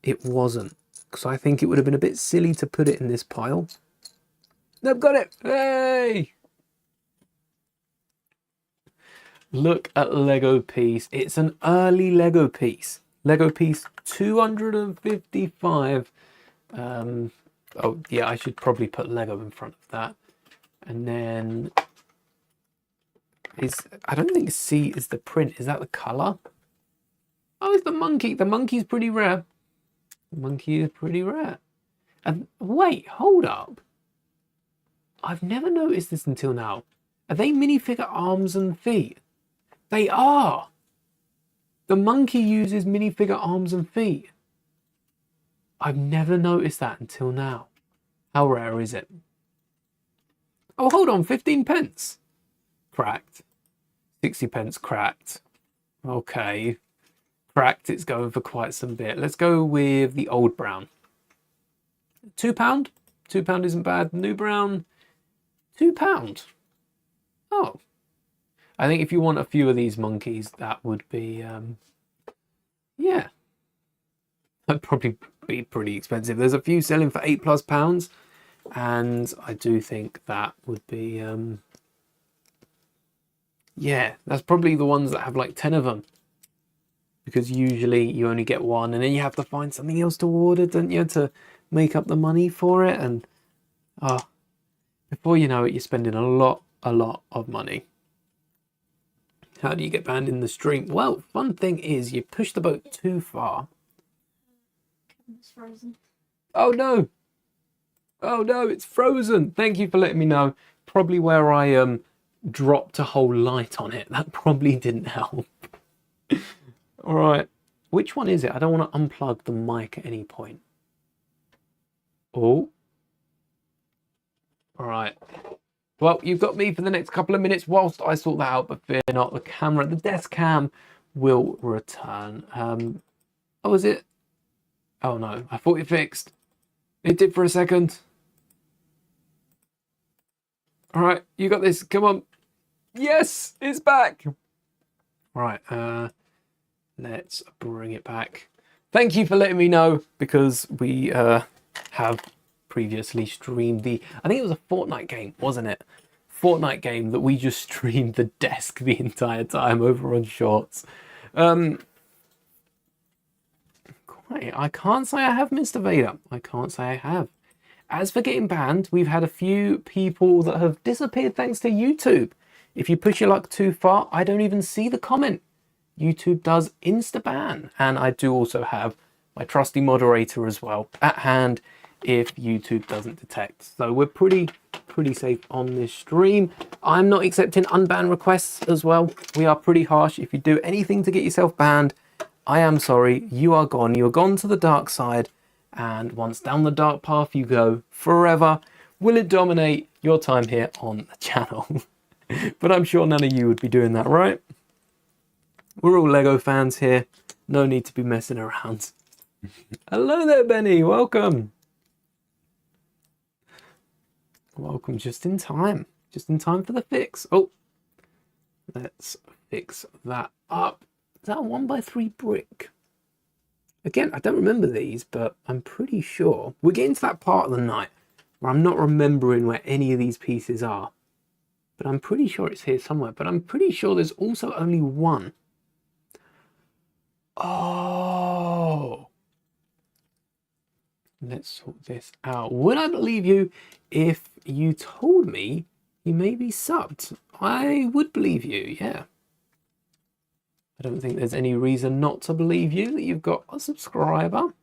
it wasn't, because I think it would have been a bit silly to put it in this pile. I've got it! Hey! Look at Lego piece. It's an early Lego piece. Lego piece 255. Oh yeah, I should probably put Lego in front of that. And then I don't think C is the print. Is that the color? Oh, it's the monkey. The monkey's pretty rare. The monkey is pretty rare. And wait, hold up. I've never noticed this until now. Are they minifigure arms and feet? They are. The monkey uses minifigure arms and feet. I've never noticed that until now. How rare is it? Oh, hold on, 15 pence. Cracked. 60 pence cracked. Okay. Cracked, it's going for quite some bit. Let's go with the old brown. £2? £2 isn't bad. New brown, £2. Oh. I think if you want a few of these monkeys, that would be, yeah. That'd probably be pretty expensive. There's a few selling for £8+, and I do think that would be, yeah, that's probably the ones that have like 10 of them. Because usually you only get one, and then you have to find something else to order, don't you, to make up the money for it. And before you know it, you're spending a lot of money. How do you get banned in the stream? Well, fun thing is you push the boat too far. It's frozen. Oh no! Oh no, it's frozen. Thank you for letting me know. Probably where I dropped a whole light on it. That probably didn't help. All right, which one is it? I don't want to unplug the mic at any point. Oh. All right. Well, you've got me for the next couple of minutes whilst I sort that out, but fear not, the camera, the desk cam will return. Oh, is it? Oh no, I thought it fixed. It did for a second. All right, you got this, come on. Yes, it's back. All right, let's bring it back. Thank you for letting me know, because we have previously streamed I think it was a Fortnite game, wasn't it? Fortnite game that we just streamed the desk the entire time over on Shorts. I can't say I have, Mr. Vader. I can't say I have. As for getting banned, we've had a few people that have disappeared thanks to YouTube. If you push your luck too far, I don't even see the comment. YouTube does insta-ban. And I do also have my trusty moderator as well at hand if YouTube doesn't detect. So we're pretty safe on this stream. I'm not accepting unban requests as well. We are pretty harsh. If you do anything to get yourself banned, I am sorry, you are gone. You're gone to the dark side. And once down the dark path you go forever, will it dominate your time here on the channel? But I'm sure none of you would be doing that, right? We're all Lego fans here. No need to be messing around. Hello there, Benny. Welcome. Welcome just in time. Just in time for the fix. Oh, let's fix that up. Is that a 1x3 brick? Again, I don't remember these, but I'm pretty sure. We're getting to that part of the night where I'm not remembering where any of these pieces are. But I'm pretty sure it's here somewhere. But I'm pretty sure there's also only one. Oh. Let's sort this out. Would I believe you if you told me you may be subbed? I would believe you, yeah. I don't think there's any reason not to believe you that you've got a subscriber.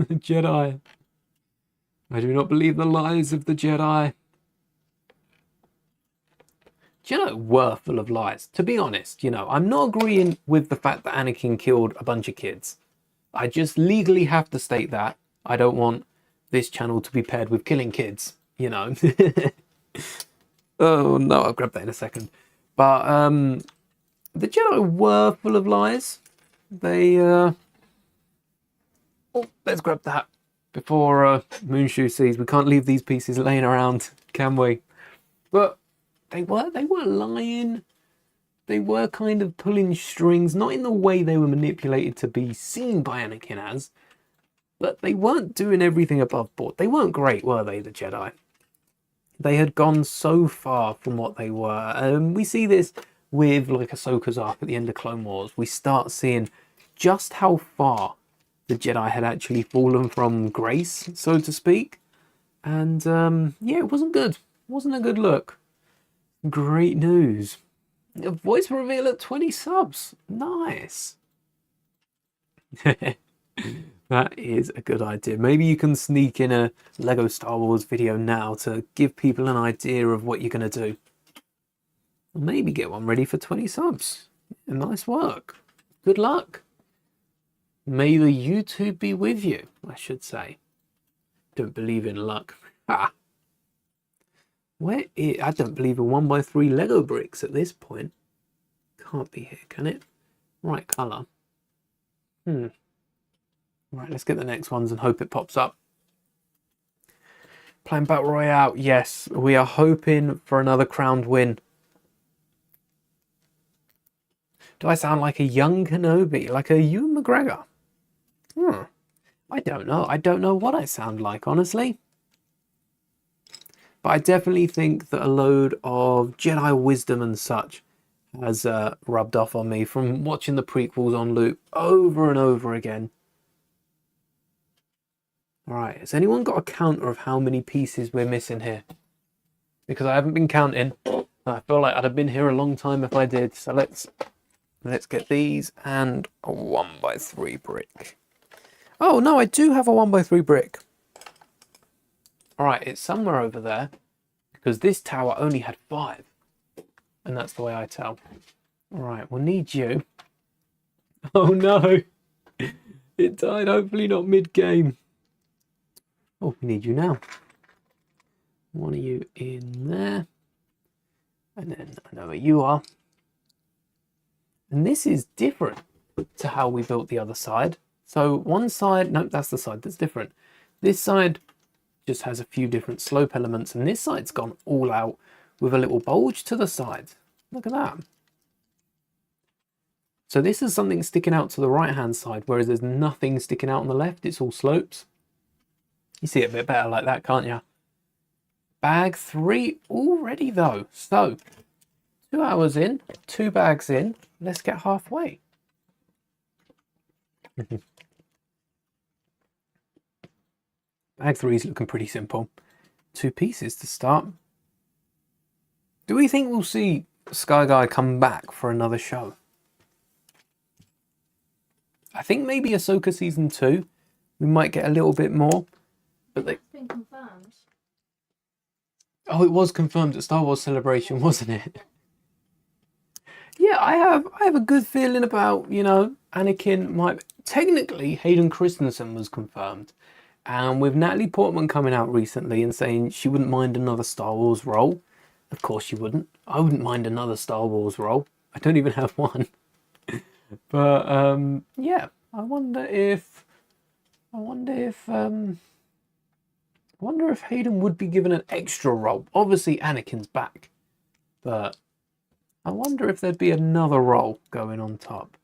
Jedi. I do not believe the lies of the Jedi. Jedi were full of lies. To be honest, you know, I'm not agreeing with the fact that Anakin killed a bunch of kids. I just legally have to state that. I don't want this channel to be paired with killing kids, you know. Oh no, I'll grab that in a second. But the Jedi were full of lies. They oh, let's grab that before Moonshoe sees. We can't leave these pieces laying around, can we? But they were lying. They were kind of pulling strings, not in the way they were manipulated to be seen by Anakin as, but they weren't doing everything above board. They weren't great, were they, the Jedi? They had gone so far from what they were. We see this with like Ahsoka's arc at the end of Clone Wars. We start seeing just how far the Jedi had actually fallen from grace, so to speak. And yeah, it wasn't good. It wasn't a good look. Great news. A voice reveal at 20 subs. Nice. That is a good idea. Maybe you can sneak in a Lego Star Wars video now to give people an idea of what you're going to do. Or maybe get one ready for 20 subs. Yeah, nice work. Good luck. May the YouTube be with you, I should say. Don't believe in luck. Ha! Where is... I don't believe in 1x3 Lego bricks at this point. Can't be here, can it? Right colour. Right, let's get the next ones and hope it pops up. Playing Battle Royale. Yes, we are hoping for another crowned win. Do I sound like a young Kenobi? Like a Ewan McGregor? I don't know. I don't know what I sound like, honestly. But I definitely think that a load of Jedi wisdom and such has rubbed off on me from watching the prequels on loop over and over again. Alright, has anyone got a counter of how many pieces we're missing here? Because I haven't been counting. I feel like I'd have been here a long time if I did. So let's get these and a 1x3 brick. Oh no, I do have a 1x3 brick. Alright, it's somewhere over there. Because this tower only had 5. And that's the way I tell. Alright, we'll need you. Oh no! It died, hopefully not mid-game. Oh, we need you now. One of you in there. And then I know where you are. And this is different to how we built the other side. So one side, nope, that's the side that's different. This side just has a few different slope elements, and this side's gone all out with a little bulge to the side. Look at that. So this is something sticking out to the right hand side, whereas there's nothing sticking out on the left. It's all slopes. You see it a bit better like that, can't you? Bag 3 already though. So 2 hours in, 2 bags in. Let's get halfway. Bag 3 is looking pretty simple. 2 pieces to start. Do we think we'll see Sky Guy come back for another show? I think maybe Ahsoka Season 2, we might get a little bit more. But It's been confirmed. Oh, it was confirmed at Star Wars Celebration, wasn't it? Yeah, I have a good feeling about, Anakin might... Technically, Hayden Christensen was confirmed. And with Natalie Portman coming out recently and saying she wouldn't mind another Star Wars role. Of course she wouldn't. I wouldn't mind another Star Wars role. I don't even have one. But, yeah, I wonder if Hayden would be given an extra role. Obviously, Anakin's back. But I wonder if there'd be another role going on top.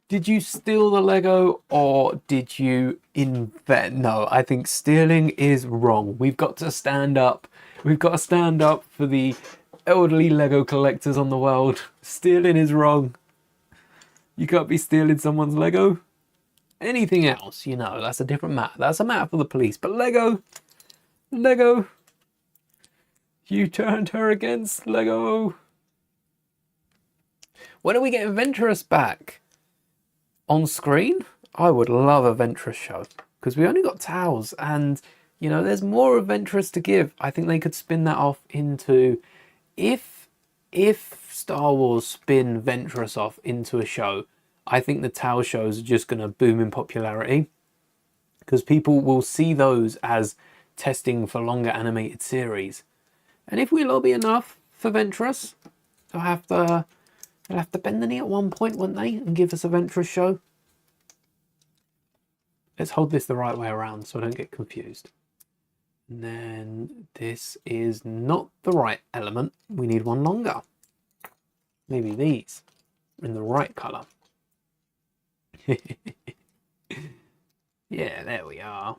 Did you steal the Lego or did you invent? No, I think stealing is wrong. We've got to stand up. We've got to stand up for the elderly Lego collectors on the world. Stealing is wrong. You can't be stealing someone's Lego. Anything else, that's a different matter. That's a matter for the police. But Lego, you turned her against Lego. When are we getting Ventress back? On screen? I would love a Ventress show. Because we only got Towels and, there's more of Ventress to give. I think they could spin that off into... If Star Wars spin Ventress off into a show, I think the Tau shows are just going to boom in popularity. Because people will see those as testing for longer animated series. And if we lobby enough for Ventress, they'll have to bend the knee at one point, won't they? And give us a Ventress show. Let's hold this the right way around so I don't get confused. And then this is not the right element. We need one longer. Maybe these in the right colour. Yeah, there we are.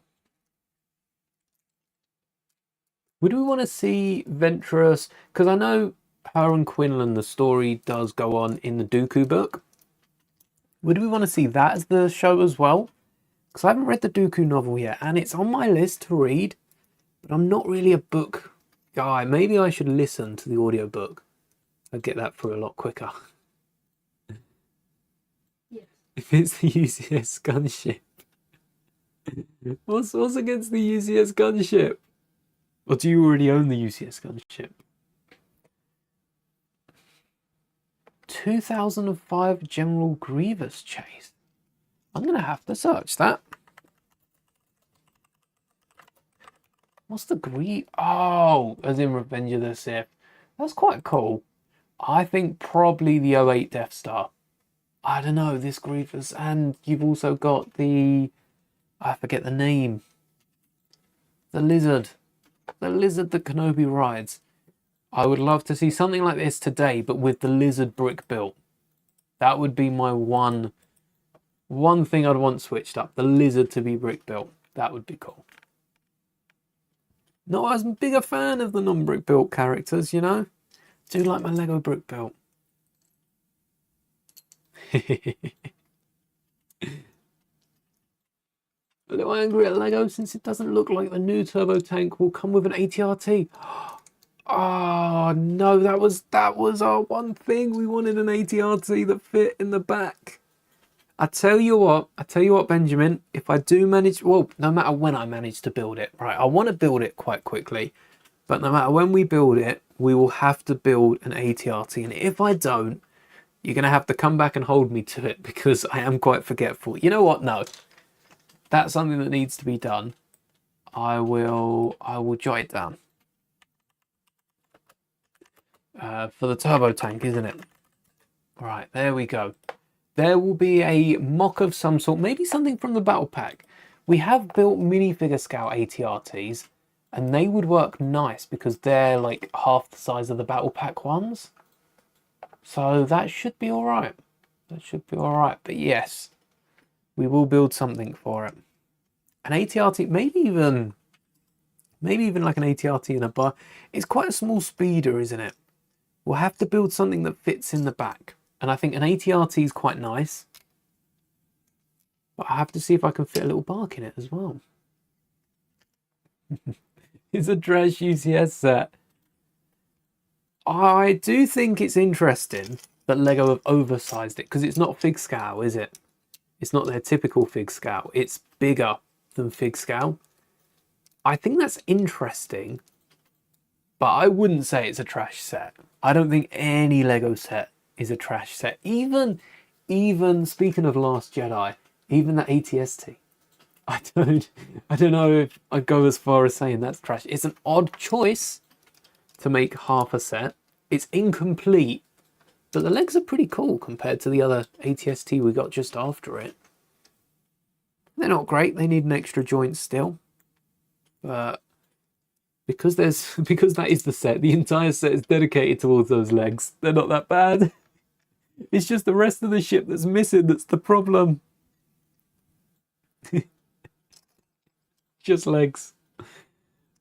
Would we want to see Ventress? Because I know her and Quinlan, the story does go on in the Dooku book. Would we want to see that as the show as well? Because I haven't read the Dooku novel yet, and it's on my list to read, but I'm not really a book guy. Maybe I should listen to the audiobook. I'd get that through a lot quicker. Yes. If it's the UCS gunship. What's against the UCS gunship? Or do you already own the UCS gunship? 2005 General Grievous chase. I'm going to have to search that. What's the Oh, as in Revenge of the Sith. That's quite cool. I think probably the '08 Death Star. I don't know, this Grievous. And you've also got the... I forget the name. The lizard. The lizard that Kenobi rides. I would love to see something like this today, but with the lizard brick built. That would be my one thing I'd want switched up. The lizard to be brick built. That would be cool. Not as big a fan of the non-brick built characters, Do like my Lego brick built. A little angry at Lego since it doesn't look like the new turbo tank will come with an AT-RT. Oh no, that was our one thing. We wanted an AT-RT that fit in the back. I tell you what, Benjamin, if I do manage, well, no matter when I manage to build it, right, I want to build it quite quickly, but no matter when we build it, we will have to build an AT-RT, and if I don't, you're going to have to come back and hold me to it, because I am quite forgetful. You know what? No. That's something that needs to be done. I will jot it down. For the turbo tank, isn't it? Right, there we go. There will be a mock of some sort, maybe something from the battle pack. We have built minifigure scale AT-RTs, and they would work nice because they're like half the size of the battle pack ones. So that should be all right. That should be all right. But yes, we will build something for it. An AT-RT, maybe even like an AT-RT in a bar. It's quite a small speeder, isn't it? We'll have to build something that fits in the back. And I think an AT-RT is quite nice. But I have to see if I can fit a little bark in it as well. It's a trash UCS set. I do think it's interesting that Lego have oversized it, because it's not fig scale, is it? It's not their typical fig scale. It's bigger than fig scale. I think that's interesting, but I wouldn't say it's a trash set. I don't think any Lego set is a trash set. Even speaking of Last Jedi, even the AT-ST. I don't know if I'd go as far as saying that's trash. It's an odd choice to make half a set. It's incomplete, but the legs are pretty cool compared to the other AT-ST we got just after it. They're not great. They need an extra joint still, but because that is the set, the entire set is dedicated towards those legs. They're not that bad. It's just the rest of the ship that's missing that's the problem. Just legs.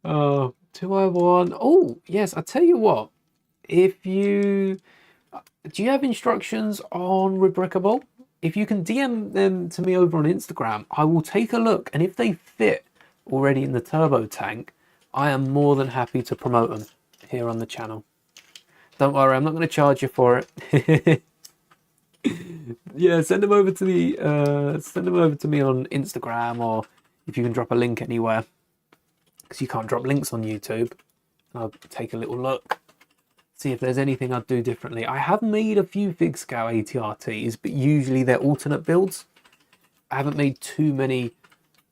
Oh, 201. Oh, yes, I tell you what. If you... Do you have instructions on Rebrickable? If you can DM them to me over on Instagram, I will take a look. And if they fit already in the turbo tank, I am more than happy to promote them here on the channel. Don't worry, I'm not going to charge you for it. Yeah, send them over to me on Instagram, or if you can drop a link anywhere, because you can't drop links on YouTube. I'll take a little look, see if there's anything I'd do differently. I have made a few fig scale ATRTs, but usually they're alternate builds. I haven't made too many.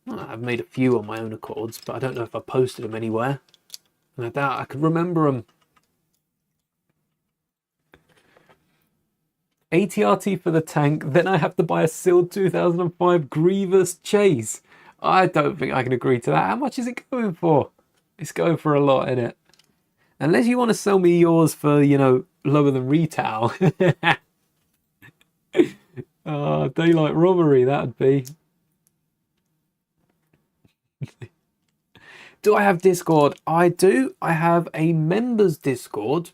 Well, I've made a few on my own accords, but I don't know if I posted them anywhere. And I doubt I could remember them. ATRT for the tank, then I have to buy a sealed 2005 Grievous Chase. I don't think I can agree to that. How much is it going for? It's going for a lot, isn't it? Unless you want to sell me yours for, you know, lower than retail. Daylight robbery, that'd be. Do I have Discord? I do. I have a members Discord.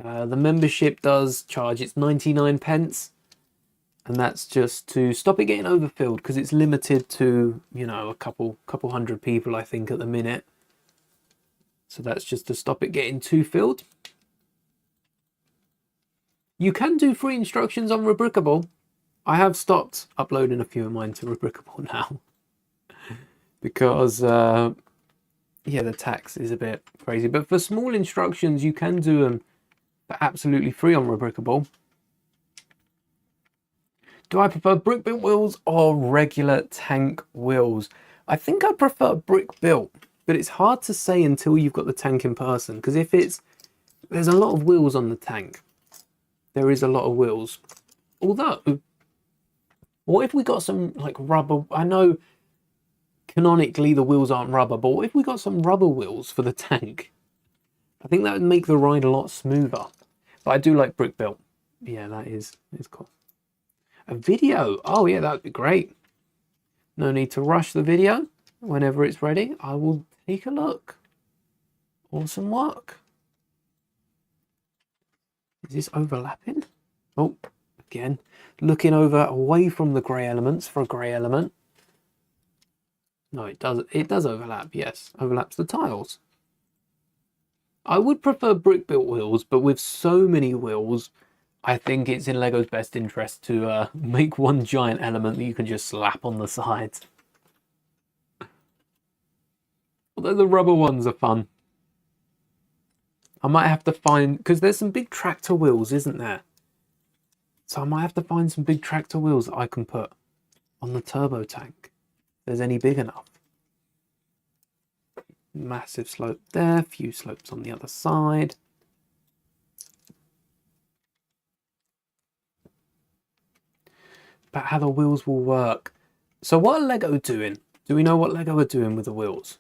The membership does charge, it's 99 pence, and that's just to stop it getting overfilled, because it's limited to, you know, a couple hundred people, I think, at the minute. So that's just to stop it getting too filled. You can do free instructions on Rebrickable. I have stopped uploading a few of mine to Rebrickable now because yeah, the tax is a bit crazy, but for small instructions you can do them absolutely free on Rebrickable. Do I prefer brick built wheels or regular tank wheels? I think I prefer brick built, but it's hard to say until you've got the tank in person, because there's a lot of wheels on the tank. There is a lot of wheels. Although, what if we got some like rubber? I know canonically the wheels aren't rubber, but what if we got some rubber wheels for the tank? I think that would make the ride a lot smoother. But I do like brick built. Yeah, that is cool. A video. Oh yeah, that would be great. No need to rush the video. Whenever it's ready, I will take a look. Awesome work. Is this overlapping? Oh, again, looking over away from the grey elements for a grey element. No, it does overlap, yes. Overlaps the tiles. I would prefer brick built wheels, but with so many wheels, I think it's in Lego's best interest to make one giant element that you can just slap on the sides. Although the rubber ones are fun. I might have to find, because there's some big tractor wheels, isn't there? So I might have to find some big tractor wheels that I can put on the turbo tank, if there's any big enough. Massive slope there, few slopes on the other side. But how the wheels will work. So what are Lego doing? Do we know what Lego are doing with the wheels?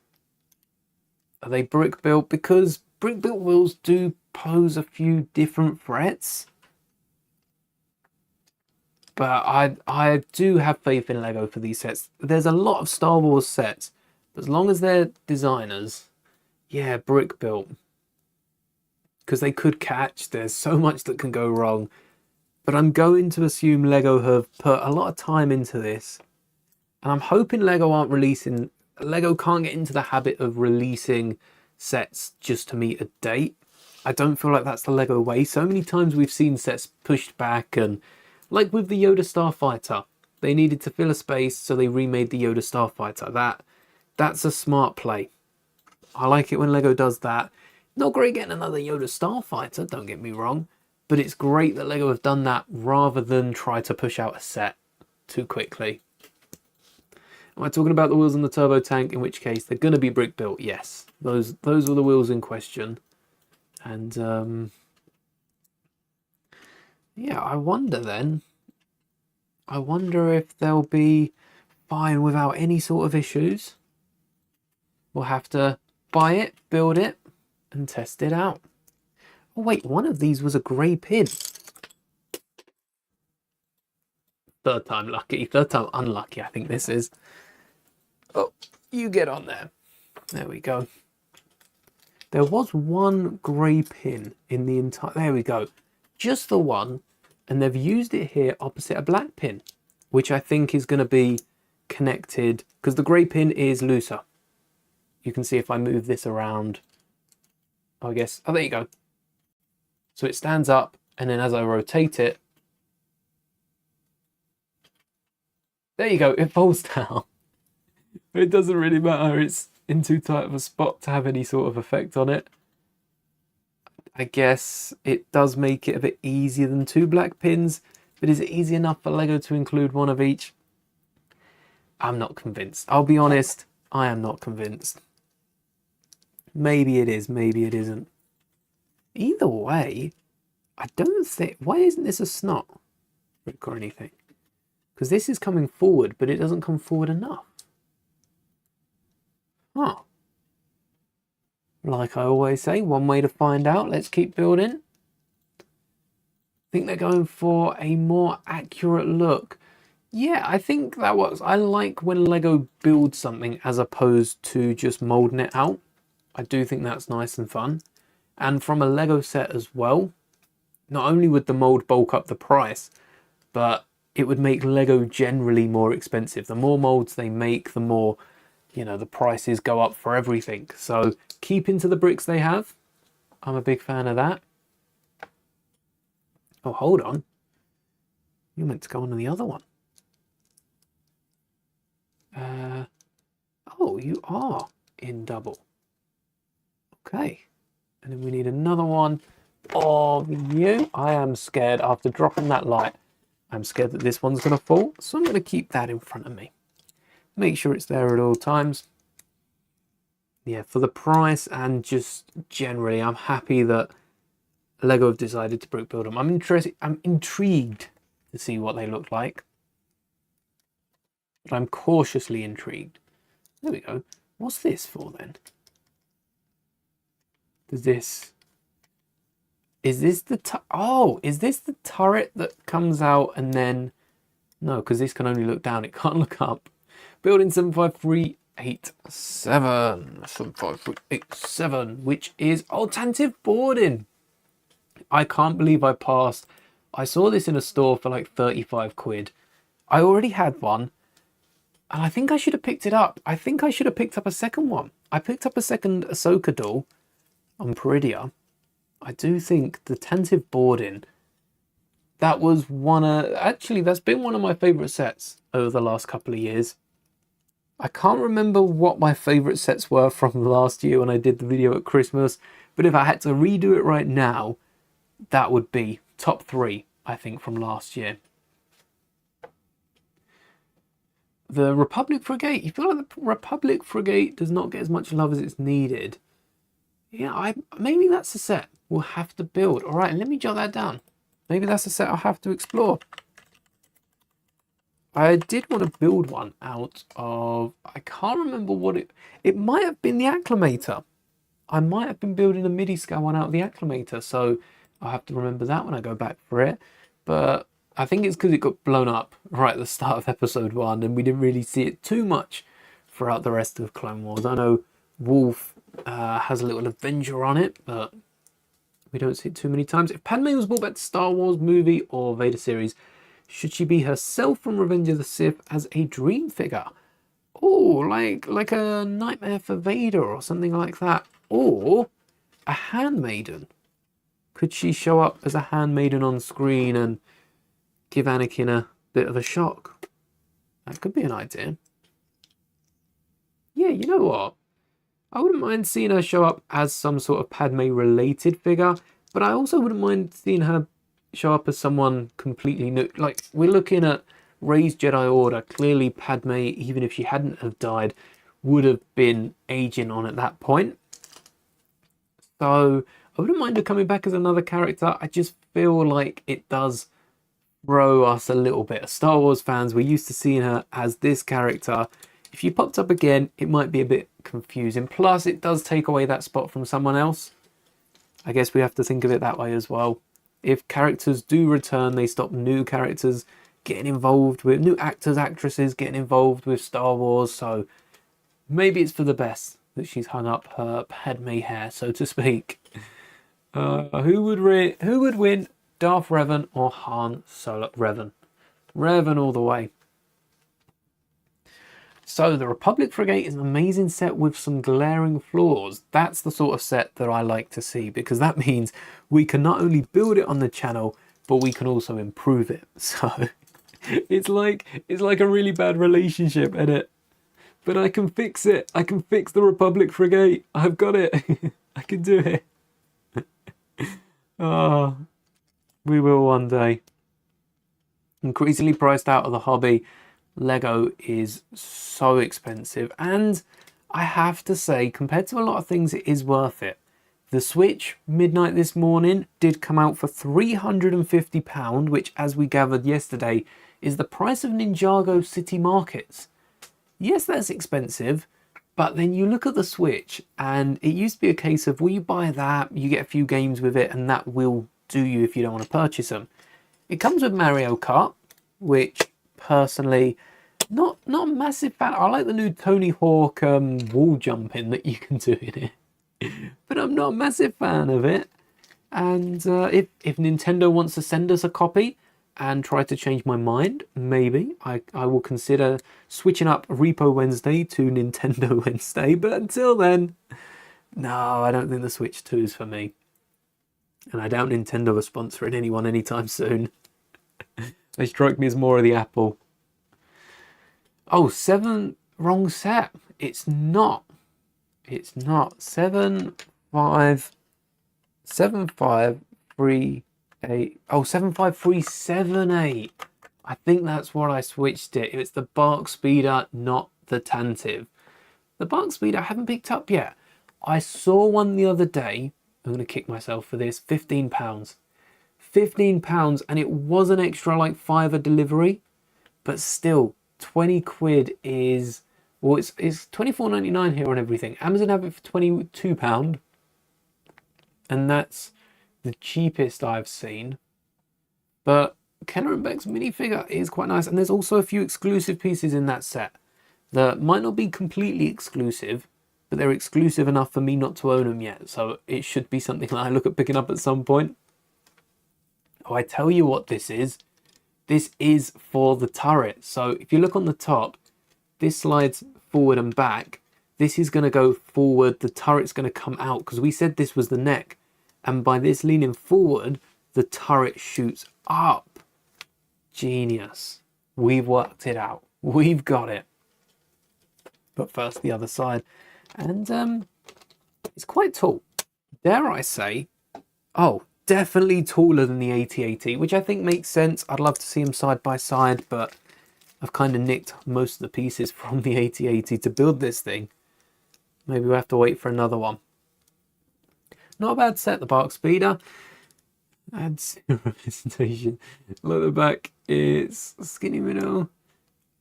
Are they brick built? Because brick built wheels do pose a few different threats. But I do have faith in Lego for these sets. There's a lot of Star Wars sets. As long as they're designers, yeah, brick built. Because they could catch, there's so much that can go wrong. But I'm going to assume Lego have put a lot of time into this. And I'm hoping Lego can't get into the habit of releasing sets just to meet a date. I don't feel like that's the Lego way. So many times we've seen sets pushed back, and like with the Yoda Starfighter, they needed to fill a space, so they remade the Yoda Starfighter. That's a smart play. I like it when Lego does that. Not great getting another Yoda Starfighter, don't get me wrong, but it's great that Lego have done that rather than try to push out a set too quickly. Am I talking about the wheels on the turbo tank? In which case they're going to be brick built. Yes, those were the wheels in question. And yeah, I wonder if they'll be fine without any sort of issues. We'll have to buy it, build it, and test it out. Oh wait, one of these was a grey pin. Third time lucky, third time unlucky, I think this is. Oh, you get on there. There we go. There was one grey pin in the entire... There we go. Just the one. And they've used it here opposite a black pin, which I think is going to be connected, because the grey pin is looser. You can see if I move this around, I guess... Oh, there you go. So it stands up, and then as I rotate it, there you go, it falls down. It doesn't really matter, it's in too tight of a spot to have any sort of effect on it. I guess it does make it a bit easier than two black pins, but is it easy enough for Lego to include one of each? I'm not convinced. I'll be honest, I am not convinced. Maybe it is, maybe it isn't. Either way, I don't think... Why isn't this a snot brick or anything? Because this is coming forward, but it doesn't come forward enough. Huh. Like I always say, one way to find out. Let's keep building. I think they're going for a more accurate look. Yeah, I think that works. I like when Lego builds something as opposed to just molding it out. I do think that's nice and fun. And from a Lego set as well, not only would the mold bulk up the price, but it would make Lego generally more expensive. The more molds they make, the more, you know, the prices go up for everything. So keeping to the bricks they have, I'm a big fan of that. Oh, hold on. You meant to go on to the other one. Oh, you are in double. Okay. And then we need another one of you. I am scared after dropping that light. I'm scared that this one's going to fall. So I'm going to keep that in front of me. Make sure it's there at all times. Yeah, for the price and just generally, I'm happy that Lego have decided to brick build them. I'm intrigued to see what they look like. But I'm cautiously intrigued. There we go. What's this for then? Is this the is this the turret that comes out and then... No, because this can only look down, it can't look up. Building 75387, which is alternative boarding. I can't believe I passed. I saw this in a store for like 35 quid. I already had one, and I think I should have picked it up. I think I should have picked up a second one. I picked up a second Ahsoka doll on Peridia. I do think the tentative boarding, that was one of... Actually, that's been one of my favourite sets over the last couple of years. I can't remember what my favourite sets were from last year when I did the video at Christmas, but if I had to redo it right now, that would be top 3, I think, from last year. The Republic Frigate. You feel like the Republic Frigate does not get as much love as it's needed. Yeah, maybe that's a set we'll have to build. All right, let me jot that down. Maybe that's a set I'll have to explore. I did want to build one out of... I can't remember what it... It might have been the Acclimator. I might have been building a MIDI scale one out of the Acclimator, so I'll have to remember that when I go back for it. But I think it's because it got blown up right at the start of episode 1 and we didn't really see it too much throughout the rest of Clone Wars. I know Wolf has a little Avenger on it, but we don't see it too many times. If Padme was brought back to Star Wars movie or Vader series, should she be herself from Revenge of the Sith as a dream figure? Oh, like a Nightmare for Vader or something like that. Or a handmaiden. Could she show up as a handmaiden on screen and give Anakin a bit of a shock? That could be an idea. Yeah, you know what? I wouldn't mind seeing her show up as some sort of Padme-related figure, but I also wouldn't mind seeing her show up as someone completely new. Like, we're looking at Rey's Jedi Order. Clearly, Padme, even if she hadn't have died, would have been aging on at that point. So I wouldn't mind her coming back as another character. I just feel like it does throw us a little bit. As Star Wars fans, we're used to seeing her as this character. If she popped up again, it might be a bit confusing. Plus, it does take away that spot from someone else. I guess we have to think of it that way as well. If characters do return, they stop new characters getting involved with, new actors, actresses getting involved with Star Wars. So maybe it's for the best that she's hung up her Padme hair, so to speak. Who would win, Darth Revan or Han Solo? Revan all the way. So the Republic Frigate is an amazing set with some glaring flaws. That's the sort of set that I like to see, because that means we can not only build it on the channel, but we can also improve it. So it's like a really bad relationship, isn't it? But I can fix it. I can fix the Republic Frigate. I've got it. I can do it. Oh, we will one day. Increasingly priced out of the hobby. Lego is so expensive, and I have to say, compared to a lot of things, it is worth it. The Switch, midnight this morning, did come out for £350, which, as we gathered yesterday, is the price of Ninjago City Markets. Yes, that's expensive, but then you look at the Switch, and it used to be a case of, well, you buy that, you get a few games with it, and that will do you if you don't want to purchase them. It comes with Mario Kart, which personally, not a massive fan. I like the new Tony Hawk wall jumping that you can do in it, but I'm not a massive fan of it. And if Nintendo wants to send us a copy and try to change my mind, maybe I will consider switching up Repo Wednesday to Nintendo Wednesday. But until then, no, I don't think the Switch 2 is for me, and I doubt Nintendo are sponsoring anyone anytime soon. They strike me as more of the Apple. Oh, 7, wrong set. It's not. It's not. 7, 5, 7, 5, 3, 8. Oh, 7, 5, 3, 7, 8. I think that's what I switched it. It's the Bark Speeder, not the Tantive. The Bark Speeder I haven't picked up yet. I saw one the other day. I'm going to kick myself for this. £15. £15, and it was an extra like £5 delivery, but still 20 quid is, well, it's £24.99 here on everything. Amazon have it for £22, and that's the cheapest I've seen. But Kenner and Beck's minifigure is quite nice, and there's also a few exclusive pieces in that set that might not be completely exclusive, but they're exclusive enough for me not to own them yet, so it should be something that I look at picking up at some point. Oh, I tell you what this is. This is for the turret. So if you look on the top, this slides forward and back. This is going to go forward. The turret's going to come out, because we said this was the neck. And by this leaning forward, the turret shoots up. Genius. We've worked it out. We've got it. But first, the other side. And it's quite tall. Dare I say, oh, definitely taller than the AT-AT, which I think makes sense. I'd love to see them side by side, but I've kind of nicked most of the pieces from the AT-AT to build this thing. Maybe we'll have to wait for another one. Not a bad set, the Bark Speeder. Add 0 representation. Look at the back, it's skinny middle.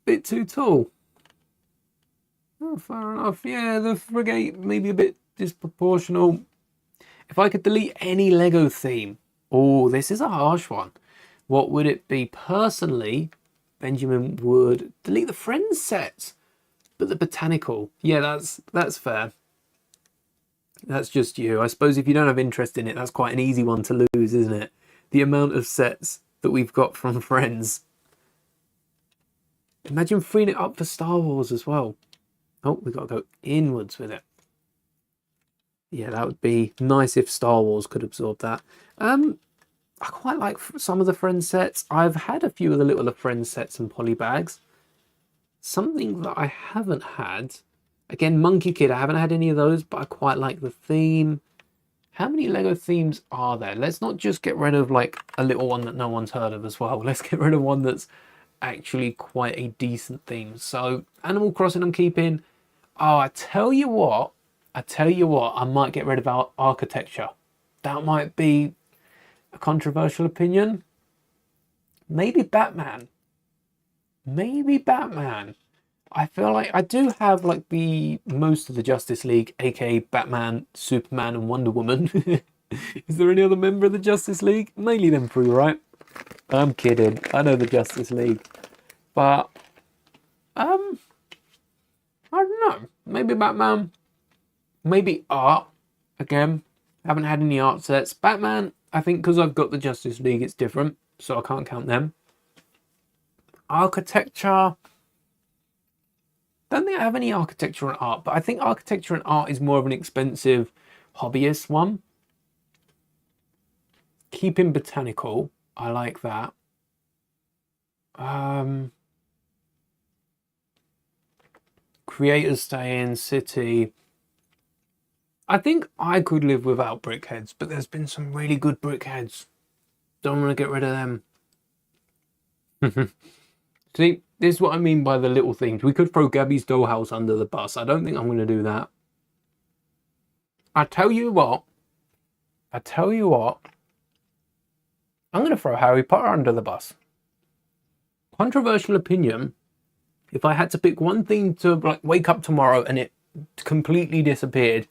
Bit too tall. Oh, fair enough. Yeah, the frigate maybe a bit disproportional. If I could delete any Lego theme, oh, this is a harsh one. What would it be? Personally, Benjamin would delete the Friends sets, but the botanical. Yeah, that's fair. That's just you. I suppose if you don't have interest in it, that's quite an easy one to lose, isn't it? The amount of sets that we've got from Friends. Imagine freeing it up for Star Wars as well. Oh, we've got to go inwards with it. Yeah, that would be nice if Star Wars could absorb that. I quite like some of the Friends sets. I've had a few of the little Friends sets and poly bags. Something that I haven't had, again, Monkey Kid, I haven't had any of those, but I quite like the theme. How many Lego themes are there? Let's not just get rid of like a little one that no one's heard of as well. Let's get rid of one that's actually quite a decent theme. So Animal Crossing I'm keeping. Oh, I tell you what, I might get rid of our architecture. That might be a controversial opinion. Maybe Batman. Maybe Batman. I feel like I do have like the most of the Justice League, aka Batman, Superman, and Wonder Woman. Is there any other member of the Justice League? Mainly them three, right? I'm kidding. I know the Justice League, but I don't know. Maybe Batman. Maybe art. Again, haven't had any art sets. Batman, I think because I've got the Justice League, it's different, so I can't count them. Architecture. Don't think I have any architecture and art, but I think architecture and art is more of an expensive hobbyist one. Keeping botanical, I like that. Creators stay in city. I think I could live without brickheads, but there's been some really good brickheads. Don't want to get rid of them. See, this is what I mean by the little things. We could throw Gabby's dollhouse under the bus. I don't think I'm going to do that. I tell you what. I'm going to throw Harry Potter under the bus. Controversial opinion. If I had to pick one thing to like wake up tomorrow and it completely disappeared,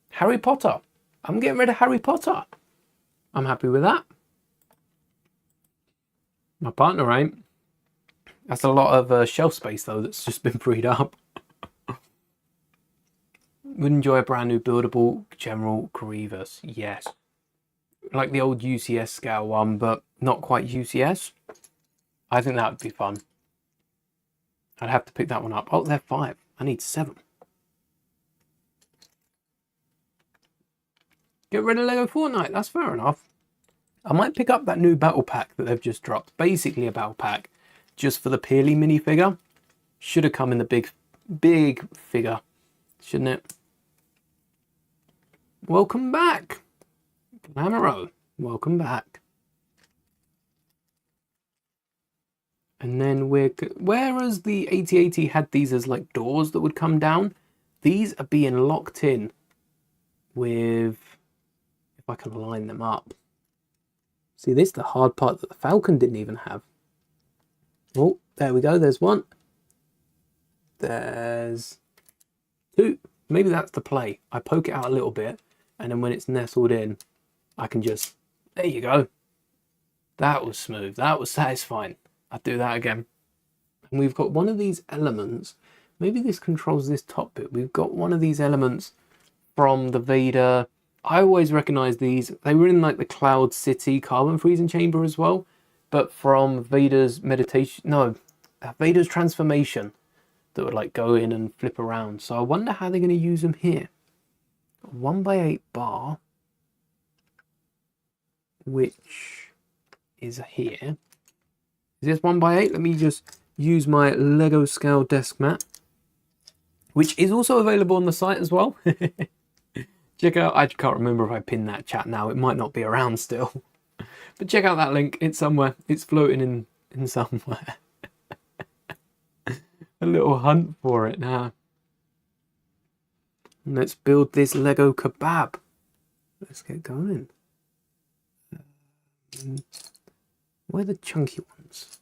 Harry Potter. I'm getting rid of Harry Potter. I'm happy with that. My partner ain't. That's a lot of shelf space though that's just been freed up. Would enjoy a brand new buildable General Grievous. Yes. Like the old UCS scale one, but not quite UCS. I think that would be fun. I'd have to pick that one up. Oh, they're 5. I need 7. Get rid of Lego Fortnite. That's fair enough. I might pick up that new battle pack that they've just dropped. Basically a battle pack just for the Peely minifigure. Should have come in the big figure, shouldn't it? Welcome back. Glamero, welcome back. And then whereas the AT-AT had these as like doors that would come down, these are being locked in with, if I can line them up. See, this is the hard part that the Falcon didn't even have. Oh, there we go. There's one. There's 2. Maybe that's the play. I poke it out a little bit, and then when it's nestled in, I can just, there you go. That was smooth. That was satisfying. I'd do that again. And we've got one of these elements. Maybe this controls this top bit. We've got one of these elements from the Vader. I always recognize these. They were in like the Cloud City carbon freezing chamber as well. But from Vader's meditation, no, Vader's transformation that would like go in and flip around. So I wonder how they're going to use them here. 1x8 bar, which is here. Is this 1x8? Let me just use my Lego scale desk mat, which is also available on the site as well. Check out, I can't remember if I pinned that chat now. It might not be around still. But check out that link. It's somewhere. It's floating in somewhere. A little hunt for it now. Let's build this Lego kebab. Let's get going. Where are the chunky ones?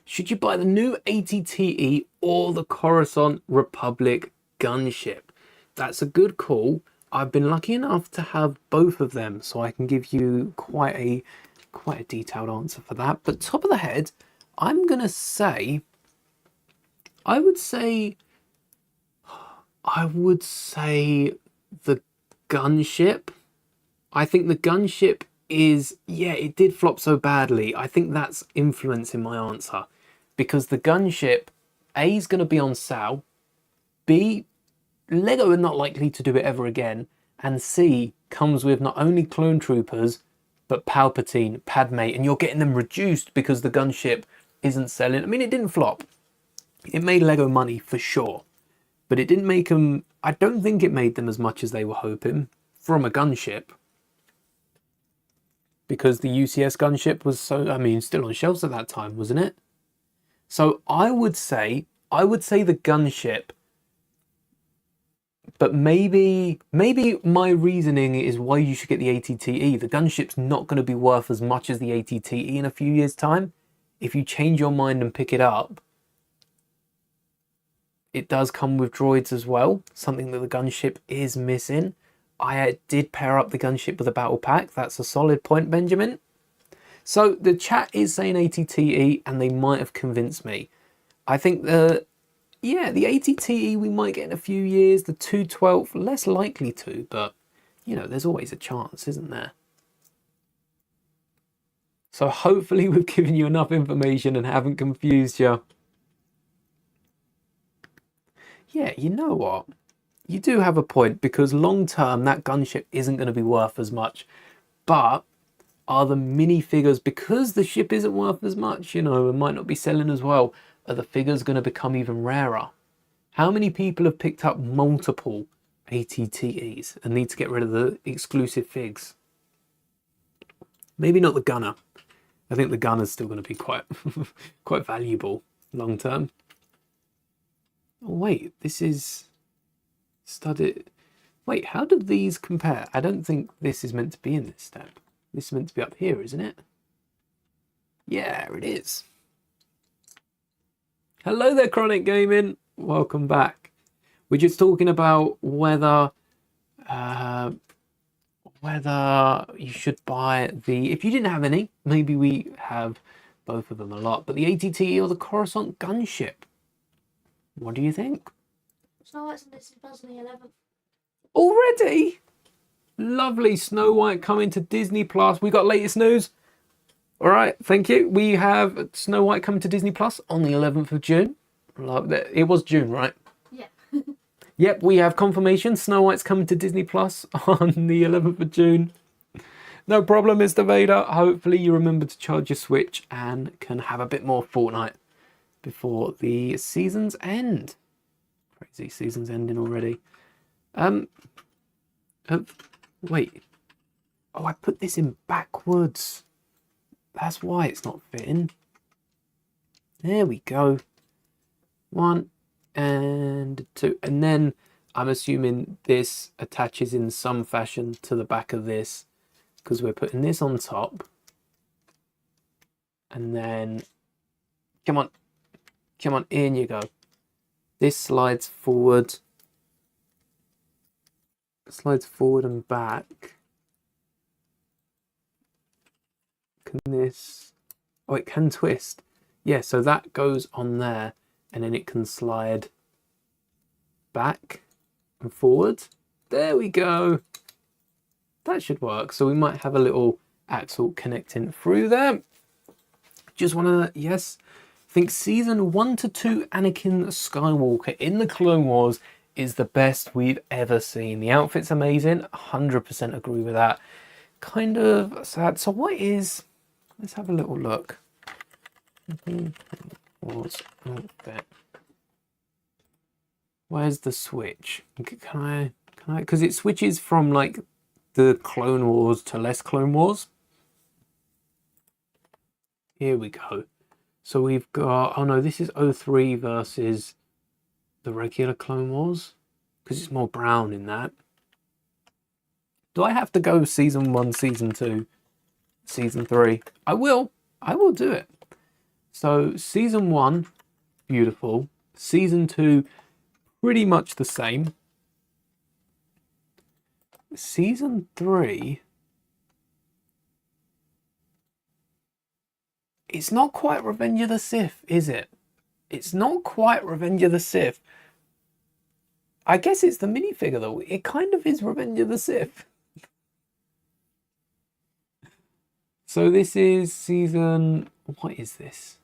Should you buy the new AT-TE or the Coruscant Republic gunship? That's a good call. I've been lucky enough to have both of them, so I can give you quite a detailed answer for that. But top of the head, I'm gonna say, I would say the gunship. I think the gunship is, yeah, it did flop so badly. I think that's influencing my answer because the gunship, A, is going to be on sale. B, Lego are not likely to do it ever again. And C comes with not only clone troopers, but Palpatine, Padme, and you're getting them reduced because the gunship isn't selling. I mean, it didn't flop. It made Lego money for sure, but it didn't make them. I don't think it made them as much as they were hoping from a gunship, because the UCS gunship was still on shelves at that time, wasn't it? So I would say the gunship. But maybe my reasoning is why you should get the AT-TE. The gunship's not going to be worth as much as the AT-TE in a few years' time. If you change your mind and pick it up, it does come with droids as well, something that the gunship is missing. I did pair up the gunship with a battle pack. That's a solid point, Benjamin. So the chat is saying AT-TE, and they might have convinced me. I think the AT-TE we might get in a few years. The 212, less likely to, but you know, there's always a chance, isn't there? So hopefully we've given you enough information and haven't confused you. Yeah, you know what? You do have a point, because long term that gunship isn't going to be worth as much. But are the minifigures, because the ship isn't worth as much, you know, and might not be selling as well, are the figures going to become even rarer? How many people have picked up multiple AT-TEs and need to get rid of the exclusive figs? Maybe not the gunner. I think the gunner's still going to be quite quite valuable long term. Oh wait, this is studded. Wait, how do these compare? I don't think this is meant to be in this step. This is meant to be up here, isn't it? Yeah, it is. Hello there, Chronic Gaming. Welcome back. We're just talking about whether you should buy the, if you didn't have any, maybe we have both of them a lot, but the AT-TE or the Coruscant gunship. What do you think? Snow White's on Disney Plus on the 11th. Already? Lovely. Snow White coming to Disney Plus. We got latest news. All right, thank you. We have Snow White coming to Disney Plus on the 11th of June. It was June, right? Yeah. Yep, we have confirmation. Snow White's coming to Disney Plus on the 11th of June. No problem, Mr. Vader. Hopefully you remember to charge your Switch and can have a bit more Fortnite before the season's end. Crazy, season's ending already. Wait. Oh, I put this in backwards. That's why it's not fitting. There we go. 1 and 2. And then I'm assuming this attaches in some fashion to the back of this, because we're putting this on top. And then, come on, in you go. This slides forward. Slides forward and back. Can this, oh, it can twist. Yeah, so that goes on there, and then it can slide back and forward. There we go. That should work. So we might have a little axle connecting through there. Just want to, yes, I think season 1 to 2 Anakin Skywalker in the Clone Wars is the best we've ever seen. The outfit's amazing. 100% agree with that. Kind of sad. So what is, let's have a little look. Wars outfit. Where's the switch? Can I, because it switches from like the Clone Wars to less Clone Wars. Here we go. So we've got, oh no, this is 03 versus the regular Clone Wars, because it's more brown in that. Do I have to go season 1, season 2, season 3? I will do it. So season 1, beautiful. Season 2, pretty much the same. Season 3, it's not quite Revenge of the Sith, is it? It's not quite Revenge of the Sith. I guess it's the minifigure though. It kind of is Revenge of the Sith. So this is season, what is this?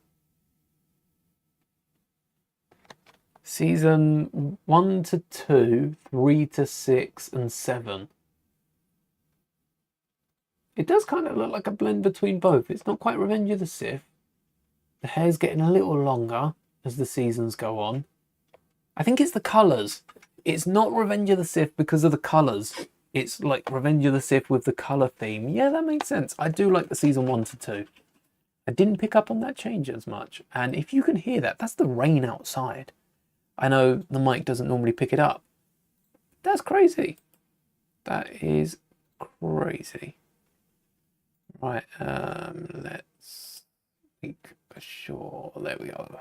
Season 1 to 2, 3 to 6, and 7. It does kind of look like a blend between both. It's not quite Revenge of the Sith. The hair's getting a little longer as the seasons go on. I think it's the colours. It's not Revenge of the Sith because of the colours. It's like Revenge of the Sith with the colour theme. Yeah, that makes sense. I do like the season 1 to 2. I didn't pick up on that change as much. And if you can hear that, that's the rain outside. I know the mic doesn't normally pick it up. That's crazy. That is crazy. Right, let's make sure. There we go.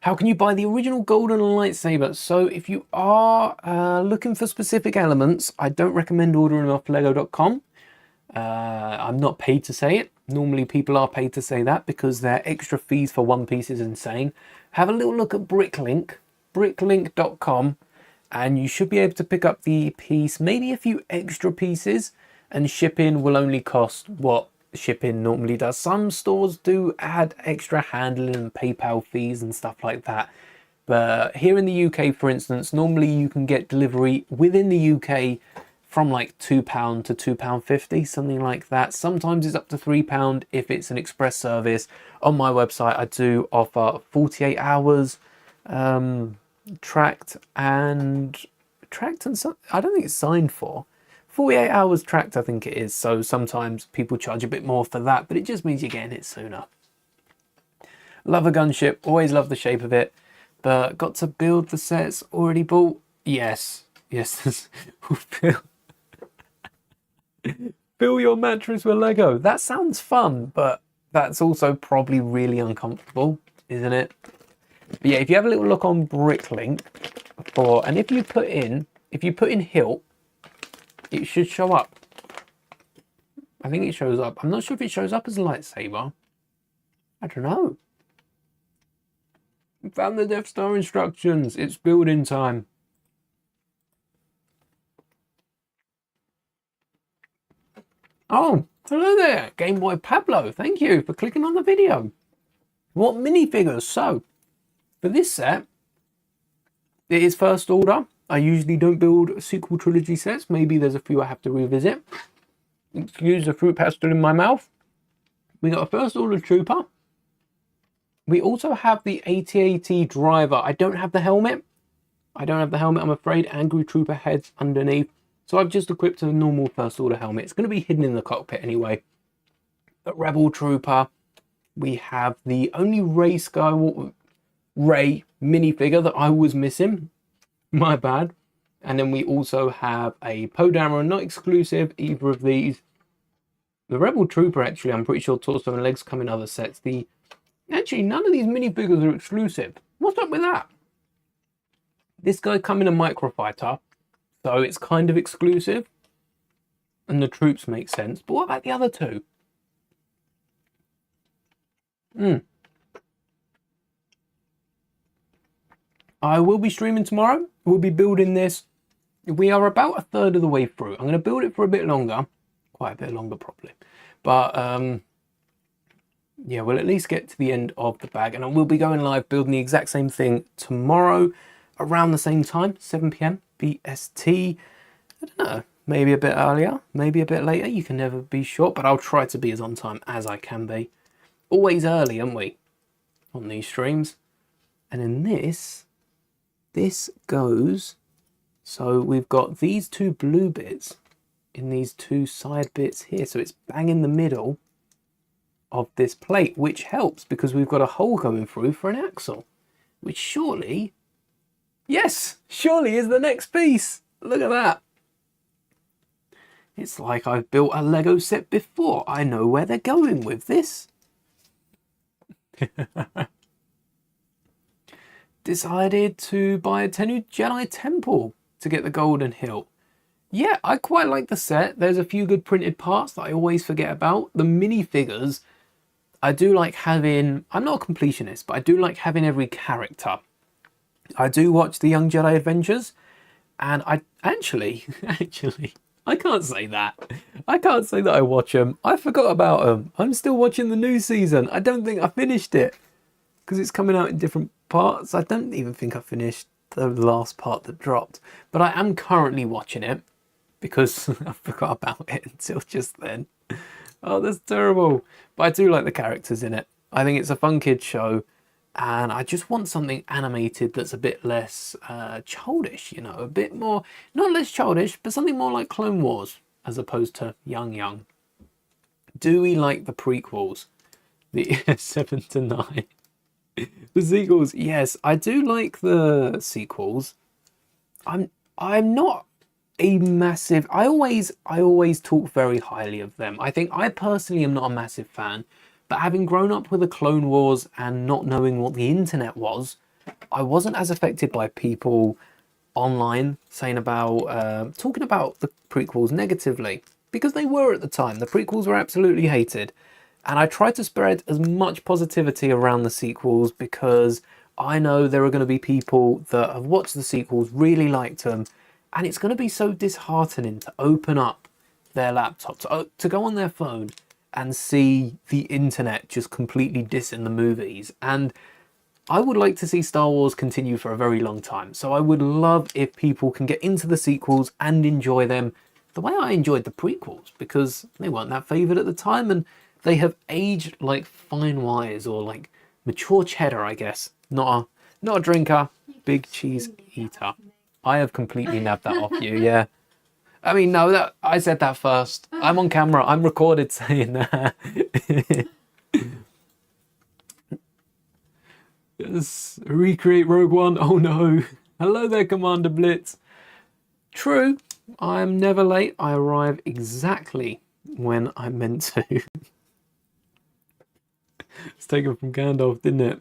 How can you buy the original golden lightsaber? So if you are looking for specific elements, I don't recommend ordering off lego.com. I'm not paid to say it. Normally people are paid to say that because their extra fees for one piece is insane. Have a little look at Bricklink, bricklink.com, and you should be able to pick up the piece, maybe a few extra pieces, and shipping will only cost what shipping normally does. Some stores do add extra handling and PayPal fees and stuff like that. But here in the UK, for instance, normally you can get delivery within the UK from like £2 to £2.50, something like that. Sometimes it's up to £3 if it's an express service. On my website, I do offer 48 hours tracked and some, I don't think it's signed for. 48 hours tracked, I think it is. So sometimes people charge a bit more for that, but it just means you're getting it sooner. Love a gunship, always love the shape of it, but got to build the sets already bought? Yes. Fill your mattress with Lego. That sounds fun, but that's also probably really uncomfortable, isn't it? But yeah, if you have a little look on Bricklink and if you put in hilt, it should show up. I think it shows up. I'm not sure if it shows up as a lightsaber. I don't know. Found the Death Star instructions. It's building time. Oh, hello there, Game Boy Pablo. Thank you for clicking on the video. What minifigures? So, for this set, it is first order. I usually don't build sequel trilogy sets. Maybe there's a few I have to revisit. Excuse the fruit pastel in my mouth. We got a first order trooper. We also have the AT-AT driver. I don't have the helmet. I'm afraid. Angry trooper heads underneath. So I've just equipped a normal first order helmet. It's going to be hidden in the cockpit anyway. The Rebel Trooper. We have the only Rey minifigure that I was missing. My bad. And then we also have a Poe Dameron, not exclusive, either of these. The Rebel Trooper, actually, I'm pretty sure torso and legs come in other sets. Actually, none of these minifigures are exclusive. What's up with that? This guy come in a microfighter. So it's kind of exclusive, and the troops make sense. But what about the other two? I will be streaming tomorrow. We'll be building this. We are about a third of the way through. I'm going to build it for a bit longer. Quite a bit longer, probably. But, yeah, we'll at least get to the end of the bag. And I will be going live building the exact same thing tomorrow around the same time, 7 p.m. BST. I don't know, maybe a bit earlier, maybe a bit later. You can never be sure, but I'll try to be as on time as I can be. Always early, aren't we, on these streams? And in this goes, so we've got these two blue bits in these two side bits here. So it's bang in the middle of this plate, which helps because we've got a hole going through for an axle, which surely... Yes, surely is the next piece. Look at that. It's like I've built a Lego set before. I know where they're going with this. Decided to buy a Tennu Jedi Temple to get the golden hilt. Yeah, I quite like the set. There's a few good printed parts that I always forget about. The minifigures, I do like having... I'm not a completionist, but I do like having every character. I do watch the Young Jedi Adventures, and I actually, I can't say that. I can't say that I watch them. I forgot about them. I'm still watching the new season. I don't think I finished it. because it's coming out in different parts. I don't even think I finished the last part that dropped, but I am currently watching it because I forgot about it until just then. Oh, that's terrible. But I do like the characters in it. I think it's a fun kid show, and I just want something animated that's a bit less childish, you know, a bit more, not less childish, but something more like Clone Wars as opposed to young. Do we like the prequels? The 7 to 9. The sequels, yes, I do like the sequels. I'm not a massive. I always talk very highly of them. I think I personally am not a massive fan, but having grown up with the Clone Wars and not knowing what the internet was, I wasn't as affected by people online saying about talking about the prequels negatively, because they were at the time. The prequels were absolutely hated. And I try to spread as much positivity around the sequels because I know there are going to be people that have watched the sequels, really liked them, and it's going to be so disheartening to open up their laptop, to go on their phone and see the internet just completely dissing the movies. And I would like to see Star Wars continue for a very long time. So I would love if people can get into the sequels and enjoy them the way I enjoyed the prequels, because they weren't that favoured at the time, and they have aged like fine wines, or like mature cheddar, I guess. Not a drinker, big cheese eater. I have completely nabbed that off you, yeah. I mean, no, that I said that first. I'm on camera. I'm recorded saying that. Yes, recreate Rogue One. Oh no. Hello there, Commander Blitz. True, I'm never late. I arrive exactly when I'm meant to. It's taken from Gandalf, didn't it?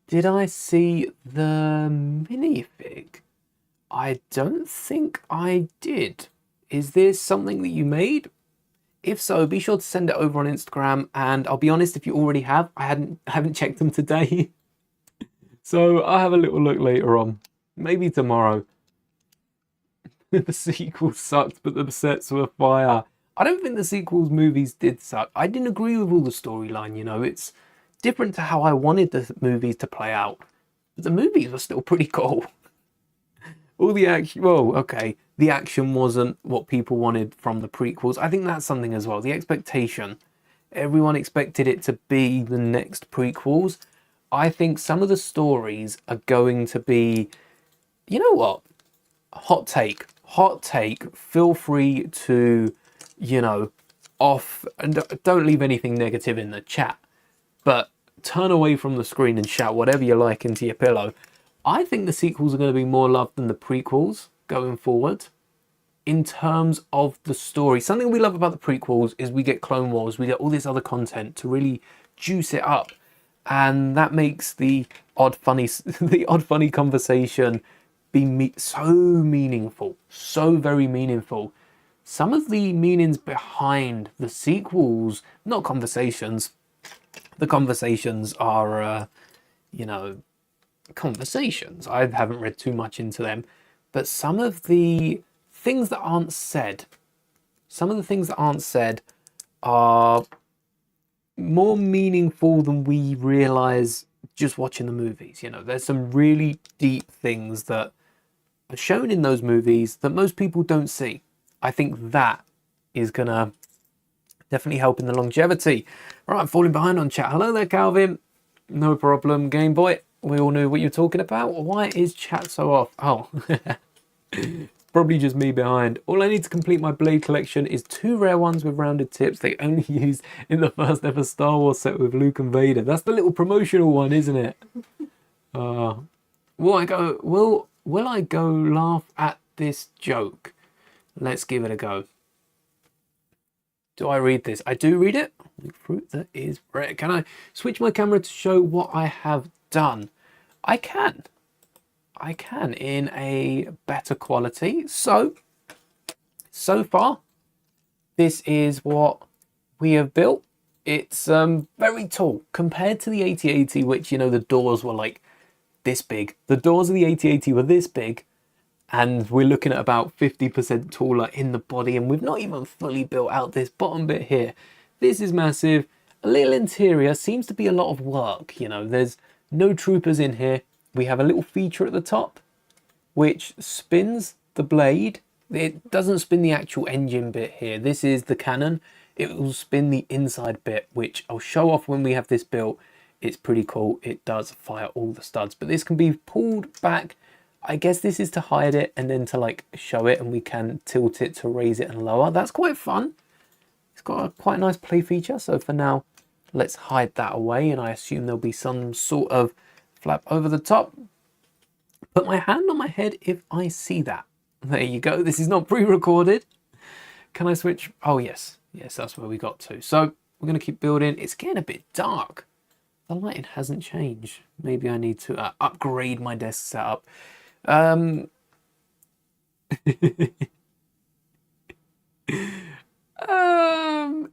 Did I see the minifig? I don't think I did. Is this something that you made? If so, be sure to send it over on Instagram. And I'll be honest, if you already have, I haven't checked them today. So I'll have a little look later on. Maybe tomorrow. The sequel sucked, but the sets were fire. I don't think the sequels movies did suck. I didn't agree with all the storyline, you know. It's different to how I wanted the movies to play out. But the movies were still pretty cool. All the action, well, okay, the action wasn't what people wanted from the prequels. I think that's something as well. The expectation. Everyone expected it to be the next prequels. I think some of the stories are going to be, you know what? Hot take. Feel free to, you know, off, and don't leave anything negative in the chat, but turn away from the screen and shout whatever you like into your pillow. I think the sequels are going to be more loved than the prequels going forward in terms of the story. Something we love about the prequels is we get Clone Wars, we get all this other content to really juice it up, and that makes the odd funny conversation be so meaningful, so very meaningful. Some of the meanings behind the sequels, not conversations. The conversations are, you know, conversations. I haven't read too much into them, but some of the things that aren't said, are more meaningful than we realize just watching the movies. You know, there's some really deep things that are shown in those movies that most people don't see. I think that is gonna definitely help in the longevity. Right, I'm falling behind on chat. Hello there, Calvin. No problem, Game Boy. We all knew what you're talking about. Why is chat so off? Oh, probably just me behind. All I need to complete my blade collection is 2 rare ones with rounded tips. They only used in the first ever Star Wars set with Luke and Vader. That's the little promotional one, isn't it? Will I go laugh at this joke? Let's give it a go. Do I read this? I do read it. Fruit that is rare. Can I switch my camera to show what I have done? I can in a better quality. So far, this is what we have built. It's very tall compared to the AT-AT, which, you know, the doors were like this big. The doors of the AT-AT were this big, and we're looking at about 50% taller in the body, and we've not even fully built out this bottom bit here. This is massive, a little interior. Seems to be a lot of work, you know. There's no troopers in here. We have a little feature at the top which spins the blade. It doesn't spin the actual engine bit here. This is the cannon. It will spin the inside bit, which I'll show off when we have this built. It's pretty cool. It does fire all the studs, but this can be pulled back. I guess this is to hide it and then to like show it, and we can tilt it to raise it and lower. That's quite fun. It's got a quite nice play feature. So for now, let's hide that away, and I assume there'll be some sort of flap over the top. Put my hand on my head if I see that. There you go. This is not pre-recorded. Can I switch? Oh, yes. Yes, that's where we got to. So we're going to keep building. It's getting a bit dark. The lighting hasn't changed. Maybe I need to upgrade my desk setup.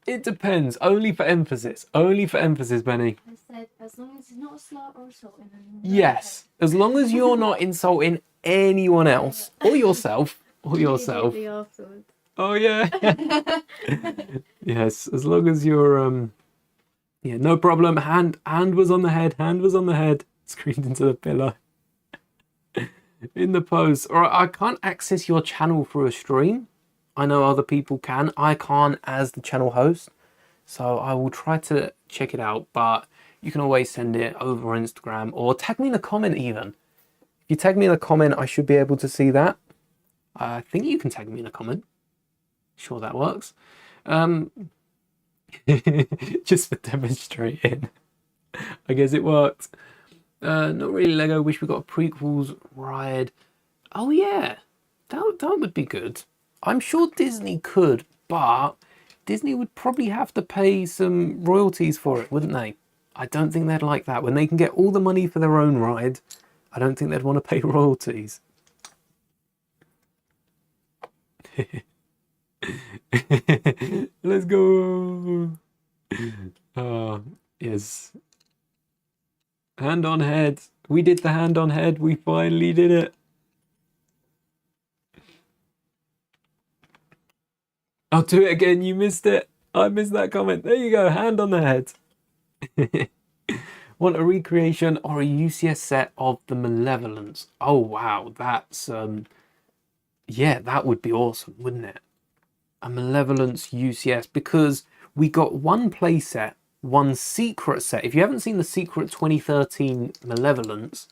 It depends. Only for emphasis. Only for emphasis, Benny. I said, as long as it's not a slur or assault. Yes. As long as you're not insulting anyone else or yourself. Or yourself. Oh, yeah. Yes. As long as you're, yeah, no problem. Hand was on the head. Hand was on the head. Screamed into the pillow. In the pose. All right. I can't access your channel through a stream. I know other people can. I can't as the channel host. So I will try to check it out, but you can always send it over Instagram or tag me in a comment even. If you tag me in a comment, I should be able to see that. I think you can tag me in a comment. Sure, that works. Just for demonstrating. I guess it worked. Not really Lego. Wish we got a prequels ride. Oh yeah, that would be good. I'm sure Disney could, but Disney would probably have to pay some royalties for it, wouldn't they? I don't think they'd like that. When they can get all the money for their own ride, I don't think they'd want to pay royalties. Let's go. Yes. Hand on head. We did the hand on head. We finally did it. I'll do it again. You missed it. I missed that comment. There you go. Hand on the head. Want a recreation or a UCS set of the Malevolence? Oh, wow. That's, yeah, that would be awesome, wouldn't it? A Malevolence UCS, because we got one playset, one secret set. If you haven't seen the secret 2013 Malevolence,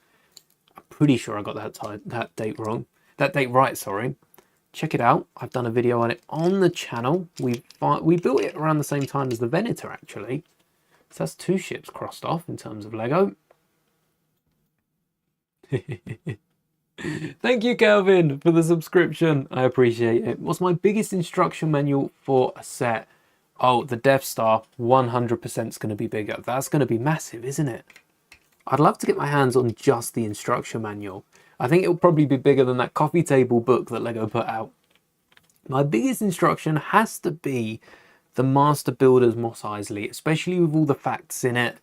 I'm pretty sure I got that date wrong. That date right, sorry. Check it out. I've done a video on it on the channel. We built it around the same time as the Venator, actually. So that's 2 ships crossed off in terms of Lego. Thank you, Kelvin, for the subscription. I appreciate it. What's my biggest instruction manual for a set? Oh, the Death Star, 100% is going to be bigger. That's going to be massive, isn't it? I'd love to get my hands on just the instruction manual. I think it'll probably be bigger than that coffee table book that Lego put out. My biggest instruction has to be the Master Builder's Mos Eisley, especially with all the facts in it.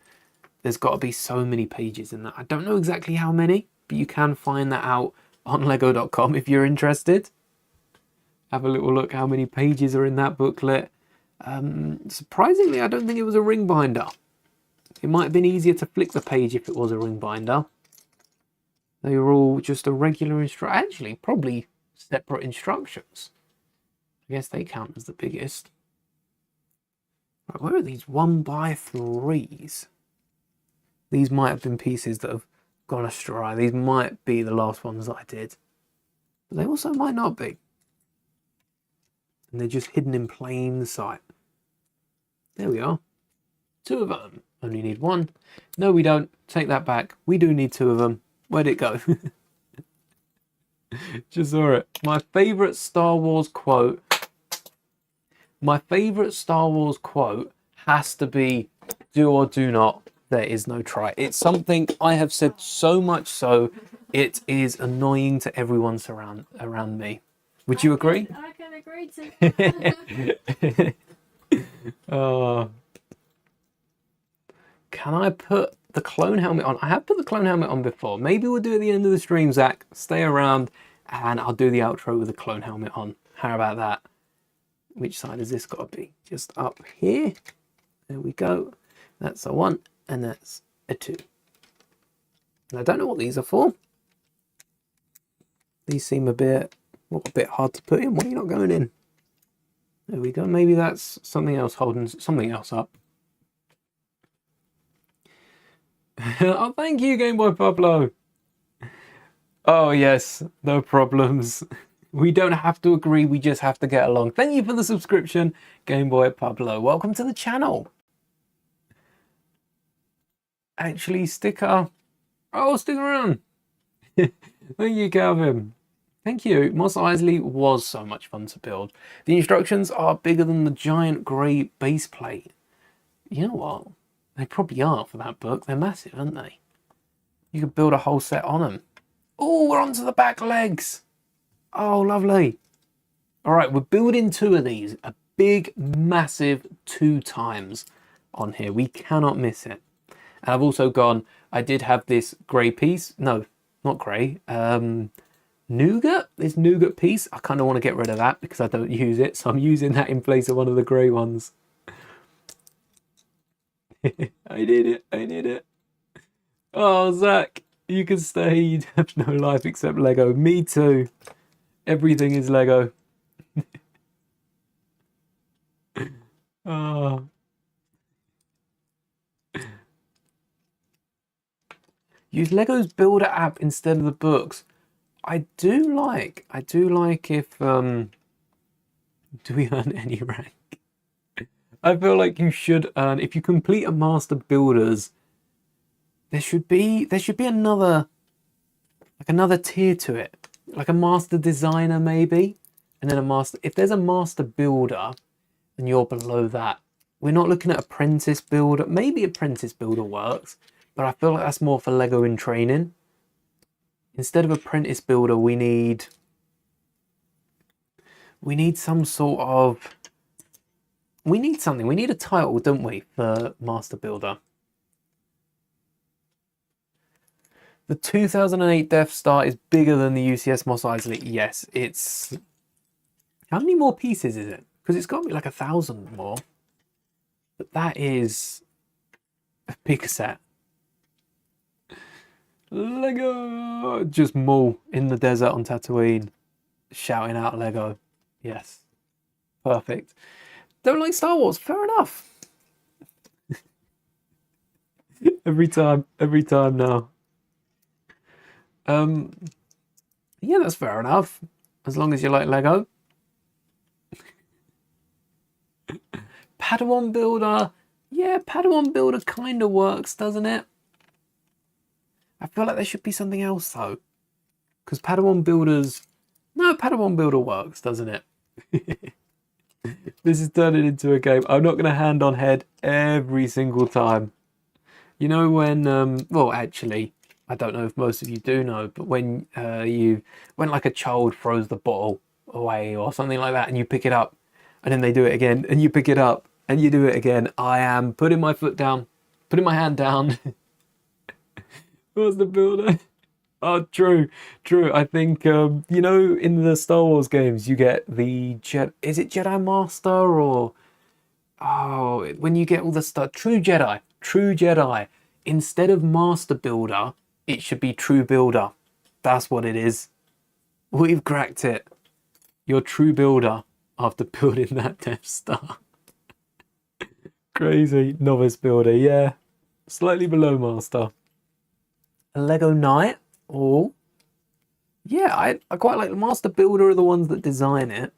There's got to be so many pages in that. I don't know exactly how many, but you can find that out on lego.com if you're interested. Have a little look how many pages are in that booklet. Surprisingly, I don't think it was a ring binder. It might have been easier to flick the page if it was a ring binder. They were all just a regular actually, probably separate instructions. I guess they count as the biggest. Right, where are these 1x3s? These might have been pieces that have gone astray. These might be the last ones that I did. But they also might not be. And they're just hidden in plain sight. There we are. 2 of them. Only need 1. No, we don't. Take that back. We do need 2 of them. Where'd it go? Just saw it. My favourite Star Wars quote. My favourite Star Wars quote has to be, do or do not, there is no try. It's something I have said so much so, it is annoying to everyone around me. Would you agree? I can agree to. Can I put the clone helmet on? I have put the clone helmet on before. Maybe we'll do it at the end of the stream, Zach. Stay around and I'll do the outro with the clone helmet on. How about that? Which side has this got to be? Just up here. There we go. That's a 1, and that's a 2. And I don't know what these are for. These seem a bit hard to put in. Why are you not going in? There we go. Maybe that's something else holding something else up. Oh, thank you, Game Boy Pablo. Oh, yes. No problems. We don't have to agree. We just have to get along. Thank you for the subscription, Game Boy Pablo. Welcome to the channel. Actually, sticker. Oh, stick around. Thank you, Calvin. Thank you. Mos Eisley was so much fun to build. The instructions are bigger than the giant grey base plate. You know what? They probably are for that book. They're massive, aren't they? You could build a whole set on them. Oh, we're onto the back legs. Oh, lovely. All right, we're building 2 of these. A big, massive 2 times on here. We cannot miss it. And I've also gone, I did have this grey piece. No, not grey. Nougat? This nougat piece. I kind of want to get rid of that because I don't use it. So I'm using that in place of one of the grey ones. I did it. I did it. Oh, Zach, you can stay. You have no life except Lego. Me too. Everything is Lego. Oh. Use Lego's Builder app instead of the books. I do like if do we earn any rank? I feel like you should earn if you complete a Master Builders. There should be another tier to it, like a Master Designer maybe, and then a Master. If there's a Master Builder, and you're below that, we're not looking at Apprentice Builder. Maybe Apprentice Builder works, but I feel like that's more for Lego in training. Instead of Apprentice Builder, we need some sort of. We need something. We need a title, don't we, for Master Builder? The 2008 Death Star is bigger than the UCS Mos Eisley. Yes, it's... How many more pieces is it? Because it's got to be like 1,000 more. But that is a big set. Lego! Just Maul in the desert on Tatooine, shouting out Lego. Yes. Perfect. Don't like Star Wars? Fair enough. every time now. Yeah, that's fair enough. As long as you like Lego. Padawan Builder. Yeah, Padawan Builder kind of works, doesn't it? I feel like there should be something else though. Because Padawan Builders... No, Padawan Builder works, doesn't it? This is turning into a game. I'm not going to hand on head every single time. You know when... well, actually, I don't know if most of you do know, but when when like a child throws the bottle away or something like that and you pick it up and then they do it again and you pick it up and you do it again, I am putting my foot down, putting my hand down. What's the builder? Oh, true. I think, you know, in the Star Wars games, you get the is it Jedi Master or... Oh, when you get all the stuff... True Jedi. Instead of Master Builder, it should be True Builder. That's what it is. We've cracked it. You're True Builder after building that Death Star. Crazy. Novice Builder, yeah. Slightly below Master. A Lego Knight. Oh. Yeah, I quite like the Master Builder are the ones that design it.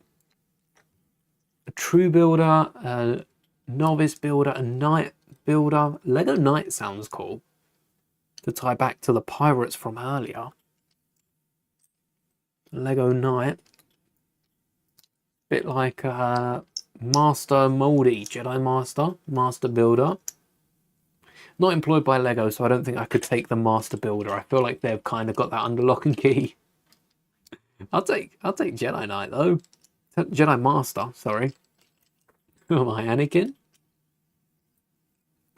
A True Builder, a Novice Builder, a Knight Builder. Lego Knight sounds cool. To tie back to the pirates from earlier. Lego Knight. Bit like Master Moldy, Jedi Master Builder. Not employed by Lego, so I don't think I could take the Master Builder. I feel like they've kind of got that under lock and key. I'll take Jedi Knight though. Jedi Master, sorry. Who am I, Anakin?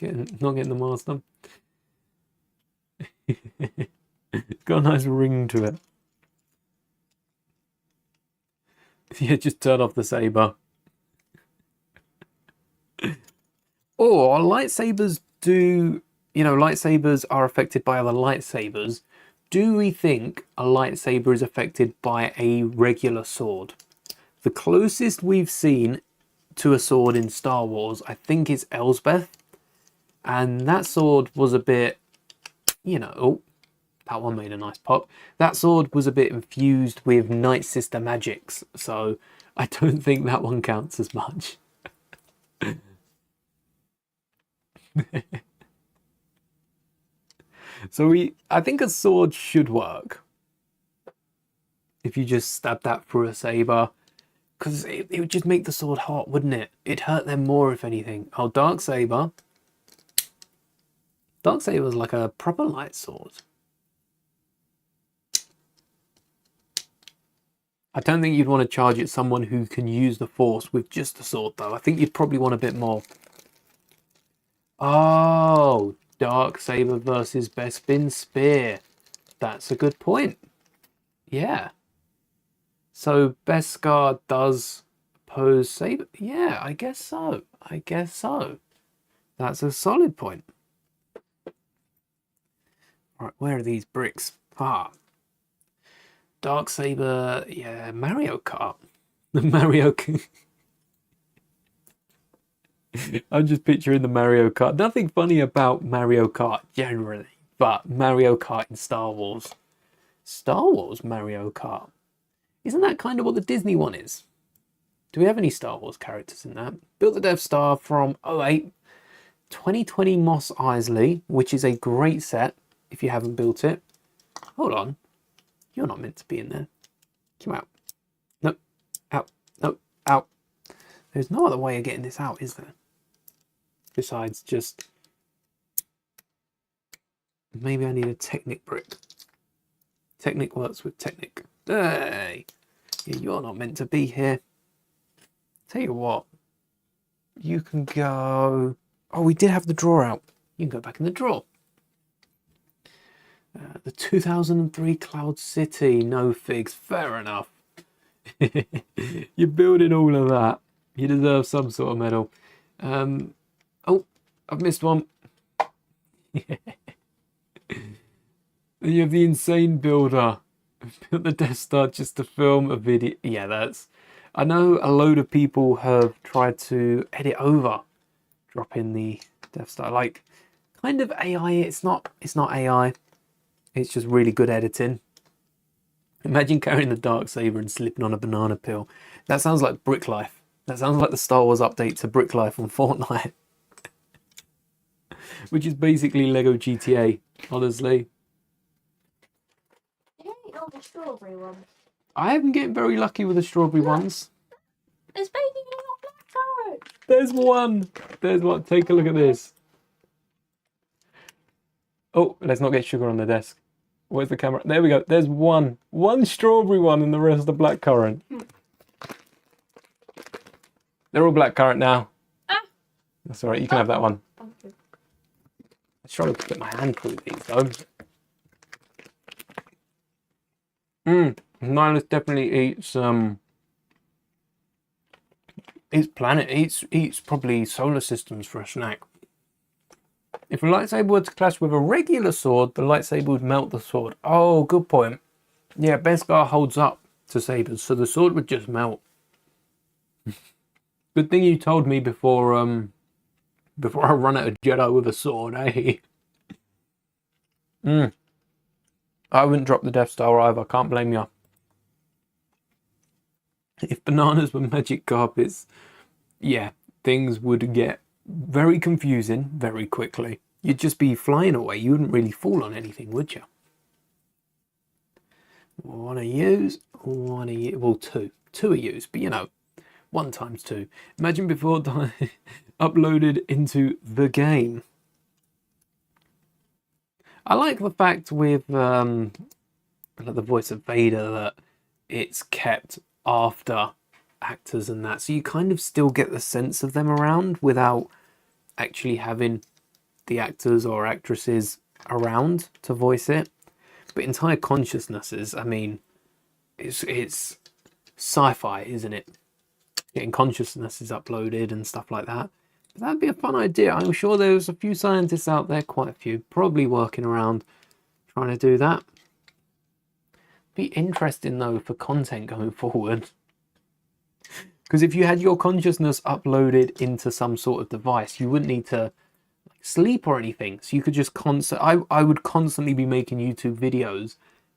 Not getting the Master. It's got a nice ring to it. Yeah, just turn off the saber. Oh, are lightsabers do, you know, lightsabers are affected by other lightsabers. Do we think a lightsaber is affected by a regular sword? The closest we've seen to a sword in Star Wars, I think, is Elsbeth. And that sword was a bit, you know, oh, that one made a nice pop. That sword was a bit infused with Night Sister magics, so I don't think that one counts as much. So I think a sword should work if you just stab that through a saber, because it would just make the sword hot, wouldn't it? It'd hurt them more if anything. Oh, dark saber. Dark saber is like a proper light sword. I don't think you'd want to charge at someone who can use the force with just a sword, though. I think you'd probably want a bit more. Oh, dark saber versus Bespin spear. That's a good point. Yeah. So Beskar does oppose saber. Yeah, I guess so. I guess so. That's a solid point. Right, where are these bricks? Ah. Dark saber, yeah, Mario Kart. The Mario Kart. I'm just picturing the Mario Kart. Nothing funny about Mario Kart generally, but Mario Kart in Star Wars. Star Wars Mario Kart. Isn't that kind of what the Disney one is? Do we have any Star Wars characters in that? Built the Death Star from 08. 2020 Mos Eisley, which is a great set if you haven't built it. Hold on. You're not meant to be in there. Come out. Nope. Out. Nope. Out. There's no other way of getting this out, is there? Besides just... Maybe I need a Technic brick. Technic works with Technic. Hey! Yeah, you're not meant to be here. Tell you what. You can go... Oh, we did have the drawer out. You can go back in the drawer. The 2003 Cloud City. No figs. Fair enough. You're building all of that. You deserve some sort of medal. Oh, I've missed one. Then you have the insane builder. Built the Death Star just to film a video. Yeah, that's... I know a load of people have tried to edit over. Drop in the Death Star. Like, kind of AI. It's not AI. It's just really good editing. Imagine carrying the Darksaber and slipping on a banana peel. That sounds like Brick Life. That sounds like the Star Wars update to Brick Life on Fortnite. Which is basically Lego GTA, honestly. You ate all the strawberry ones. I am getting very lucky with the strawberry ones. There's baby little black carrot. There's one. There's one. Take a look at this. Oh, let's not get sugar on the desk. Where's the camera? There we go. There's one. One strawberry one and the rest are blackcurrant. They're all blackcurrant now. Ah. That's all right. You can have that one. Okay. I struggle to put my hand through these though. Nihilus definitely eats planet, eats probably solar systems for a snack. If a lightsaber were to clash with a regular sword, the lightsaber would melt the sword. Oh, good point. Yeah, Beskar holds up to sabers, so the sword would just melt. Good thing you told me before I run out of Jedi with a sword, eh? I wouldn't drop the Death Star either, can't blame you. If bananas were magic carpets, yeah, things would get very confusing very quickly. You'd just be flying away. You wouldn't really fall on anything, would you? One of yous, one of you. Well, two. Two of yous, but you know, 1 times 2. Imagine before uploaded into the game. I like the fact with the voice of Vader that it's kept after actors and that, so you kind of still get the sense of them around without actually having the actors or actresses around to voice it. But entire consciousnesses, I mean, it's sci-fi, isn't it? Getting consciousnesses uploaded and stuff like that. That'd be a fun idea. I'm sure there's a few scientists out there, quite a few, probably working around trying to do that. Be interesting though for content going forward. Because if you had your consciousness uploaded into some sort of device, you wouldn't need to sleep or anything. So you could just I would constantly be making YouTube videos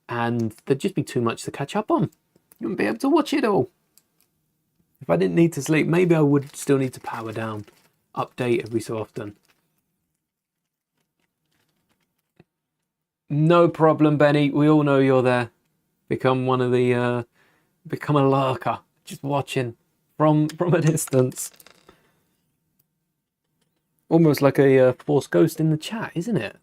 and there'd just be too much to catch up on. You wouldn't be able to watch it all. If I didn't need to sleep, maybe I would still need to power down, update every so often. No problem, Benny. We all know you're there. Become one of the, become a lurker, just watching from a distance. Almost like a force ghost in the chat, isn't it?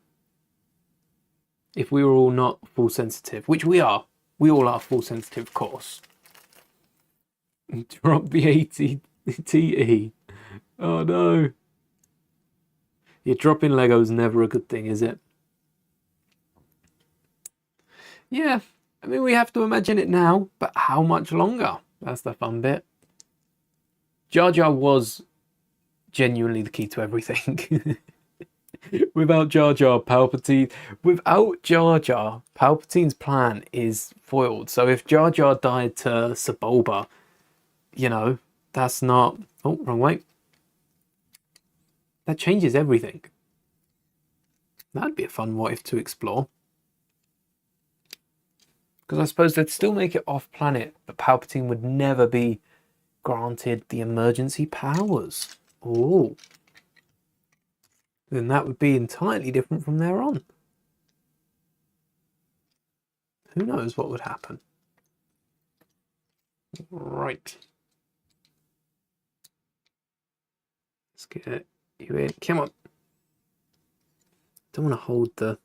If we were all not full sensitive, which we are. We all are full sensitive, of course. Drop the AT-TE. Oh no. Yeah, dropping Lego's never a good thing, is it? Yeah, I mean, we have to imagine it now, but how much longer? That's the fun bit. Jar Jar was genuinely the key to everything. Without Jar Jar, Palpatine's plan is foiled. So if Jar Jar died to Sebulba, you know, that's not... Oh, wrong way. That changes everything. That'd be a fun what if to explore. Because I suppose they'd still make it off planet, but Palpatine would never be granted the emergency powers. Oh. Then that would be entirely different from there on. Who knows what would happen? Right. Let's get you in. Come on. Don't want to hold the...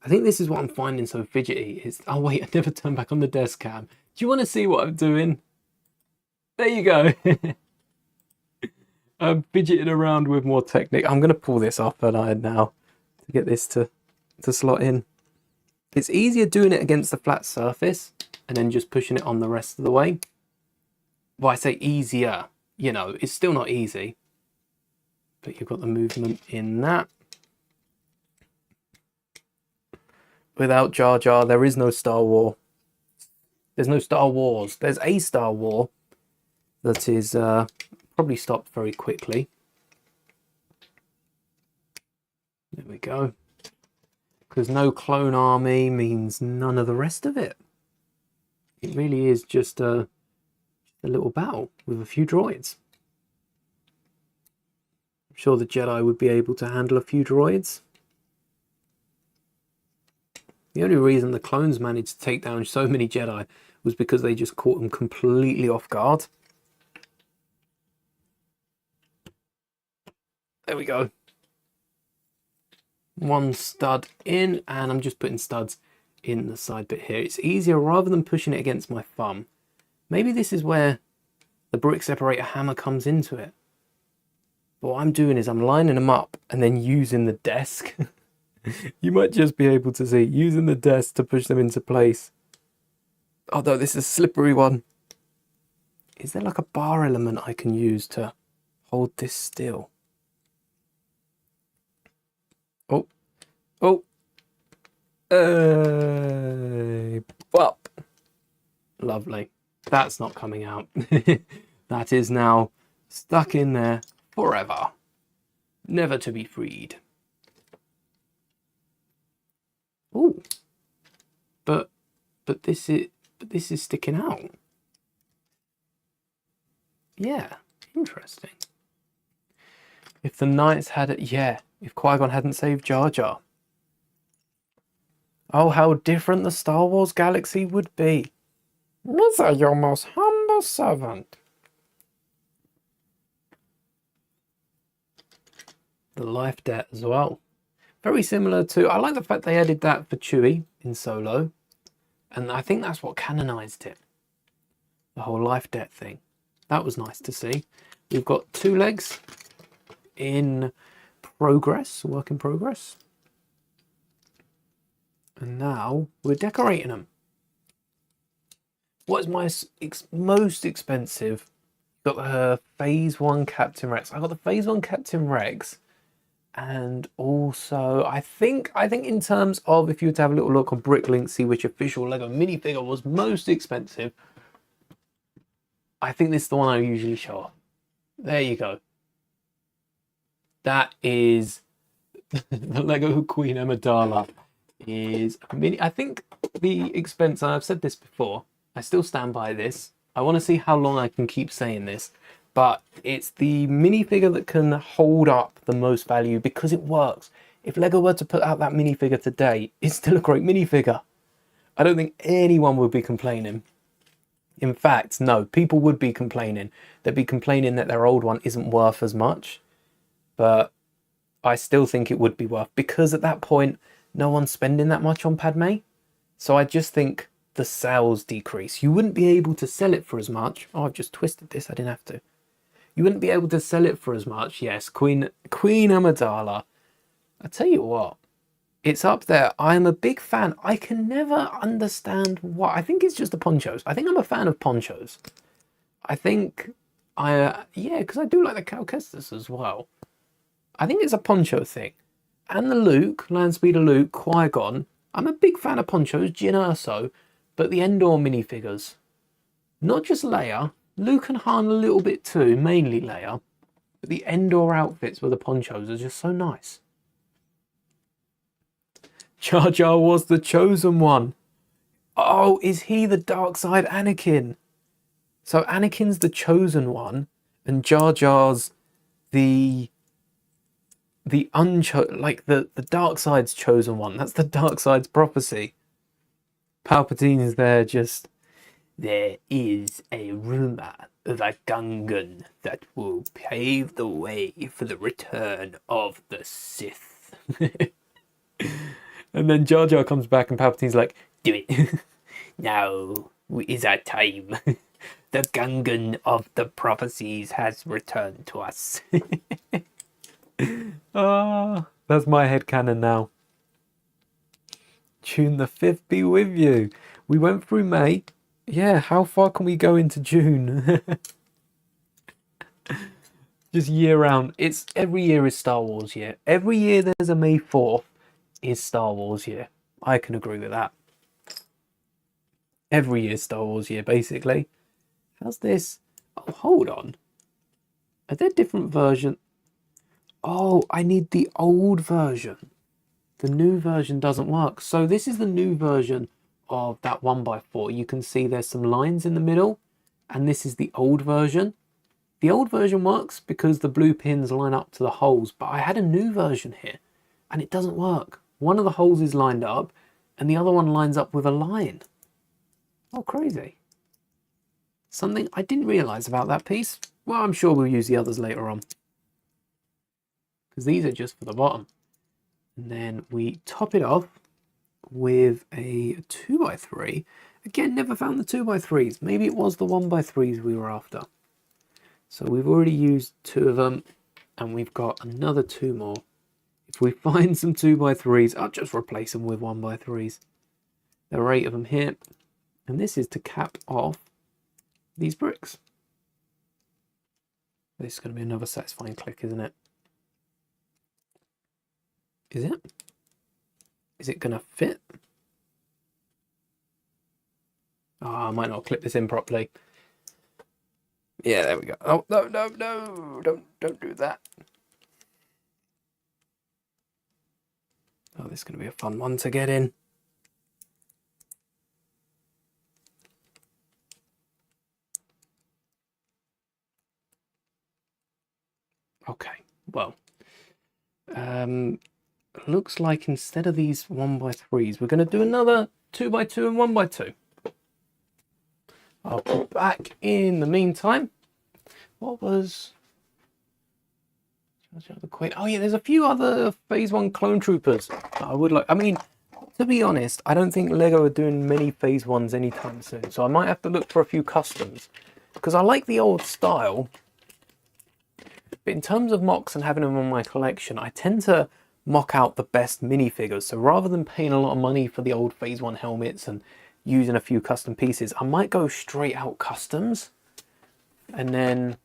I think this is what I'm finding so fidgety. Is... Oh wait, I never turned back on the desk cam. Do you want to see what I'm doing? There you go. I'm fidgeting around with more technique. I'm going to pull this off and I now to get this to slot in. It's easier doing it against the flat surface and then just pushing it on the rest of the way. Well, I say easier, you know, it's still not easy. But you've got the movement in that. Without Jar Jar, there is no Star War. There's no Star Wars. There's a Star War that is probably stopped very quickly. There we go. Because no clone army means none of the rest of it. It really is just a little battle with a few droids. I'm sure the Jedi would be able to handle a few droids. The only reason the clones managed to take down so many Jedi was because they just caught them completely off guard. There we go. One stud in, and I'm just putting studs in the side bit here. It's easier rather than pushing it against my thumb. Maybe this is where the brick separator hammer comes into it. But what I'm doing is I'm lining them up and then using the desk. You might just be able to see, using the desk to push them into place. Although this is a slippery one. Is there like a bar element I can use to hold this still? Oh, oh, bop. Lovely. That's not coming out. That is now stuck in there forever, never to be freed. Oh, but this is sticking out. Yeah, interesting. If the knights had it, yeah. If Qui-Gon hadn't saved Jar Jar. Oh, how different the Star Wars galaxy would be. These are your most humble servant. The life debt as well. Very similar to... I like the fact they added that for Chewie in Solo. And I think that's what canonized it. The whole life debt thing. That was nice to see. We've got 2 legs in progress, work in progress. And now we're decorating them. What is my most expensive Got the Phase 1 Captain Rex. I got the Phase 1 Captain Rex. And also, I think in terms of, if you were to have a little look on Bricklink, see which official Lego minifigure was most expensive, I think this is the one I usually show off. There you go. That is the Lego Queen Amidala. Is a mini. I think the expense, and I've said this before, I still stand by this. I want to see how long I can keep saying this, but it's the minifigure that can hold up the most value because it works. If Lego were to put out that minifigure today, it's still a great minifigure. I don't think anyone would be complaining. In fact, no, people would be complaining. They'd be complaining that their old one isn't worth as much, but I still think it would be worth, because at that point, no one's spending that much on Padme. So I just think the sales decrease. You wouldn't be able to sell it for as much. Oh, I've just twisted this. I didn't have to. You wouldn't be able to sell it for as much. Yes, Queen Amidala. I tell you what, it's up there. I'm a big fan. I can never understand why. I think it's just the ponchos. I think I'm a fan of ponchos. I think yeah, because I do like the Cal Kestis as well. I think it's a poncho thing. And the Luke, Landspeeder Luke, Qui-Gon. I'm a big fan of ponchos, Jyn Erso, but the Endor minifigures. Not just Leia, Luke and Han a little bit too, mainly Leia. But the Endor outfits with the ponchos are just so nice. Jar Jar was the chosen one. Oh, is he the dark side Anakin? So Anakin's the chosen one, and Jar Jar's the dark side's chosen one. That's the dark side's prophecy. Palpatine is there just, there is a rumor of a Gungan that will pave the way for the return of the Sith. And then Jar Jar comes back and Palpatine's like, do it. Now is our time. The Gungan of the prophecies has returned to us. Ah, that's my headcanon now. June the 5th be with you. We went through May. Yeah, how far can we go into June? Just year round. It's every year is Star Wars year. Every year there's a May 4th is Star Wars year. I can agree with that. Every year Star Wars year, basically. How's this? Oh, hold on. Are there different versions? Oh, I need the old version. The new version doesn't work. So this is the new version of that 1x4. You can see there's some lines in the middle, and this is the old version. The old version works because the blue pins line up to the holes, but I had a new version here and it doesn't work. One of the holes is lined up and the other one lines up with a line. Oh, crazy. Something I didn't realize about that piece. Well, I'm sure we'll use the others later on, because these are just for the bottom. And then we top it off with a 2x3. Again, never found the 2x3s. Maybe it was the 1x3s we were after. So we've already used 2 of them, and we've got another 2 more. If we find some 2x3s, I'll just replace them with 1x3s. There are 8 of them here. And this is to cap off these bricks. This is going to be another satisfying click, isn't it? Is it? Is it going to fit? Oh, I might not clip this in properly. Yeah, there we go. Oh, no, no, no. Don't do that. Oh, this is going to be a fun one to get in. Okay, well, looks like instead of these 1x3s, we're going to do another 2x2 and 1x2. I'll put back in the meantime. What was the Queen? Oh yeah, there's a few other Phase 1 clone troopers that I would like. I mean, to be honest, I don't think Lego are doing many Phase 1s anytime soon, so I might have to look for a few customs, because I like the old style. But in terms of mocks and having them on my collection, I tend to mock out the best minifigures. So rather than paying a lot of money for the old Phase 1 helmets and using a few custom pieces, I might go straight out customs And then,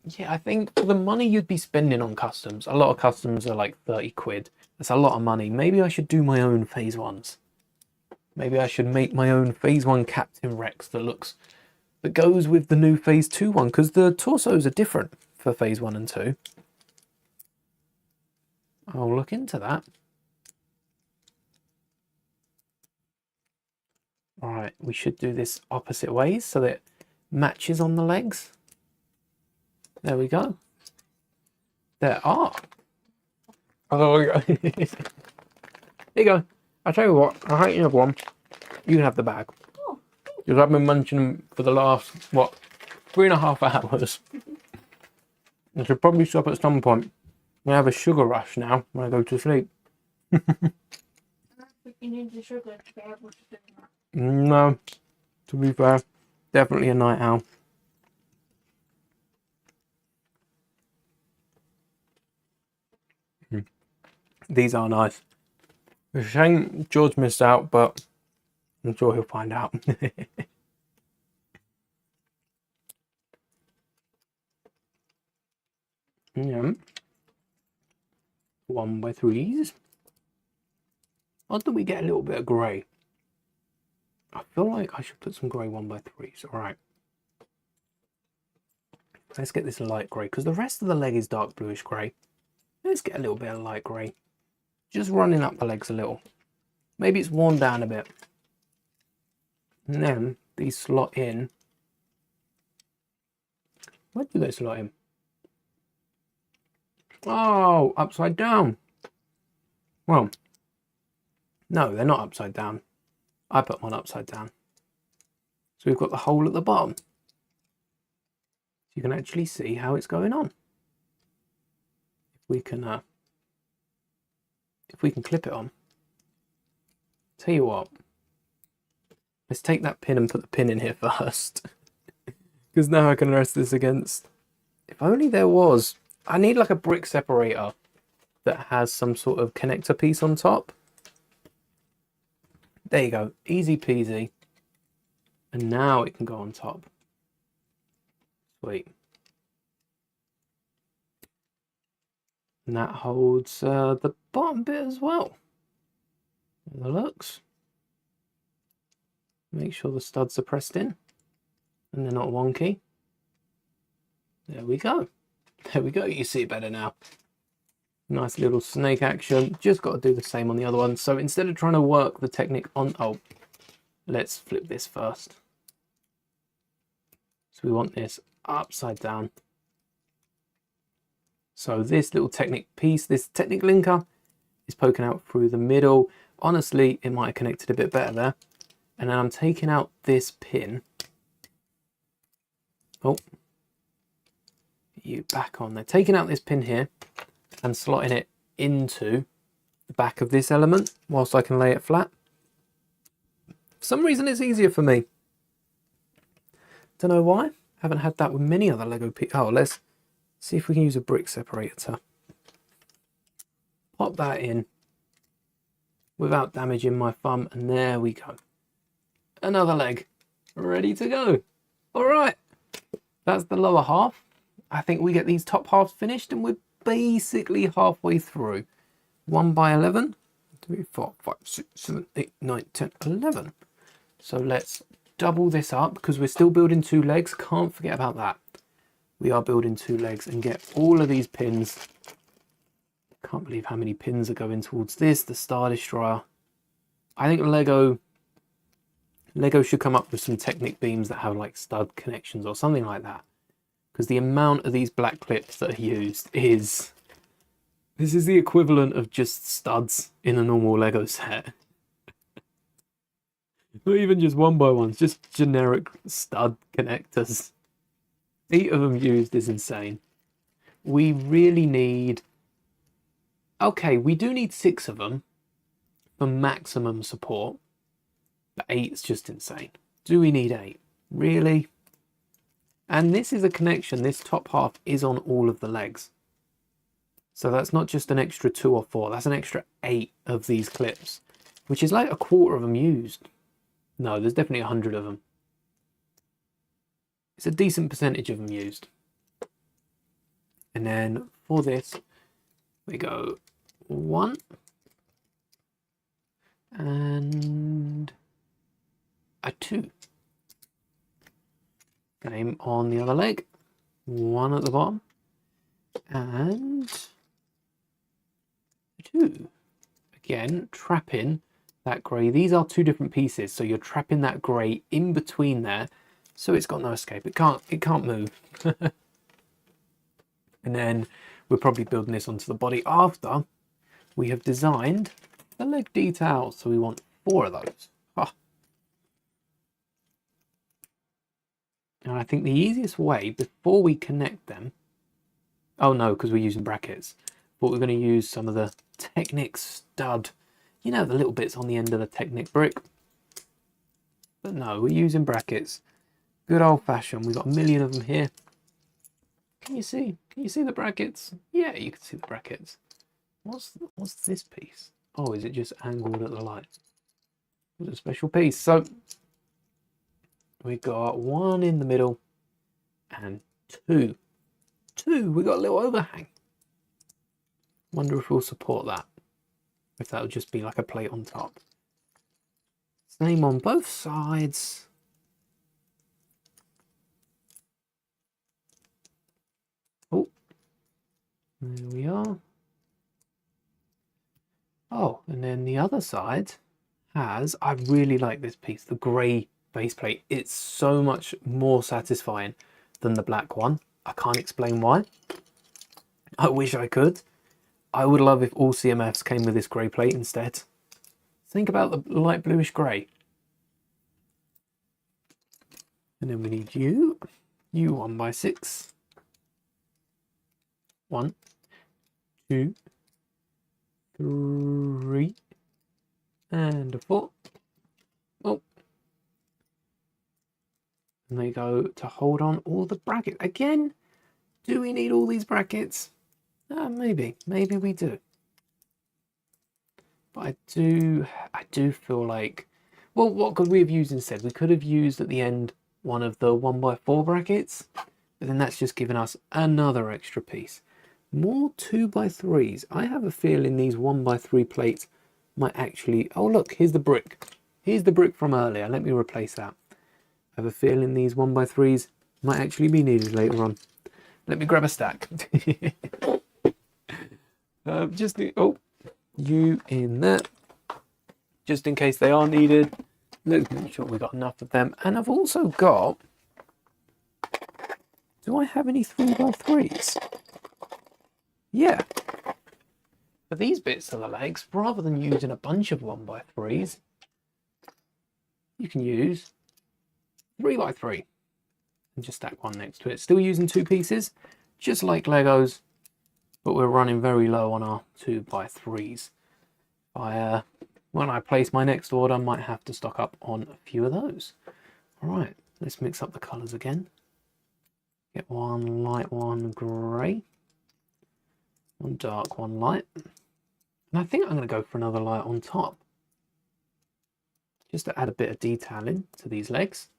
yeah, I think for the money you'd be spending on customs, a lot of customs are like 30 quid. That's a lot of money. Maybe I should do my own phase ones. Maybe I should make my own phase 1 Captain Rex that goes with the new phase 2 one, because the torsos are different for phase 1 and 2. I'll look into that. Alright, we should do this opposite ways so that it matches on the legs. There we go. There are. Oh, there you go. I'll tell you what, I'll hate you have one. You can have the bag. Oh. Because I've been munching them for the last, what, 3.5 hours. I should probably stop at some point. I have a sugar rush now when I go to sleep. I don't think you need the sugar to be able to do that. No, to be fair, definitely a night owl. These are nice. It's a shame George missed out, but I'm sure he'll find out. Yeah. 1x3s. Or do we get a little bit of grey? I feel like I should put some grey 1x3s. Alright. Let's get this light grey, because the rest of the leg is dark bluish grey. Let's get a little bit of light grey. Just running up the legs a little. Maybe it's worn down a bit. And then these slot in. Where do they slot in? Oh, upside down. Well, no, they're not upside down. I put one upside down. So we've got the hole at the bottom. You can actually see how it's going on. If we can clip it on. Tell you what, let's take that pin and put the pin in here first. Because now I can rest this against. If only there was. I need like a brick separator that has some sort of connector piece on top. There you go, easy peasy. And now it can go on top. Sweet. And that holds the bottom bit as well. There the looks. Make sure the studs are pressed in and they're not wonky. There we go. There we go. You see it better now. Nice little snake action. Just got to do the same on the other one. So instead of trying to work the technique on... Oh, let's flip this first. So we want this upside down. So this little Technic piece, this Technic linker is poking out through the middle. Honestly, it might have connected a bit better there. And then I'm taking out this pin. Oh, you back on there. Taking out this pin here and slotting it into the back of this element whilst I can lay it flat. For some reason it's easier for me. Don't know why. Haven't had that with many other Lego pieces. Oh, let's see if we can use a brick separator to pop that in without damaging my thumb. And there we go. Another leg ready to go. All right, that's the lower half. I think we get these top halves finished and we're basically halfway through. 1x11, 3, 4, 5, 6, 7, 8, 9, 10, 11. So let's double this up because we're still building 2 legs. Can't forget about that. We are building 2 legs and get all of these pins. Can't believe how many pins are going towards this, the Star Destroyer. I think Lego should come up with some Technic beams that have like stud connections or something like that. Because the amount of these black clips that are used is... This is the equivalent of just studs in a normal Lego set. Not even just 1x1s, just generic stud connectors. 8 of them used is insane. We really need... Okay, we do need 6 of them for maximum support. But 8 is just insane. Do we need 8? Really? And this is a connection. This top half is on all of the legs. So that's not just an extra 2 or 4. That's an extra 8 of these clips. Which is like a quarter of them used. No, there's definitely 100 of them. it's a decent percentage of them used. And then for this, we go 1 and a 2. Same on the other leg. 1 at the bottom and 2. Again, trapping that grey. These are 2 different pieces, so you're trapping that grey in between there, so it's got no escape. It can't move. And then we're probably building this onto the body after we have designed the leg detail. So we want 4 of those. And I think the easiest way, before we connect them, oh no, because we're using brackets, but we're going to use some of the Technic stud, you know, the little bits on the end of the Technic brick. But no, we're using brackets. Good old fashioned. We've got a million of them here. Can you see? Can you see the brackets? Yeah, you can see the brackets. What's this piece? Oh, is it just angled at the light? It's a special piece. So we got 1 in the middle and 2. We got a little overhang. Wonder if we'll support that. If that'll just be like a plate on top. Same on both sides. Oh, there we are. Oh, and then the other side has, I really like this piece, the grey faceplate. It's so much more satisfying than the black one. I can't explain why. I wish I could. I would love if all CMFs came with this grey plate instead. Think about the light bluish grey. And then we need you 1x6. 1, 2, 3, and a 4. Oh. And they go to hold on all the brackets. Again, do we need all these brackets? Maybe we do. But I do feel like, well, what could we have used instead? We could have used at the end one of the 1x4 brackets, but then that's just given us another extra piece. More 2x3s. I have a feeling these 1x3 plates might actually, oh look, here's the brick. Here's the brick from earlier. Let me replace that. I have a feeling these 1x3s might actually be needed later on. Let me grab a stack. Oh, you in there, just in case they are needed. Let's make sure we got enough of them. And I've also got, do I have any 3x3s? Yeah. For these bits of the legs, rather than using a bunch of 1x3s, you can use 3x3 and just stack one next to it. Still using 2 pieces, just like Legos, but we're running very low on our 2x3s. When I place my next order, I might have to stock up on a few of those. All right, let's mix up the colors again. Get one light, one grey, one dark, one light. And I think I'm going to go for another light on top, just to add a bit of detailing to these legs.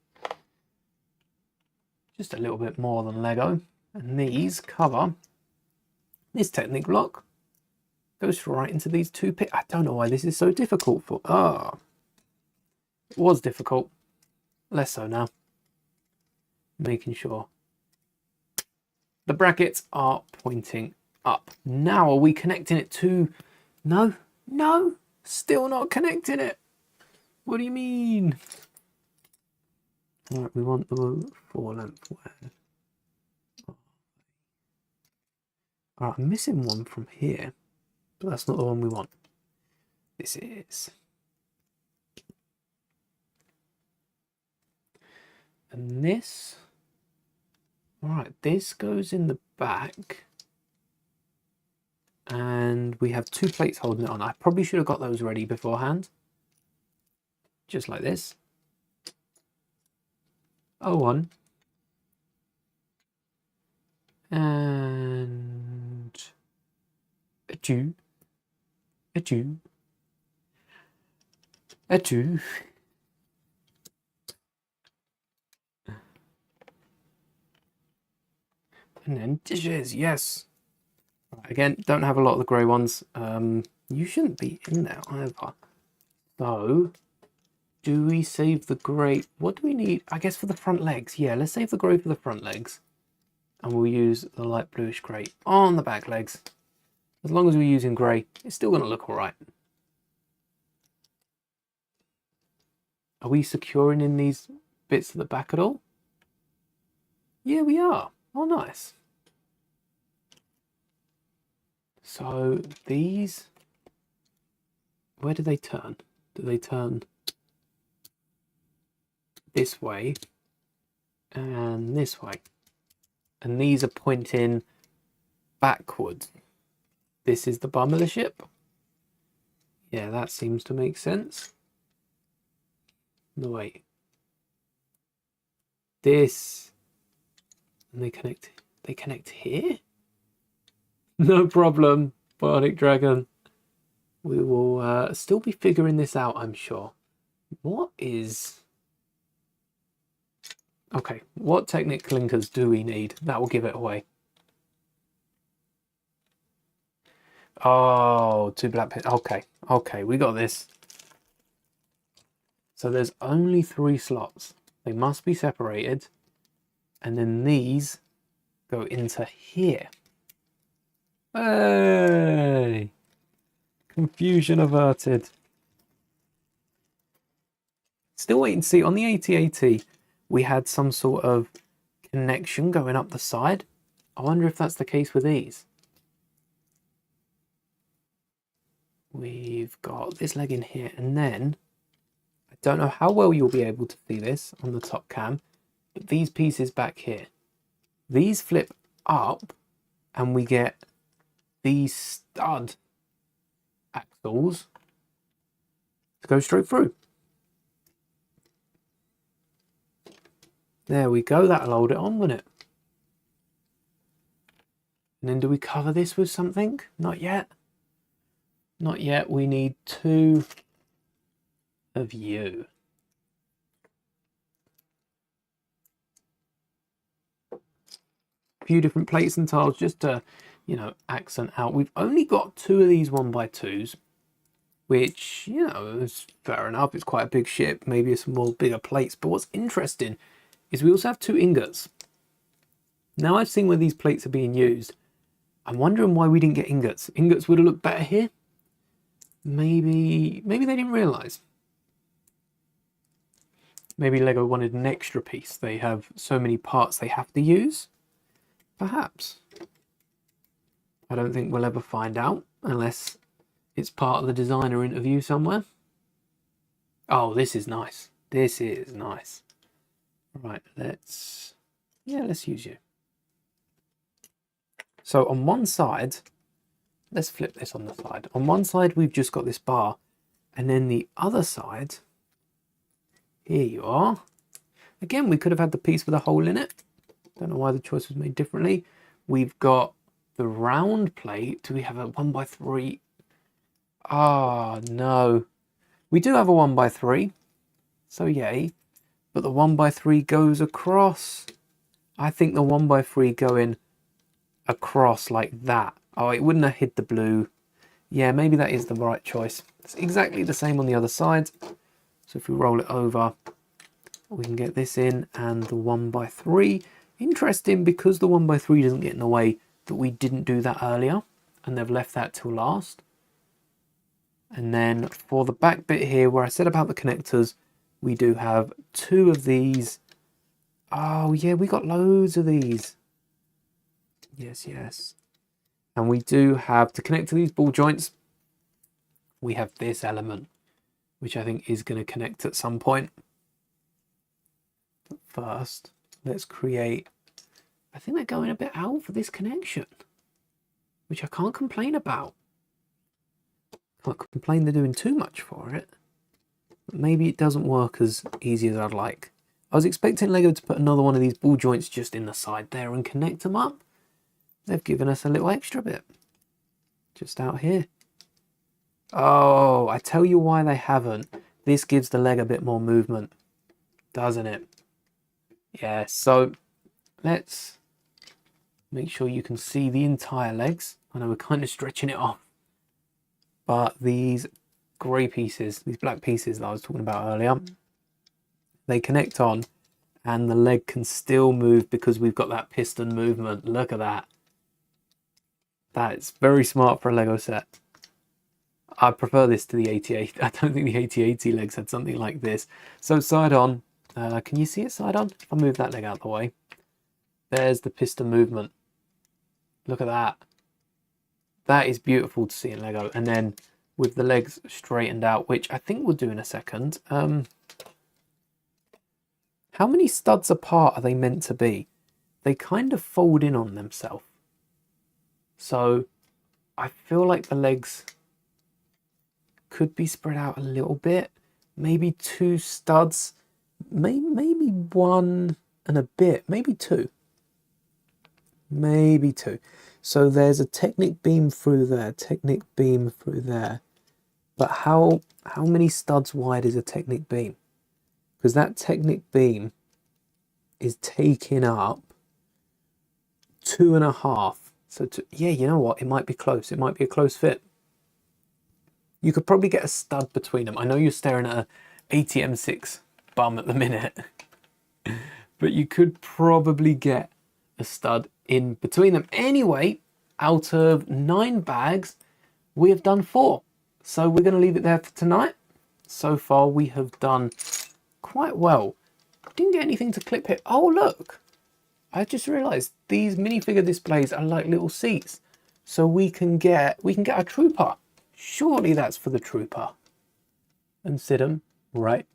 Just a little bit more than Lego. And these cover, this Technic block goes right into these 2 pits. I don't know why this is so difficult for, it was difficult, less so now. Making sure the brackets are pointing up. Now are we connecting it to, no, still not connecting it. What do you mean? All right, we want the 4 length wear. All right, I'm missing one from here, but that's not the one we want. This is. And this, all right, this goes in the back. And we have 2 plates holding it on. I probably should have got those ready beforehand. Just like this. 1. And a 2. A 2. A 2. And then dishes, yes. Right, again, don't have a lot of the grey ones. You shouldn't be in there either. So, do we save the grey? What do we need? I guess for the front legs. Yeah, let's save the grey for the front legs. And we'll use the light bluish grey on the back legs. As long as we're using grey, it's still going to look all right. Are we securing in these bits at the back at all? Yeah, we are. Oh, nice. So these, where do they turn? Do they turn this way and this way? And these are pointing backwards. This is the bum of the ship. Yeah, that seems to make sense. No, wait. This, and they connect here? No problem, Bionic Dragon. We will still be figuring this out, I'm sure. What is... Okay, what Technic clinkers do we need? That will give it away. Oh, 2 black pins. Okay, we got this. So there's only 3 slots. They must be separated. And then these go into here. Hey! Confusion averted. Still waiting to see. On the AT-AT, we had some sort of connection going up the side. I wonder if that's the case with these. We've got this leg in here, and then I don't know how well you'll be able to see this on the top cam, but these pieces back here, these flip up and we get these stud axles to go straight through. There we go, that'll hold it on, won't it? And then do we cover this with something? Not yet. Not yet. We need 2 of you. A few different plates and tiles just to, you know, accent out. We've only got 2 of these 1x2s, which, you know, is fair enough. It's quite a big ship. Maybe some more bigger plates. But what's interesting is we also have 2 ingots. Now I've seen where these plates are being used. I'm wondering why we didn't get ingots. Ingots would have looked better here. Maybe they didn't realise. Maybe Lego wanted an extra piece. They have so many parts they have to use. Perhaps. I don't think we'll ever find out unless it's part of the designer interview somewhere. Oh, this is nice. This is nice. Right, let's use you. So on one side, let's flip this on the side. On one side, we've just got this bar. And then the other side, here you are. Again, we could have had the piece with a hole in it. Don't know why the choice was made differently. We've got the round plate. Do we have a 1x3? Ah, no. We do have a 1x3. So yay. But the 1x3 goes across. I think the 1x3 going across like that. Oh, it wouldn't have hit the blue. Yeah, maybe that is the right choice. It's exactly the same on the other side. So if we roll it over, we can get this in and the 1x3. Interesting, because the 1x3 doesn't get in the way, that we didn't do that earlier and they've left that till last. And then for the back bit here where I said about the connectors, we do have 2 of these. Oh yeah, we got loads of these. Yes, yes. And we do have, to connect to these ball joints, we have this element, which I think is going to connect at some point. But first, let's create, I think they're going a bit out for this connection, which I can't complain about. Can't complain they're doing too much for it. But maybe it doesn't work as easy as I'd like. I was expecting Lego to put another one of these ball joints just in the side there and connect them up. They've given us a little extra bit. Just out here. Oh, I tell you why they haven't. This gives the leg a bit more movement, doesn't it? Yeah, so let's Make sure you can see the entire legs. I know we're kind of stretching it off, but these grey pieces, these black pieces that I was talking about earlier, they connect on and the leg can still move because we've got that piston movement. Look at that. That's very smart for a Lego set. I prefer this to the AT-AT. I don't think the AT-AT legs had something like this. So side on, can you see it side on? If I move that leg out of the way, there's the piston movement. Look at that. That is beautiful to see in Lego. And then with the legs straightened out, which I think we'll do in a second. How many studs apart are they meant to be? They kind of fold in on themselves. So I feel like the legs could be spread out a little bit. Maybe 2 studs. Maybe 1 and a bit. Maybe 2. Maybe 2. So there's a Technic beam through there. Technic beam through there. But how many studs wide is a Technic beam? Because that Technic beam is taking up 2.5. So yeah, you know what? It might be close. It might be a close fit. You could probably get a stud between them. I know you're staring at a AT-M6 bum at the minute, but you could probably get a stud in between them. Anyway, out of 9 bags, we have done 4. So we're going to leave it there for tonight. So far, we have done quite well. Didn't get anything to clip here. Oh, look. I just realized these minifigure displays are like little seats. So we can get a trooper. Surely that's for the trooper. And sit them right.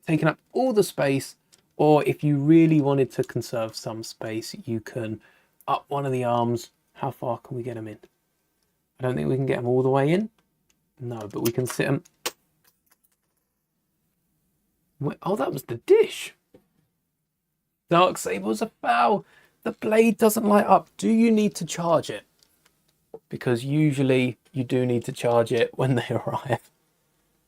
Taking up all the space. Or if you really wanted to conserve some space, you can up one of the arms. How far can we get them in? I don't think we can get them all the way in. No, but we can sit them. Oh, that was the dish. Darksaber's a foul. The blade doesn't light up. Do you need to charge it? Because usually you do need to charge it when they arrive.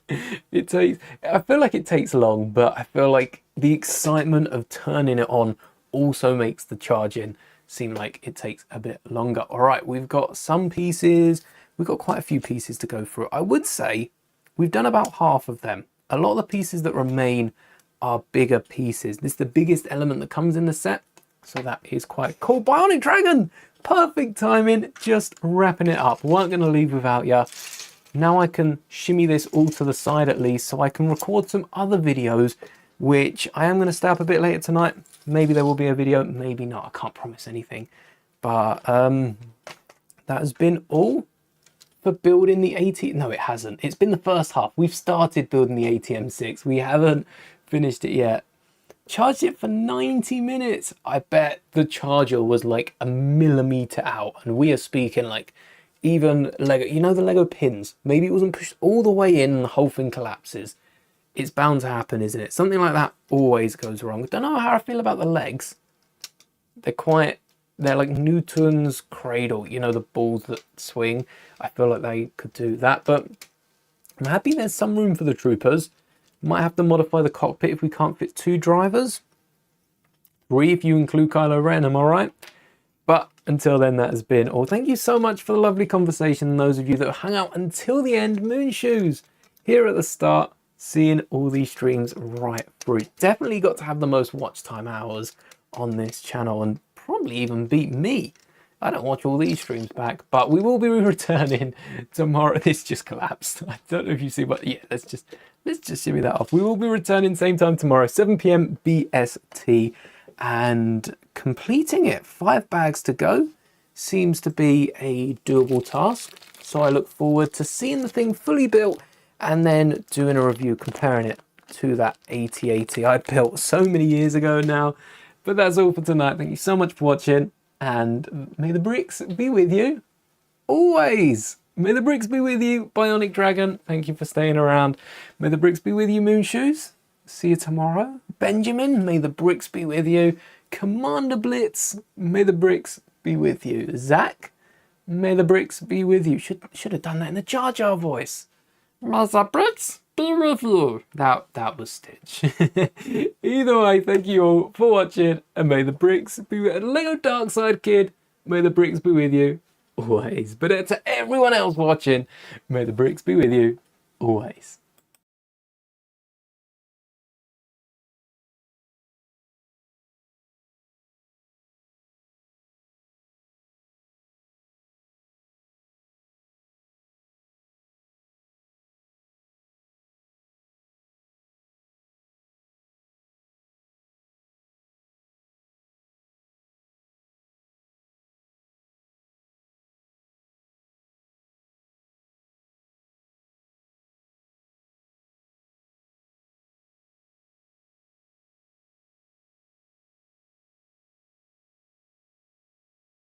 I feel like it takes long, but I feel like the excitement of turning it on also makes the charging seem like it takes a bit longer. All right, we've got some pieces. We've got quite a few pieces to go through. I would say we've done about half of them. A lot of the pieces that remain are bigger pieces. This is the biggest element that comes in the set. So that is quite cool. Bionic Dragon! Perfect timing. Just wrapping it up. Weren't going to leave without you. Now I can shimmy this all to the side at least so I can record some other videos, which I am going to stay up a bit later tonight. Maybe there will be a video, maybe not. I can't promise anything. But that has been all for building the AT. No, it hasn't. It's been the first half. We've started building the AT-M6. We haven't finished it yet. Charged it for 90 minutes. I bet the charger was like a millimeter out, and we are speaking like even Lego, you know, the Lego pins, maybe it wasn't pushed all the way in and the whole thing collapses. It's bound to happen, isn't it? Something like that always goes wrong. I don't know how I feel about the legs. They're like Newton's cradle, you know, the balls that swing. I feel like they could do that, but I'm happy there's some room for the troopers. Might have to modify the cockpit if we can't fit 2 drivers. 3 if you include Kylo Ren, am I right? But until then, that has been all. Thank you so much for the lovely conversation. And those of you that hung out until the end, Moon Shoes, here at the start, seeing all these streams right through. Definitely got to have the most watch time hours on this channel and probably even beat me. I don't watch all these streams back, but we will be returning tomorrow. This just collapsed. I don't know if you see, but yeah, let's just shimmy that off. We will be returning same time tomorrow, 7 p.m. BST, and completing it. 5 bags to go seems to be a doable task. So I look forward to seeing the thing fully built and then doing a review comparing it to that AT-AT I built so many years ago now. But that's all for tonight. Thank you so much for watching, and may the bricks be with you always. May the bricks be with you, Bionic Dragon. Thank you for staying around. May the bricks be with you, Moon Shoes. See you tomorrow. Benjamin, may the bricks be with you. Commander Blitz, may the bricks be with you. Zach, may the bricks be with you. Should have done that in the Jar Jar voice. May the bricks be with you. That was Stitch. Either way, thank you all for watching, and may the bricks be with Lego Darkside Kid. may the bricks be with you always. But to everyone else watching, may the bricks be with you always.